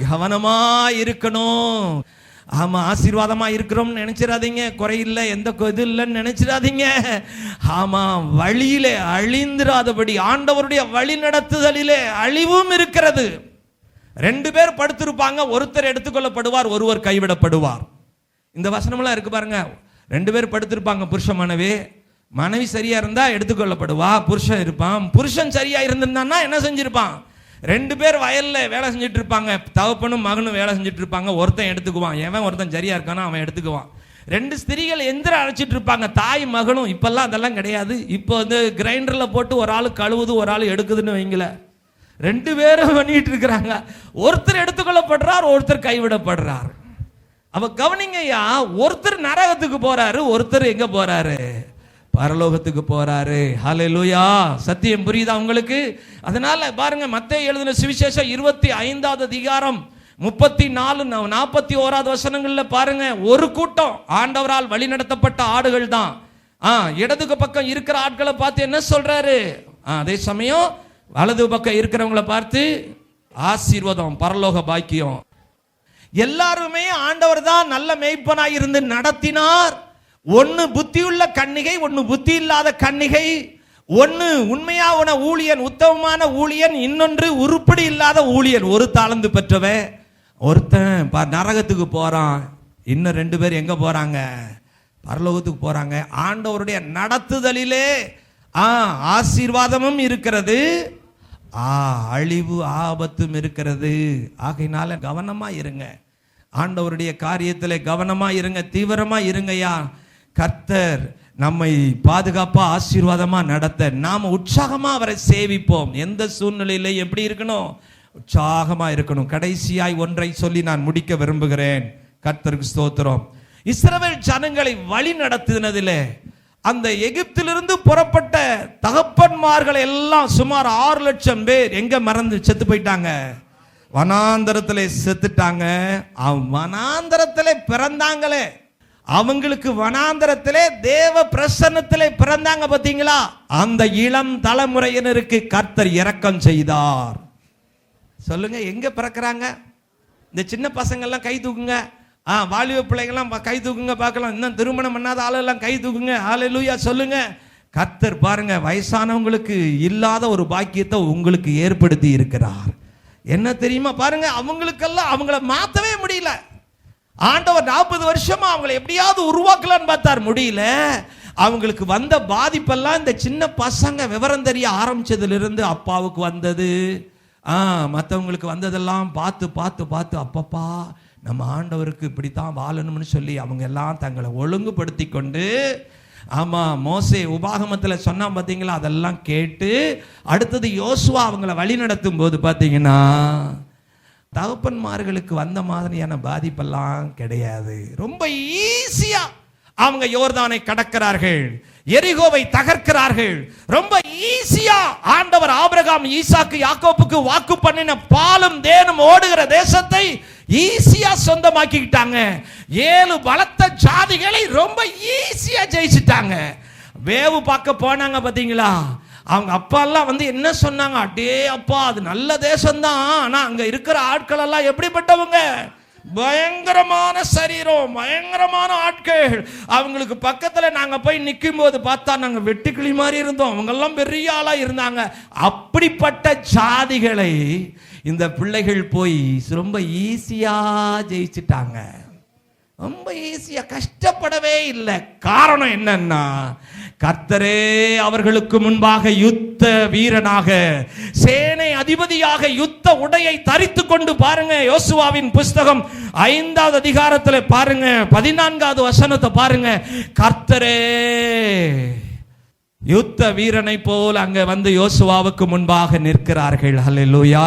கவனமா இருக்கணும். ஆமா, ஆசீர்வாதமா இருக்கிறோம்னு நினைச்சிடாதீங்க, குறையில்லை, எந்த இது இல்லைன்னு நினைச்சிடாதீங்க. ஆமா, வழியிலே அழிந்திராதபடி ஆண்டவருடைய வழி நடத்துதலிலே அழிவும் இருக்கிறது. 2 பேர் படுத்திருப்பாங்க, ஒருத்தர் எடுத்துக்கொள்ளப்படுவார், ஒருவர் கைவிடப்படுவார். இந்த வசனம்லாம் இருக்கு பாருங்க. 2 பேர் படுத்திருப்பாங்க, புருஷன் மனைவி. மனைவி சரியா இருந்தா எடுத்துக்கொள்ளப்படுவா, புருஷன் இருப்பான். புருஷன் சரியா இருந்திருந்தான்னா என்ன செஞ்சிருப்பான்? 2 பேர் வயல்ல வேலை செஞ்சுட்டு இருப்பாங்க, தகப்பனும் மகனும் வேலை செஞ்சுட்டு இருப்பாங்க. ஒருத்தன் எடுத்துக்குவான், எவன் ஒருத்தன் சரியா இருக்கானோ அவன் எடுத்துக்குவான். 2 ஸ்திரீகள் எந்திரம் அழைச்சிட்டு இருப்பாங்க, தாய் மகனும். இப்பெல்லாம் அதெல்லாம் கிடையாது. இப்போ கிரைண்டர்ல போட்டு ஒரு ஆள் கழுவுது, ஒரு ஆள் எடுக்குதுன்னு வைங்கள. 2 பேரும் பண்ணிட்டு இருக்கிறாங்க. ஒருத்தர் எடுத்துக்கொள்ளப்படுறார், ஒருத்தர் கைவிடப்படுறார். அவ கவனிங்கய்யா, ஒருத்தர் நரகத்துக்கு போறாரு, ஒருத்தர் எங்க போறாரு? பரலோகத்துக்கு போறாரு. ஹல்லேலூயா. சத்தியம் புரியுதா உங்களுக்கு? அதனால பாருங்க, மத்தேயு எழுதின சுவிசேஷம் 25வது அதிகாரம் 34 41வது வசனங்கள்ல பாருங்க, ஒரு கூட்டம் ஆண்டவரால் வழி நடத்தப்பட்ட ஆடுகள் தான். இடதுக்கு பக்கம் இருக்கிற ஆட்களை பார்த்து என்ன சொல்றாரு? அதே சமயம் வலது பக்கம் இருக்கிறவங்களை பார்த்து ஆசீர்வாதம், பரலோக பாக்கியம். எல்லாருமே ஆண்டவர் தான் நல்ல மேய்ப்பனாய் இருந்து நடத்தினார். ஒன்னு புத்தியுள்ள கன்னிகை, ஒன்னு புத்தி இல்லாத கன்னிகை, ஒன்னு உண்மையான ஊழியன், உத்தமமான ஊழியன், இன்னொன்று உருப்படி இல்லாத ஊழியன். ஒரு தாளந்து பெற்றவன் ஒருத்தன் நரகத்துக்கு போறான், இன்னும் 2 பேர் எங்க போறாங்க? பரலோகத்துக்கு போறாங்க. ஆண்டவருடைய நடத்துதலிலே ஆசீர்வாதமும் இருக்கிறது, அழிவு ஆபத்தும் இருக்கிறது. ஆகையினால கவனமா இருங்க, ஆண்டவருடைய காரியத்திலே கவனமா இருங்க, தீவிரமா இருங்கயா. கர்த்தர் நம்மை பாதுகாப்பா ஆசீர்வாதமா நடத்த நாம உற்சாகமா அவரை சேவிப்போம். எந்த சூழ்நிலையில எப்படி இருக்கணும்? உற்சாகமா இருக்கணும். கடைசியாய் ஒன்றை சொல்லி நான் முடிக்க விரும்புகிறேன். கர்த்தருக்கு ஸ்தோத்திரம். இஸ்ரவேல் ஜனங்களை வழி நடத்தினதிலே அந்த எகிப்திலிருந்து புறப்பட்ட தகப்பன்மார்கள் எல்லாம் சுமார் 6 லட்சம் பேர் எங்க மறந்து செத்து போயிட்டாங்க? வனாந்தரத்திலே செத்துட்டாங்க. வனாந்தரத்திலே பிறந்தாங்களே, அவங்களுக்கு வனாந்தரத்திலே தேவ பிரசன்னத்திலே பிறந்தாங்க பாத்தீங்களா? அந்த இளம் தலைமுறையினருக்கு கர்த்தர் இரக்கம் செய்தார். சொல்லுங்க, எங்க பிறக்கிறாங்க? இந்த சின்ன பசங்க எல்லாம் கை தூக்குங்க. வாலிப பிள்ளைகள்லாம் கை தூக்குங்க பார்க்கலாம். இன்னும் திருமணம் பண்ணாத ஆளெல்லாம் கை தூக்குங்க. ஹல்லேலூயா சொல்லுங்க. கர்த்தர் பாருங்க, வயசானவங்களுக்கு இல்லாத ஒரு பாக்கியத்தை உங்களுக்கு ஏற்படுத்தி இருக்கிறார். என்ன தெரியுமா? பாருங்க, அவங்களுக்கெல்லாம் அவங்கள மாத்தவே முடியல. ஆண்டவர் 40 வருஷமா அவங்களை எப்படியாவது உருவாக்கலான்னு பார்த்தார், முடியல. அவங்களுக்கு வந்த பாதிப்பெல்லாம் இந்த சின்ன பசங்க விவரம் தெரிய ஆரம்பிச்சதுல இருந்து அப்பாவுக்கு வந்தது, மற்றவங்களுக்கு வந்ததெல்லாம் பார்த்து பார்த்து பார்த்து அப்பப்பா நம்ம ஆண்டவருக்கு இப்படித்தான் வாழணும்னு சொல்லி அவங்க எல்லாம் தங்களை ஒழுங்குபடுத்தி கொண்டு, மோசே உபாகமத்தில் சொன்னா பார்த்தீங்களா, அதெல்லாம் கேட்டு அடுத்தது யோசுவா அவங்கள வழி நடத்தும் போது பார்த்தீங்கன்னா தகப்பன்மார்களுக்கு வந்த மாதிரியான பாதிப்பெல்லாம் கிடையாது. ரொம்ப ஈஸியா அவங்க யோர்தானை கடக்கிறார்கள், எரிகோவை தகர்க்கிறார்கள். ரொம்ப ஈஸியா ஆண்டவர் ஆபிரகாம், ஈசாக்கு, யாக்கோப்புக்கு வாக்கு பண்ணின பாலும் தேனும் ஓடுகிற தேசத்தை ஈஸியா சொந்தமாக்கிட்டாங்க. 7 பலத்த ஜாதிகளை ரொம்ப ஈஸியா ஜெயிச்சிட்டாங்க. வேவு பார்க்க போனாங்க பாத்தீங்களா, அவங்க அப்பா எல்லாம் என்ன சொன்னாங்க? அடே அப்பா, அது நல்ல தேசம்தான், ஆனா அங்க இருக்கிற ஆட்கள் எல்லாம் எப்படிப்பட்டவங்க? பயங்கரமான சரீரம், பயங்கரமான ஆட்கள். அவங்களுக்கு பக்கத்துல நாங்க போய் நிற்கும் போது பார்த்தா நாங்க வெட்டுக்கிளி மாதிரி இருந்தோம், அவங்க எல்லாம் பெரிய ஆளா இருந்தாங்க. அப்படிப்பட்ட ஜாதிகளை இந்த பிள்ளைகள் போய் ரொம்ப ஈஸியா ஜெயிச்சிட்டாங்க. ரொம்ப ஈஸியா, கஷ்டப்படவே இல்லை. காரணம் என்னன்னா, கர்த்தரே அவர்களுக்கு முன்பாக யுத்த வீரனாக, சேனை அதிபதியாக யுத்த உடையை தரித்து கொண்டு, பாருங்க யோசுவாவின் புஸ்தகம் 5வது அதிகாரத்தில் பாருங்க 14வது வசனத்தை பாருங்க. கர்த்தரே யுத்த வீரனை போல் அங்க யோசுவாவுக்கு முன்பாக நிற்கிறார்கள். ஹல்லேலூயா.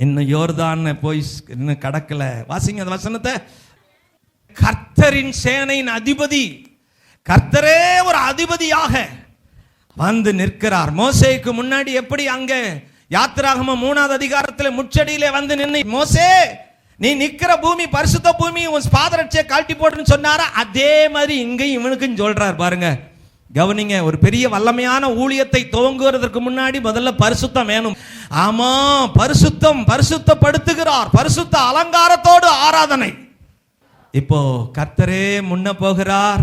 இன்னும் யோர்தான் போய் இன்னும் கடக்கல. வாசிங்க அந்த வசனத்தை. கர்த்தரின் சேனையின் அதிபதி, கர்த்தரே ஒரு அதிபதியாக நிற்கிறார். மோசேக்கு முன்னாடி எப்படி அங்க யாத்திராகமம் 3வது அதிகாரத்தில் முச்சடியிலே நின்று, மோசே நீ நிக்கிற பூமி பரிசுத்த பூமி, உன் பாதரட்சையை கழட்டி போட்டுன்னு சொன்னாரா, அதே மாதிரி இங்கேயும் இவனுக்குன்னு சொல்றார். பாருங்க, கவனிங்க. ஒரு பெரிய வல்லமையான ஊழியத்தை துவங்குவதற்கு முன்னாடி முதல்ல பரிசுத்தம் வேணும். ஆமா, பரிசுத்தம், பரிசுத்தப்படுத்துகிறார். பரிசுத்த அலங்காரத்தோடு ஆராதனை. இப்போ கர்த்தரே முன்ன போகிறார்.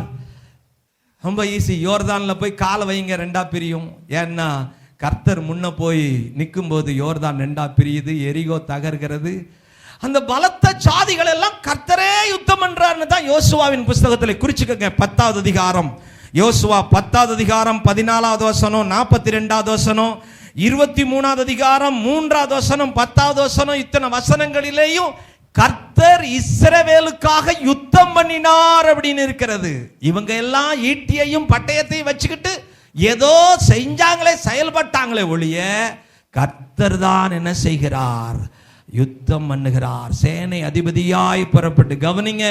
ரொம்ப ஈஸி. யோர்தான்ல போய் காலை வைங்க, 2ஆ பிரியும். ஏன்னா கர்த்தர் முன்ன போய் நிற்கும் போது யோர்தான் 2ஆ பிரியுது, எரிகோ தகர்கிறது. அந்த பலத்த சாதிகள் எல்லாம் கர்த்தரே யுத்தம் பண்றாருன்னு தான் யோசுவாவின் புஸ்தகத்தில் குறிச்சுக்கங்க. 10வது அதிகாரம் யோசுவா 10வது அதிகாரம் 14வது வசனம், 42வது வசனம், 23வது அதிகாரம் 3வது வசனம், 10வது வசனம், இத்தனை வசனங்களிலேயும் கர்த்தர் இஸ்ரவேலுக்காக யுத்தம் பண்ணினார் அப்படின்னு இருக்கிறது. இவங்க எல்லாம் ஈட்டியையும் பட்டயத்தையும் வச்சுக்கிட்டு ஏதோ செஞ்சாங்களே, செயல்பட்டாங்களே ஒழிய கர்த்தர் தான் என்ன செய்கிறார்? யுத்தம் பண்ணுகிறார். சேனை அதிபதியாய் புறப்பட்டு, கவனிங்க,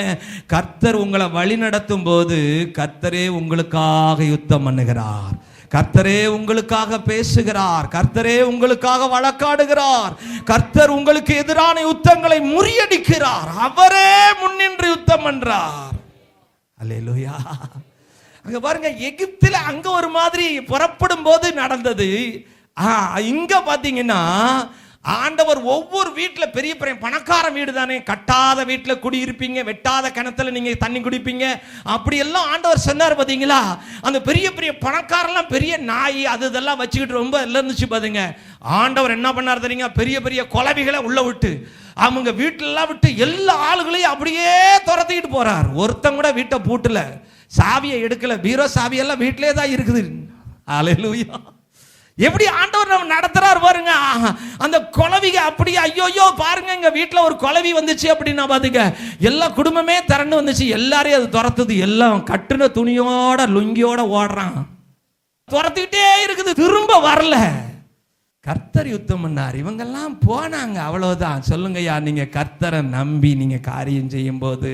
கர்த்தர் உங்களை வழி நடத்தும் போது கர்த்தரே உங்களுக்காக யுத்தம் பண்ணுகிறார். கர்த்தரே உங்களுக்காக பேசுகிறார். கர்த்தரே உங்களுக்காக வழக்காடுகிறார். கர்த்தர் உங்களுக்கு எதிரான யுத்தங்களை முறியடிக்கிறார். அவரே முன்னின்று யுத்தம் பண்றார். அல்லேலூயா. அங்க பாருங்க, எகிப்தில அங்க ஒரு மாதிரி புறப்படும் போது நடந்தது. இங்க பாத்தீங்கன்னா ஆண்டவர் ஒவ்வொரு வீட்டில் பெரிய பெரிய பணக்கார வீடு தானே, கட்டாத வீட்டில் குடியிருப்பீங்க, வெட்டாத கிணத்துல நீங்க தண்ணி குடிப்பீங்க, அப்படி எல்லாம் ஆண்டவர் சொன்னார் பாத்தீங்களா. அந்த பெரிய பெரிய பணக்காரெல்லாம் பெரிய நாய் அது இதெல்லாம் வச்சுக்கிட்டு ரொம்ப இருந்துச்சு பாருங்க. ஆண்டவர் என்ன பண்ணார் தெரியுங்க, பெரிய பெரிய குலவிகளை உள்ள விட்டு அவங்க வீட்டிலலாம் விட்டு எல்லா ஆளுகளையும் அப்படியே துரத்திக்கிட்டு போறார். ஒருத்தன் கூட வீட்டை பூட்டல, சாவியை எடுக்கல, பீரோ சாவியெல்லாம் வீட்டிலே தான் இருக்குது. அல்லேலூயா. எப்படி ஆண்டவர் நம்ம நடத்துறாரு பாருங்க. அந்த குலவிக அப்படியே ஐயோ பாருங்க, எங்க வீட்டில் ஒரு குலவி வந்துச்சு அப்படின்னா பாத்துங்க, எல்லா குடும்பமே திரண்டு வந்துச்சு, எல்லாரையும் அது துரத்துது. எல்லாம் கட்டுன துணியோட லுங்கியோட ஓடுறான், துரத்திக்கிட்டே இருக்குது, திரும்ப வரல. கர்த்தர் யுத்தம் பண்ணார், இவங்கெல்லாம் போனாங்க, அவ்வளவுதான். சொல்லுங்கய்யா, நீங்க கர்த்தரை நம்பி நீங்க காரியம் செய்யும் போது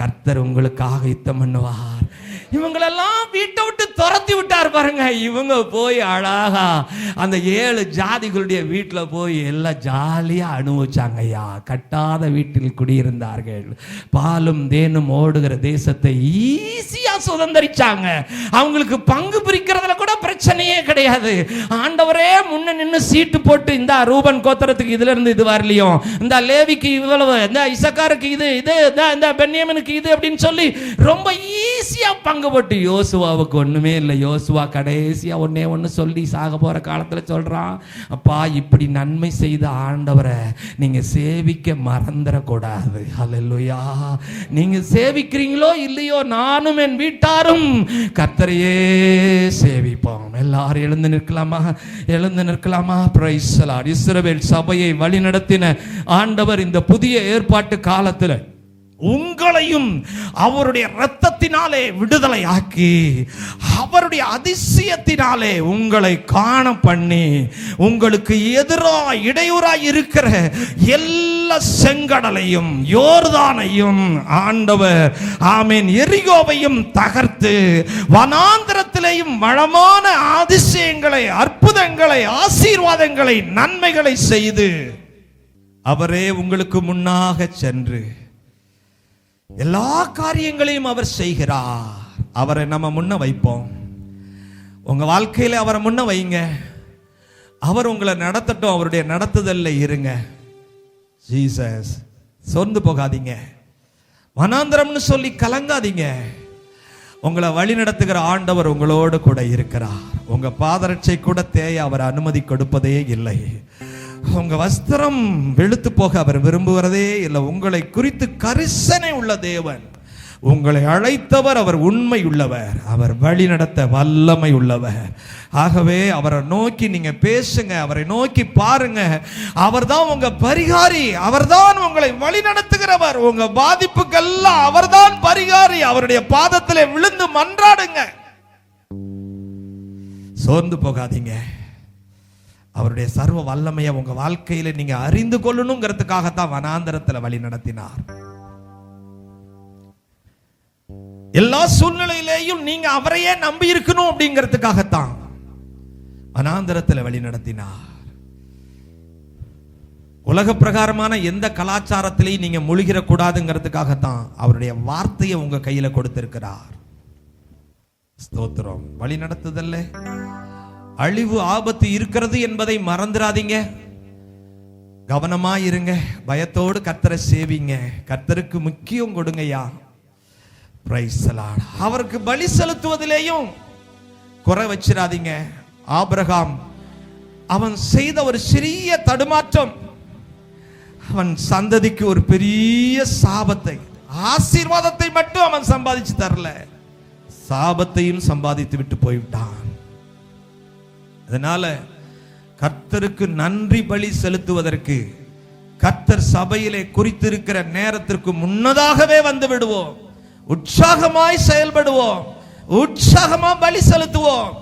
கர்த்தர் உங்களுக்காக யுத்தம் பண்ணுவார். இவங்களெல்லாம் வீட்டை விட்டு துரத்தி விட்டார் பாருங்க. இவங்க போய் அழகா அந்த 7 ஜாதிகளுடைய வீட்டில் போய் எல்லாம் ஜாலியா அனுபவிச்சாங்க ஐயா. கட்டாத வீட்டில் குடியிருந்தார்கள், பாலும் தேனும் ஓடுகிற தேசத்தை ஈஸியா சுதந்திரிச்சாங்க. அவங்களுக்கு பங்கு பிரிக்கிறதுல கூட பிரச்சனையே கிடையாது. ஆண்டவரே முன்ன நின்று சீட்டு போட்டு, இந்த ரூபன் கோத்திரத்துக்கு இதுல இருந்து இது வரலையும், இந்த லேவிக்கு இவ்வளவு, இந்த இசக்காருக்கு இது இது, இந்த பென்யாமினுக்கு இது அப்படின்னு சொல்லி ரொம்ப ஈஸியா பங்கு போட்டு. யோசுவாவுக்கு ஒண்ணுமே இல்லை. யோசுவா கடைசியா ஒண்ணு சொல்லி சாக போற காலத்துல சொல்றான், அப்பா இப்படி நன்மை செய்த ஆண்டவரை நீங்க சேவிக்க மறந்துடக்கூடாது. அல்லேலூயா. நீங்க சேவிக்கிறீங்களோ இல்லையோ, நானும் என் வீட்டாரும் கர்த்தரையே சேவிப்போம். எல்லாரும் எழுந்து நிற்கலாமா? எழுந்து நிற்கலாமா? Praise the Lord. இஸ்ரவேல் சபையை வழிநடத்தின ஆண்டவர் இந்த புதிய ஏற்பாட்டு காலத்தில் உங்களையும் அவருடைய இரத்தத்தினாலே விடுதலை ஆக்கி, அவருடைய அதிசயத்தினாலே உங்களை காண பண்ணி, உங்களுக்கு எதிராக இடையூறாய் இருக்கிற எல்லா செங்கடலையும் யோர்தானையும் ஆண்டவர் ஆமென் எரிகோவையும் தகர்த்து, வனாந்திரத்திலேயும் வளமான அதிசயங்களை, அற்புதங்களை, ஆசீர்வாதங்களை, நன்மைகளை செய்து அவரே உங்களுக்கு முன்னாக சென்று எல்லா காரியங்களையும் அவர் செய்கிறார். அவரை நம்ம முன்ன வைப்போம். உங்க வாழ்க்கையில அவரை முன்ன வைங்க. அவர் உங்களை நடத்தட்டும். அவருடைய நடத்துதல்ல இருங்க. ஜீசஸ். சொந்து போகாதீங்க, வனாந்தரம்னு சொல்லி கலங்காதீங்க. உங்களை வழி நடத்துகிற ஆண்டவர் உங்களோடு கூட இருக்கிறார். உங்க பாதரட்சை கூட தேய அவர் அனுமதி கொடுப்பதே இல்லை. உங்க வஸ்திரம் வெளுத்து போக அவர் விரும்புகிறதே இல்லை. உங்களை குறித்து கரிசனை உள்ள தேவன். உங்களை அழைத்தவர் அவர் உண்மை உள்ளவர், அவர் வழி நடத்த வல்லமை உள்ளவர். ஆகவே அவரை நோக்கி நீங்க பேசுங்க, அவரை நோக்கி பாருங்க. அவர்தான் உங்க பரிகாரி, அவர்தான் உங்களை வழி நடத்துகிறவர். உங்க பாதிப்புக்கெல்லாம் அவர்தான் பரிகாரி. அவருடைய பாதத்திலே விழுந்து மன்றாடுங்க. சோர்ந்து போகாதீங்க. அவருடைய சர்வ வல்லமையை உங்க வாழ்க்கையில நீங்க அறிந்து கொள்ளணுங்கிறதுக்காகத்தான் வனாந்தரத்துல வழி நடத்தினார். எல்லா சூழ்நிலையிலேயும் நீங்க அவரையே நம்பி இருக்கணும் அப்படிங்கிறதுக்காகத்தான் வனாந்தரத்துல வழி நடத்தினார். உலக பிரகாரமான எந்த கலாச்சாரத்திலையும் நீங்க முழுகிற கூடாதுங்கிறதுக்காகத்தான் அவருடைய வார்த்தையை உங்க கையில கொடுத்திருக்கிறார். ஸ்தோத்திரம். வழி நடத்துதல்ல அழிவு ஆபத்து இருக்கிறது என்பதை மறந்துடாதீங்க. கவனமா இருங்க. பயத்தோடு கர்த்தரை சேவிங்க. கர்த்தருக்கு முக்கியம் கொடுங்கய்யா. Praise the Lord. அவருக்கு பலி செலுத்துவதிலேயும் குறை வச்சிடாதீங்க. ஆபிரகாம் அவன் செய்த ஒரு சிறிய தடுமாற்றம் அவன் சந்ததிக்கு ஒரு பெரிய சாபத்தை, ஆசீர்வாதத்தை மட்டும் அவன் சம்பாதிச்சு தரல, சாபத்தையும் சம்பாதித்து விட்டு போய்விட்டான். அதனால கர்த்தருக்கு நன்றி பலி செலுத்துவதற்கு கர்த்தர் சபையிலே குறித்திருக்கிற நேரத்திற்கு முன்னதாகவே வந்து விடுவோம். உற்சாகமாய் செயல்படுவோம், உற்சாகமா பலி செலுத்துவோம்.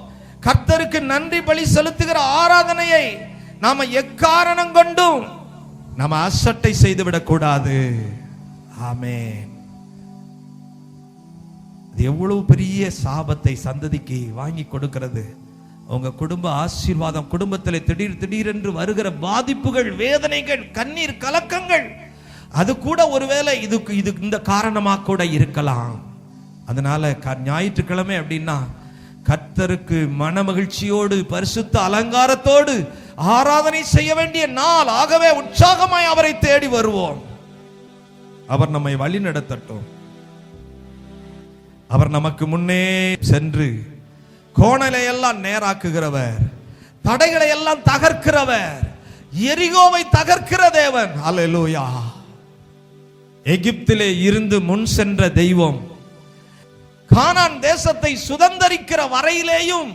கர்த்தருக்கு நன்றி பலி செலுத்துகிற ஆராதனையை நாம எக்காரணம் கொண்டும் நாம அசட்டை செய்துவிடக் கூடாது. ஆமென். அது எவ்வளவு பெரிய சாபத்தை சந்ததிக்கு வாங்கி கொடுக்கிறது. உங்க குடும்ப ஆசீர்வாதம், குடும்பத்தில் திடீரென்று வருகிற பாதிப்புகள், வேதனைகள், கண்ணீர் கலக்கங்கள், அது கூட ஒருவேளை இது இந்த காரணமாக கூட இருக்கலாம். அதனால ஞாயிற்றுக்கிழமை அப்படின்னா கர்த்தருக்கு மன மகிழ்ச்சியோடு பரிசுத்த அலங்காரத்தோடு ஆராதனை செய்ய வேண்டிய நாள். ஆகவே உற்சாகமாய் அவரை தேடி வருவோம். அவர் நம்மை வழி நடத்தட்டும். அவர் நமக்கு முன்னே சென்று கோணலை எல்லாம் நேராக்குகிறவர், தடைகளை எல்லாம் தகர்க்கிறவர், எரிகோவை தகர்க்கிற தேவன். அல்லேலூயா. எகிப்திலே இருந்து முன் சென்ற தெய்வம் கானான் தேசத்தை சுதந்தரிக்கிற வரையிலேயும்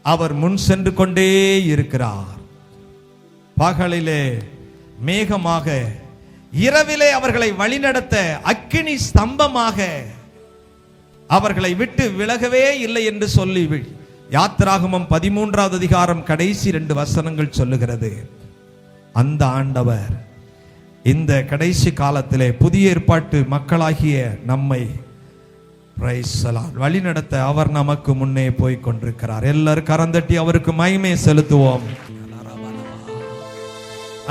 அவர் முன் சென்று கொண்டே இருக்கிறார். பகலிலே மேகமாக, இரவிலே அவர்களை வழிநடத்த அக்கினி ஸ்தம்பமாக அவர்களை விட்டு விலகவே இல்லை என்று சொல்லி யாத்திராகமம் 13வது அதிகாரம் கடைசி 2 வசனங்கள் சொல்லுகிறது. அந்த ஆண்டவர் இந்த கடைசி காலத்திலே புதிய ஏற்பாட்டு மக்களாகிய நம்மை வழி நடத்த அவர் நமக்கு முன்னே போய் கொண்டிருக்கிறார். எல்லாரும் கரந்தட்டி அவருக்கு மகிமை செலுத்துவோம்.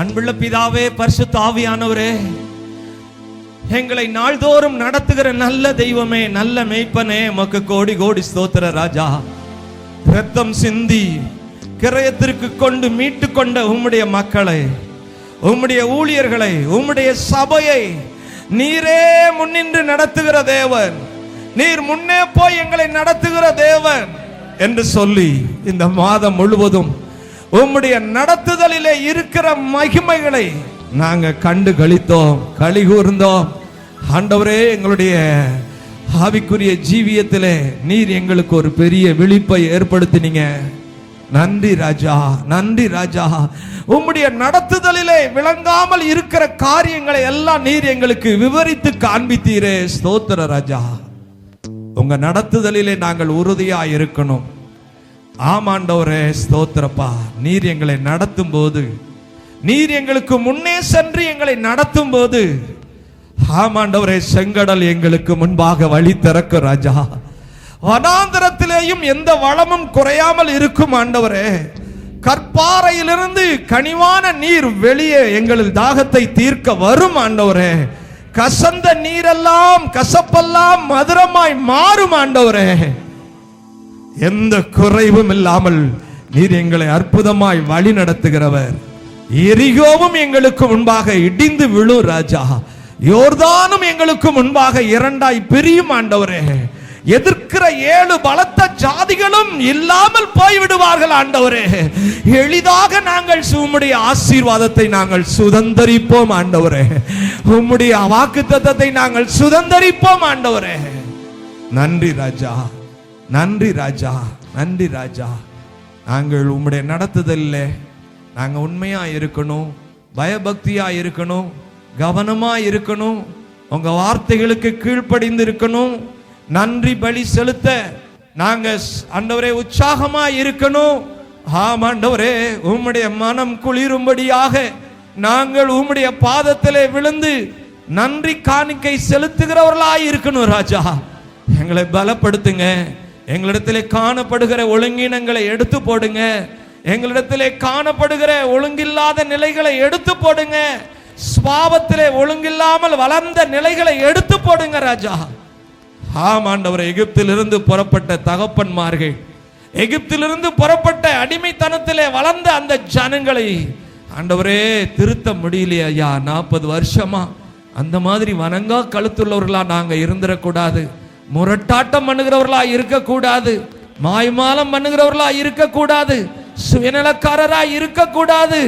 அன்புள்ள பிதாவே, பரிசுத்த ஆவியானவரே, எங்களை நாள்தோறும் நடத்துகிற நல்ல தெய்வமே, நல்ல மேய்ப்பனே, உமக்கு கோடி கோடி ஸ்தோத்திர ராஜா. இரத்தம் சிந்தி கிரயத்திற்கு கொண்டு மீட்டு கொண்ட உம்முடைய மக்களை, உம்முடைய ஊழியர்களை, உம்முடைய சபையை நீரே முன்னின்று நடத்துகிற தேவன், நீர் முன்னே போய் எங்களை நடத்துகிற தேவன் என்று சொல்லி இந்த மாதம் முழுவதும் உம்முடைய நடத்துதலிலே இருக்கிற மகிமைகளை நாங்க கண்டு களித்தோம், களி கூர்ந்தோம். ஆண்டவரே, எங்களுடைய ஆவிக்குரிய ஜீவியத்திலே நீர் எங்களுக்கு ஒரு பெரிய விழிப்பை ஏற்படுத்தினீங்க. நன்றி ராஜா, நன்றி ராஜா. உம்முடைய நடத்துதலிலே விளங்காமல் இருக்கிற காரியங்களை எல்லாம் நீர் எங்களுக்கு விவரித்து காண்பித்தீரே. ஸ்தோத்திர ராஜா. உங்க நடத்துதலிலே நாங்கள் உறுதியாய் இருக்கணும். ஆமாண்டவரே, ஸ்தோத்திரப்பா. நீர் எங்களை நடத்தும் போது, நீர் எங்களுக்கு முன்னே சென்று எங்களை நடத்தும் போது, ஆமாண்டவரே, செங்கடல் எங்களுக்கு முன்பாக வழி திறக்கும் ராஜா. வனாந்தரத்திலேயும் எந்த வளமும் குறையாமல் இருக்கும் ஆண்டவரே. கற்பாறையிலிருந்து கனிவான நீர் வெளியே எங்களின் தாகத்தை தீர்க்க வரும் ஆண்டவரே. கசந்த நீரெல்லாம், கசப்பெல்லாம் மதுரமாய் மாறும் ஆண்டவரே. எந்த குறைவும் இல்லாமல் நீர் எங்களை அற்புதமாய் வழி நடத்துகிறவர். எரிகோவும் எங்களுக்கு முன்பாக இடிந்து விழும் ராஜா. யோர்தானும் எங்களுக்கு முன்பாக இரண்டாய் பிரியும் ஆண்டவரே. எதிர்க்கிற 7 பலத்த ஜாதிகளும் இல்லாமல் போய்விடுவார்கள் ஆண்டவரே. எளிதாக நாங்கள் உம்முடைய ஆசீர்வாதத்தை நாங்கள் சுதந்தரிப்போம் ஆண்டவரே. உம்முடைய வாக்குத்தத்தத்தை நாங்கள் சுதந்தரிப்போம் ஆண்டவரே. நன்றி ராஜா, நன்றி ராஜா, நன்றி ராஜா. நாங்கள் உம்முடைய நடத்துதல்ல நாங்கள் உண்மையா இருக்கணும், பயபக்தியா இருக்கணும், கவனமா இருக்கணும், உங்க வார்த்தைகளுக்கு கீழ்ப்படிந்து இருக்கணும். நன்றி பலி செலுத்த நாங்க ஆண்டவரே உற்சாகமா இருக்கணும். ஆமாண்டவரே, உம்முடைய மனம் குளிரும்படியாக நாங்கள் உம்முடைய பாதத்திலே விழுந்து நன்றி காணிக்கை செலுத்துகிறவர்களாய் இருக்கணும் ராஜா. எங்களை பலப்படுத்துங்க. எங்களிடத்திலே காணப்படுகிற ஒழுங்கினங்களை எடுத்து போடுங்க. எங்களிடத்திலே காணப்படுகிற ஒழுங்கில்லாத நிலைகளை எடுத்து போடுங்க. சுபாவத்திலே ஒழுங்கில்லாமல் வளர்ந்த நிலைகளை எடுத்து போடுங்க ராஜா. ஆமாண்டவரே, எகிப்திலிருந்து புறப்பட்ட தகப்பன்மார்கள், எகிப்திலிருந்து புறப்பட்ட அடிமைத்தனத்திலே வளர்ந்த அந்த ஜனங்களை ஆண்டவரே திருத்த முடியலையா ஐயா? 40 வருஷமா அந்த மாதிரி வணங்கா கழுத்துள்ளவர்களா நாங்க இருந்துடக்கூடாது. முரட்டாட்டம் பண்ணுகிறவர்களா இருக்கக்கூடாது. மாய்மாலம் பண்ணுகிறவர்களா இருக்கக்கூடாது. சுயநலக்காரரா இருக்கக்கூடாது.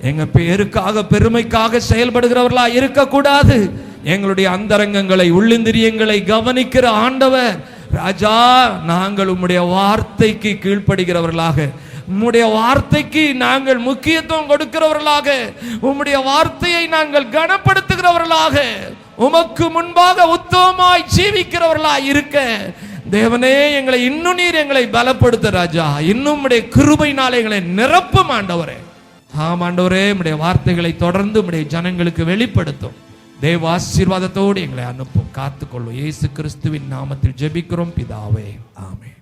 எங்க பேருக்காக பெருமைக்காக செயல்படுகிறவர்களா இருக்கக்கூடாது. எங்களுடைய அந்தரங்கங்களை உள்ளிந்திரியங்களை கவனிக்கிற ஆண்டவர் ராஜா, நாங்கள் உம்முடைய வார்த்தைக்கு கீழ்ப்படுகிறவர்களாக, உம்முடைய வார்த்தைக்கு நாங்கள் முக்கியத்துவம் கொடுக்கிறவர்களாக, உம்முடைய வார்த்தையை நாங்கள் கனப்படுத்துகிறவர்களாக, உமக்கு முன்பாக உத்தமமாய் ஜீவிக்கிறவர்களாய் இருக்க தேவனே எங்களை இன்னும் நீர் எங்களை பலப்படுத்த ராஜா. இன்னும் உம்முடைய கிருபையினாலே எங்களை நிரப்பும் ஆண்டவரே. ஆம் ஆண்டவரே, உம்முடைய வார்த்தைகளை தொடர்ந்து உம்முடைய ஜனங்களுக்கு வெளிப்படுத்தும். தேவ ஆசீர்வாதத்தோடு எங்களை அனுப்பும், காத்துக்கொள்ளும். இயேசு கிறிஸ்துவின் நாமத்தில் ஜெபிக்கிறோம் பிதாவே, ஆமென்.